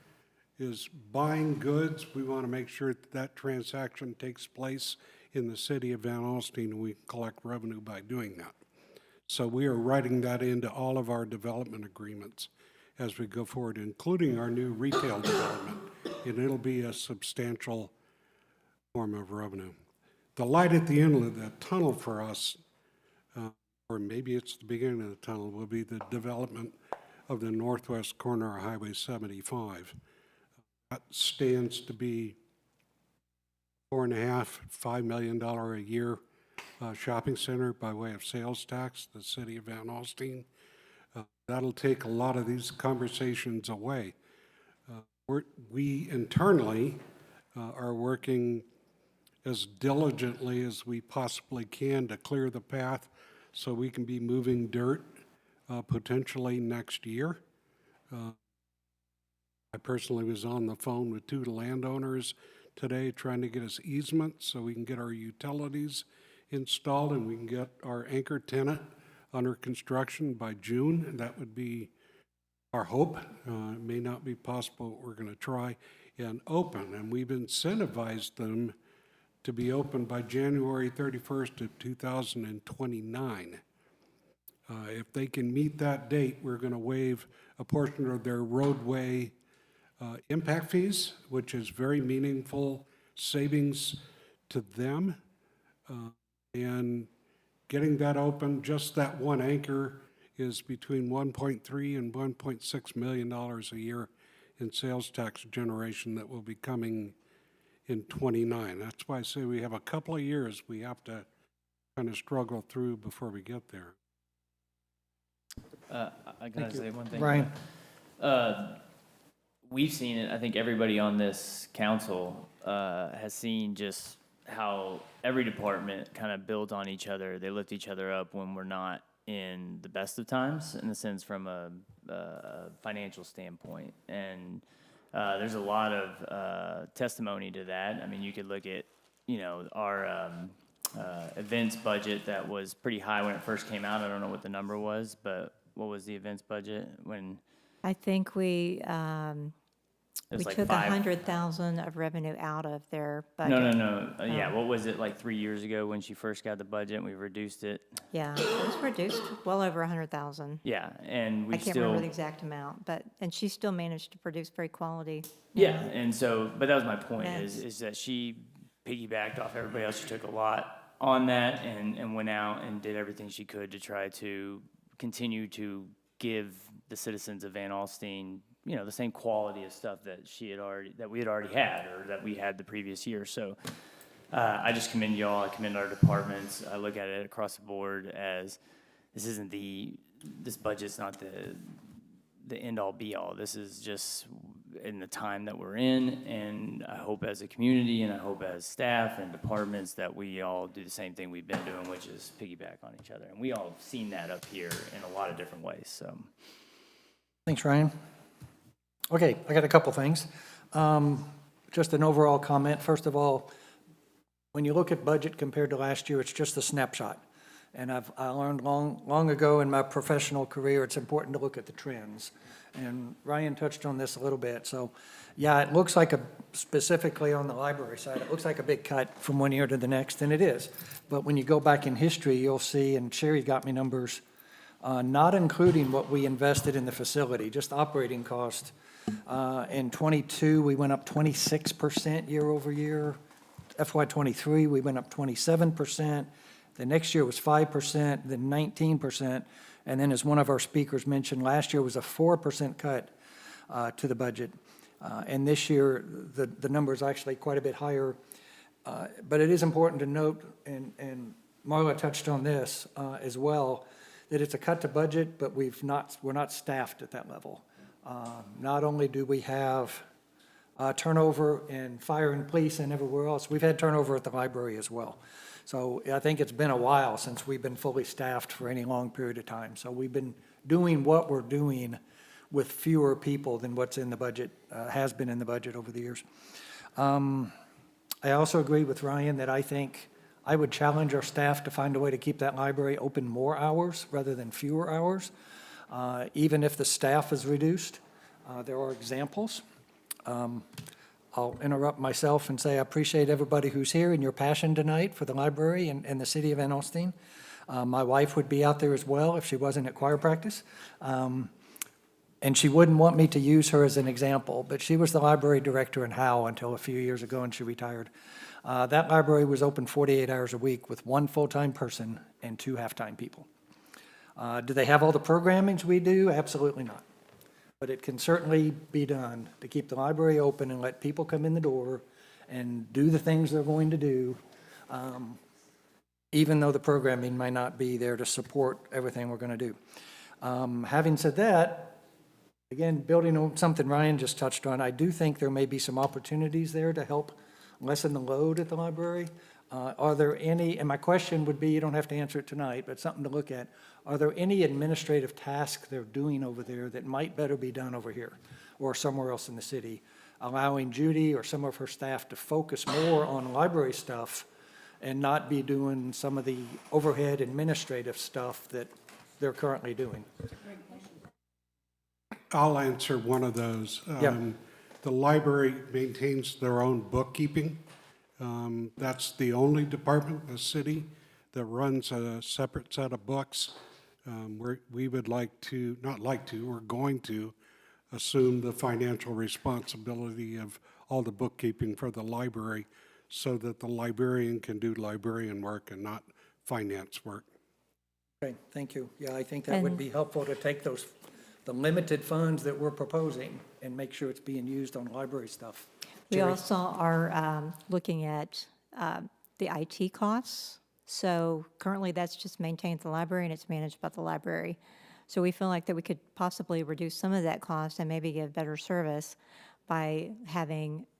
is buying goods. We want to make sure that that transaction takes place in the city of Van Alstyne, and we collect revenue by doing that. So we are writing that into all of our development agreements as we go forward, including our new retail development, and it'll be a substantial form of revenue. The light at the end of the tunnel for us, or maybe it's the beginning of the tunnel, will be the development of the northwest corner of Highway 75. That stands to be $4.5–5 million a year shopping center by way of sales tax, the city of Van Alstyne. That'll take a lot of these conversations away. We internally are working as diligently as we possibly can to clear the path so we can be moving dirt potentially next year. I personally was on the phone with 2 landowners today trying to get us easements so we can get our utilities installed and we can get our anchor tenant under construction by June. That would be our hope. It may not be possible, but we're going to try and open. And we've incentivized them to be open by January 31st of 2029. If they can meet that date, we're going to waive a portion of their roadway impact fees, which is very meaningful savings to them. And getting that open, just that one anchor is between $1.3 and $1.6 million a year in sales tax generation that will be coming in '29. That's why I say we have a couple of years we have to kind of struggle through before we get there. I gotta say one thing. Brian. We've seen it, I think everybody on this council has seen just how every department kind of builds on each other. They lift each other up when we're not in the best of times, in the sense from a financial standpoint. And there's a lot of testimony to that. I mean, you could look at, you know, our events budget that was pretty high when it first came out. I don't know what the number was, but what was the events budget when? I think we was like took 5 100,000 of revenue out of their budget. No. Yeah, what was it, like 3 years ago when she first got the budget and we reduced it? Yeah, it was reduced well over 100,000. Yeah, and we I can't remember the exact amount, and she still managed to produce very quality. Yeah, and so, but that was my point, Yes. is that she piggybacked off everybody else. She took a lot on that and went out and did everything she could to try to continue to give the citizens of Van Alstyne, you know, the same quality of stuff that we had already had, or that we had the previous year. So I just commend y'all. I commend our departments. I look at it across the board as this isn't this budget's not the end-all be-all. This is just in the time that we're in, and I hope as a community, and I hope as staff and departments, that we all do the same thing we've been doing, which is piggyback on each other. And we all have seen that up here in a lot of different ways, so. Thanks, Ryan. Okay, I got a couple things. Just an overall comment. First of all, when you look at budget compared to last year, it's just a snapshot. And I learned long ago in my professional career, it's important to look at the trends. And Ryan touched on this a little bit. So, yeah, it looks like specifically on the library side, it looks like a big cut from one year to the next, and it is. But when you go back in history, you'll see, and Sherry got me numbers, not including what we invested in the facility, just operating cost. In '22, we went up 26% year over year. FY '23, we went up 27%. The next year was 5%, then 19%. And then, as one of our speakers mentioned, last year was a 4% cut to the budget. And this year, the number is actually quite a bit higher. But it is important to note, and Marla touched on this as well, that it's a cut to budget, but we're not staffed at that level. Not only do we have turnover in fire and police and everywhere else, we've had turnover at the library as well. So I think it's been a while since we've been fully staffed for any long period of time. So we've been doing what we're doing with fewer people than what's in the budget, has been in the budget over the years. I also agree with Ryan that I think I would challenge our staff to find a way to keep that library open more hours rather than fewer hours, even if the staff is reduced. There are examples. I'll interrupt myself and say I appreciate everybody who's here and your passion tonight for the library and the city of Van Alstyne. My wife would be out there as well if she wasn't at choir practice. And she wouldn't want me to use her as an example, but she was the library director in Howe until a few years ago, and she retired. That library was open 48 hours a week with one full-time person and 2 half-time people. Do they have all the programmings we do? Absolutely not. But it can certainly be done to keep the library open and let people come in the door and do the things they're going to do, even though the programming might not be there to support everything we're going to do. Having said that, again, building on something Ryan just touched on, I do think there may be some opportunities there to help lessen the load at the library. Are there any, and my question would be, you don't have to answer it tonight, but something to look at. Are there any administrative tasks they're doing over there that might better be done over here or somewhere else in the city? Allowing Judy or some of her staff to focus more on library stuff and not be doing some of the overhead administrative stuff that they're currently doing. I'll answer one of those. The library maintains their own bookkeeping. That's the only department in the city that runs a separate set of books. We would we're going to assume the financial responsibility of all the bookkeeping for the library so that the librarian can do librarian work and not finance work. Okay, thank you. Yeah, I think that would be helpful to take the limited funds that we're proposing and make sure it's being used on library stuff. We Jerry? also are looking at the IT costs. So currently, that's just maintained at the library, and it's managed by the library. So we feel like that we could possibly reduce some of that cost and maybe give better service by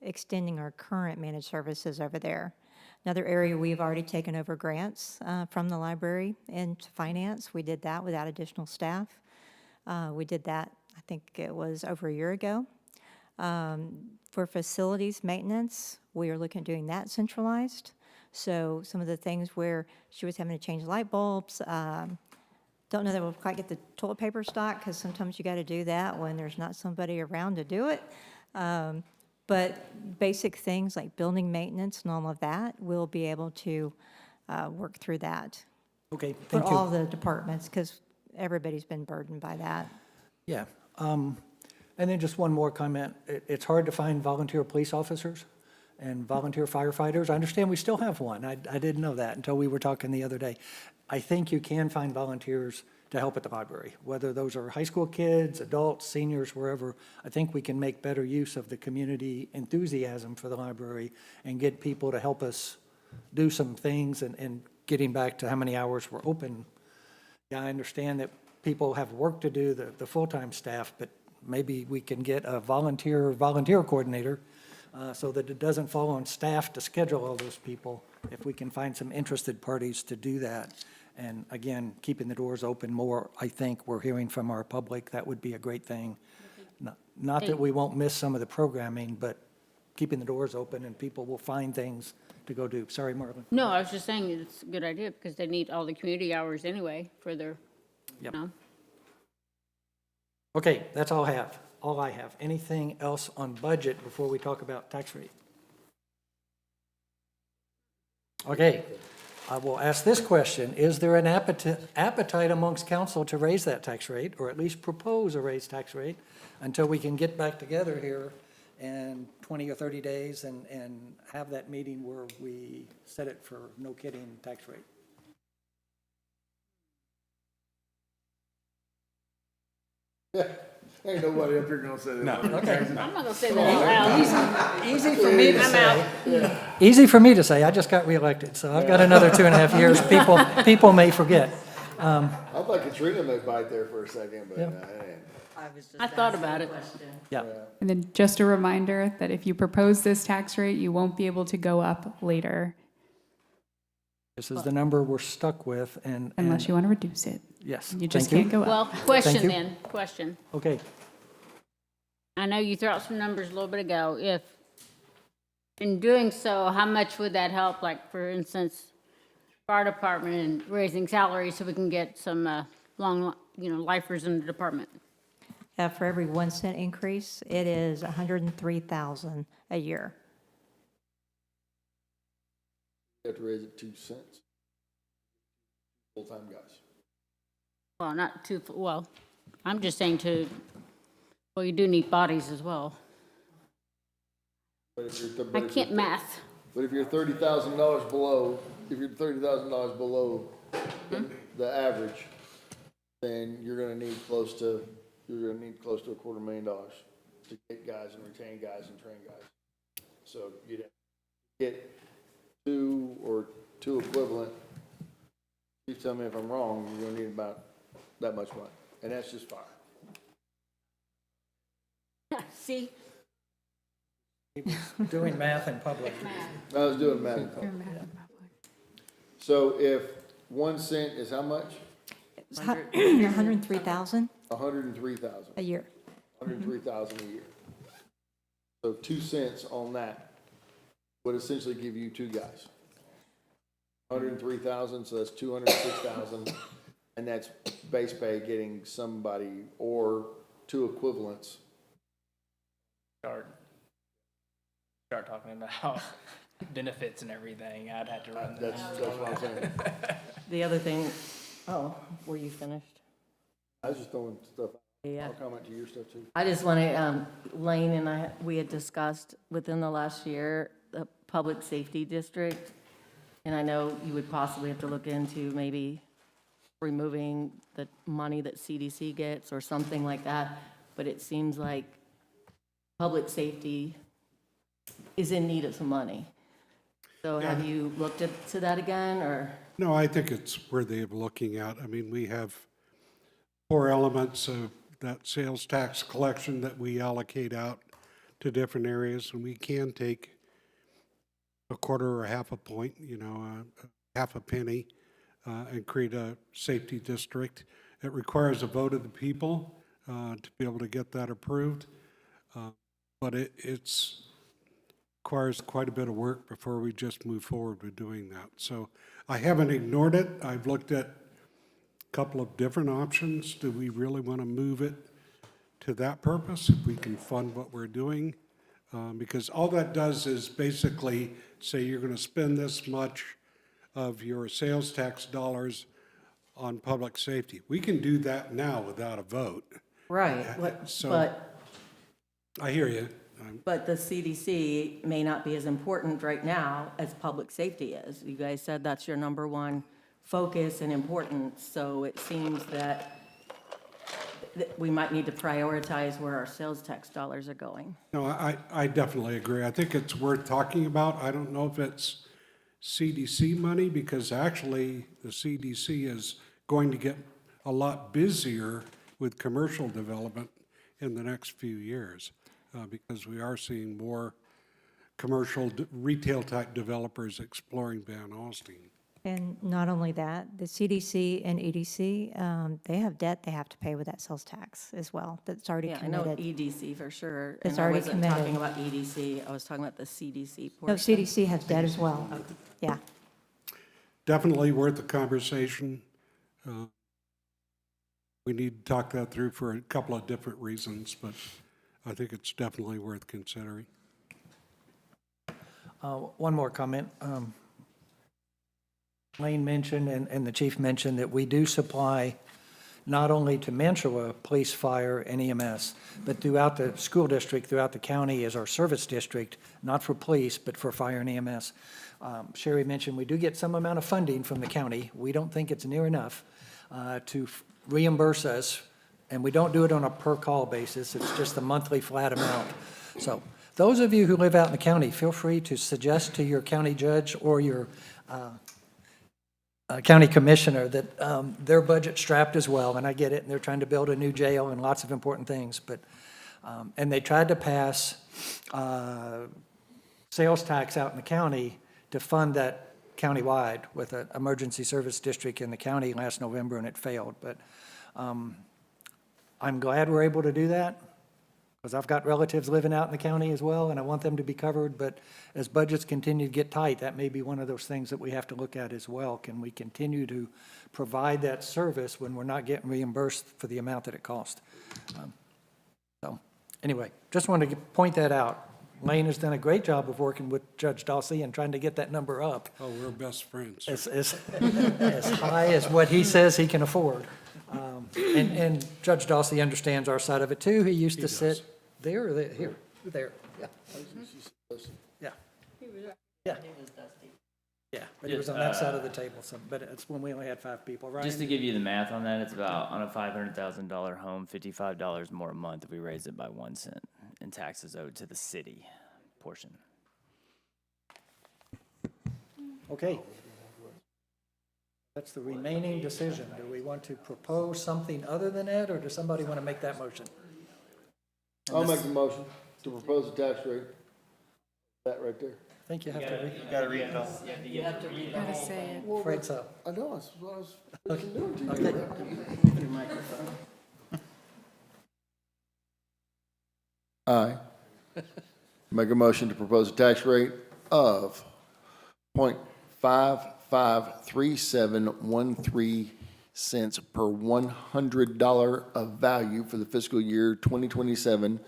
extending our current managed services over there. Another area, we've already taken over grants from the library into finance. We did that without additional staff. We did that, I think it was over a year ago. For facilities maintenance, we are looking at doing that centralized. So some of the things where she was having to change light bulbs, don't know that we'll quite get the toilet paper stock because sometimes you got to do that when there's not somebody around to do it. But basic things like building maintenance and all of that, we'll be able to work through that. Okay, thank you. For all the departments, because everybody's been burdened by that. Yeah. And then just one more comment. It's hard to find volunteer police officers and volunteer firefighters. I understand we still have one. I didn't know that until we were talking the other day. I think you can find volunteers to help at the library, whether those are high school kids, adults, seniors, wherever. I think we can make better use of the community enthusiasm for the library and get people to help us do some things and getting back to how many hours we're open. I understand that people have work to do, the full-time staff, but maybe we can get a volunteer coordinator so that it doesn't fall on staff to schedule all those people, if we can find some interested parties to do that. And again, keeping the doors open more, I think we're hearing from our public, that would be a great thing. Not that we won't miss some of the programming, but keeping the doors open and people will find things to go do. Sorry, Marlon. No, I was just saying it's a good idea because they need all the community hours anyway for their, you Yep. know. Okay, that's all I have. Anything else on budget before we talk about tax rate? Okay, I will ask this question. Is there an appetite amongst council to raise that tax rate, or at least propose a raised tax rate, until we can get back together here in 20 or 30 days and have that meeting where we set it for no kidding tax rate? Yeah, ain't nobody up here gonna say that. No. Okay. I'm not gonna say that out loud. Easy for me to I'm say. out. Easy for me to say. I just got reelected, so I've got another 2.5 years. People may forget. I thought Katrina may bite there for a second, but Yeah. it ain't. I thought about it. Yeah. And then just a reminder that if you propose this tax rate, you won't be able to go up later This is the number we're stuck with, and. unless you want to reduce it. Yes. You just Thank can't go up. Well, Thank question you. then, question. Okay. I know you threw out some numbers a little bit ago. If, in doing so, how much would that help? Like, for instance, fire department and raising salaries so we can get some lifers in the department? For every 1 cent increase, it is $103,000 a year. You have to raise it 2 cents. Full-time guys. Well, not too, well, I'm just saying well, you do need bodies as well. But if you're, I can't math. But if you're $30,000 below, the average, then you're gonna need close to $250,000 to get guys and retain guys and train guys. So you'd have to get two equivalent. You tell me if I'm wrong, you're gonna need about that much money, and that's just fire. See? Doing math in public. I was doing math. So if 1 cent is how much? It's $103,000 $103,000. a year. $103,000 a year. So 2 cents on that would essentially give you 2 guys. 103,000, so that's 206,000, and that's base pay getting somebody or 2 equivalents. Start talking about benefits and everything, I'd have to run that. That's what I'm saying. The other thing, oh, were you finished? I was just throwing stuff out. Yeah. I'll comment to your stuff too. I just wanted, Lane and we had discussed within the last year, the public safety district. And I know you would possibly have to look into maybe removing the money that CDC gets or something like that. But it seems like public safety is in need of some money. So have you looked into that again, or? No, I think it's worthy of looking at. I mean, we have 4 elements of that sales tax collection that we allocate out to different areas, and we can take a quarter or half a point, half a penny, and create a safety district. It requires a vote of the people to be able to get that approved, but it's requires quite a bit of work before we just move forward with doing that. So I haven't ignored it. I've looked at a couple of different options. Do we really want to move it to that purpose, if we can fund what we're doing? Because all that does is basically say you're going to spend this much of your sales tax dollars on public safety. We can do that now without a vote. Right, So- but I hear you. But the CDC may not be as important right now as public safety is. You guys said that's your number one focus and importance, so it seems that we might need to prioritize where our sales tax dollars are going. No, I definitely agree. I think it's worth talking about. I don't know if it's CDC money, because actually the CDC is going to get a lot busier with commercial development in the next few years, because we are seeing more commercial retail-type developers exploring Van Alstyne. And not only that, the CDC and EDC, they have debt they have to pay with that sales tax as well, that's already Yeah, I know committed. EDC for sure. It's And I already wasn't talking committed. about EDC, I was talking about the CDC No, portion. CDC has debt as well, yeah. Definitely worth the conversation. We need to talk that through for a couple of different reasons, but I think it's definitely worth considering. One more comment. Lane mentioned, and the chief mentioned, that we do supply not only to Mantua Police, Fire, and EMS, but throughout the school district, throughout the county is our service district, not for police, but for fire and EMS. Sherry mentioned we do get some amount of funding from the county. We don't think it's near enough to reimburse us, and we don't do it on a per-call basis. It's just a monthly flat amount. So those of you who live out in the county, feel free to suggest to your county judge or your county commissioner that their budget's strapped as well, and I get it, and they're trying to build a new jail and lots of important things, but, and they tried to pass sales tax out in the county to fund that countywide with an emergency service district in the county last November, and it failed, but I'm glad we're able to do that, because I've got relatives living out in the county as well, and I want them to be covered, but as budgets continue to get tight, that may be one of those things that we have to look at as well. Can we continue to provide that service when we're not getting reimbursed for the amount that it costs? So, anyway, just wanted to point that out. Lane has done a great job of working with Judge Dawsey and trying to get that number up Oh, we're best friends. as high as what he says he can afford. And Judge Dawsey understands our side of it too. He used to sit there or there, here, there, yeah. Yeah. Yeah. Yeah, but he was on that side of the table, so, but it's when we only had 5 people, right? Just to give you the math on that, it's about, on a $500,000 home, $55 more a month if we raise it by 1 cent in taxes owed to the city portion. Okay. That's the remaining decision. Do we want to propose something other than that, or does somebody want to make that motion? I'll make the motion to propose a tax rate. That right there. I think you have to read. You gotta read it all. You have to read the whole thing. Afraid so. I know, that's what I was fucking doing to you. Okay. Your microphone. Aye. Make a motion to propose a tax rate of 0.553713 cents per $100 of value for the fiscal year 2027,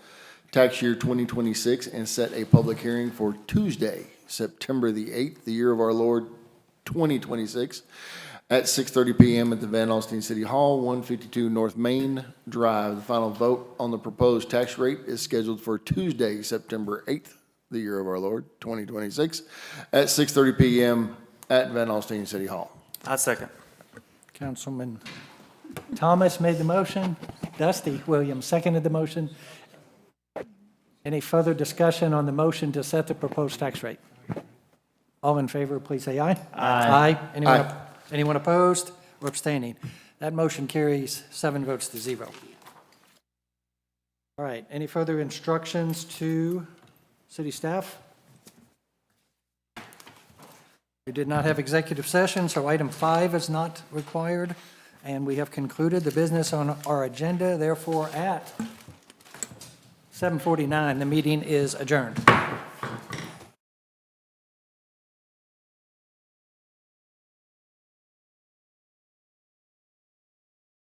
tax year 2026, and set a public hearing for Tuesday, September the 8th, the year of our Lord 2026, at 6:30 PM at the Van Alstyne City Hall, 152 North Main Drive. The final vote on the proposed tax rate is scheduled for Tuesday, September 8th, the year of our Lord 2026, at 6:30 PM at Van Alstyne City Hall. I second. Councilman Thomas made the motion. Dusty Williams seconded the motion. Any further discussion on the motion to set the proposed tax rate? All in favor, please say aye. Aye. Anyone opposed or abstaining? That motion carries 7 votes to 0. All right, any further instructions to city staff? We did not have executive session, so item 5 is not required, and we have concluded the business on our agenda. Therefore, at 7:49, the meeting is adjourned.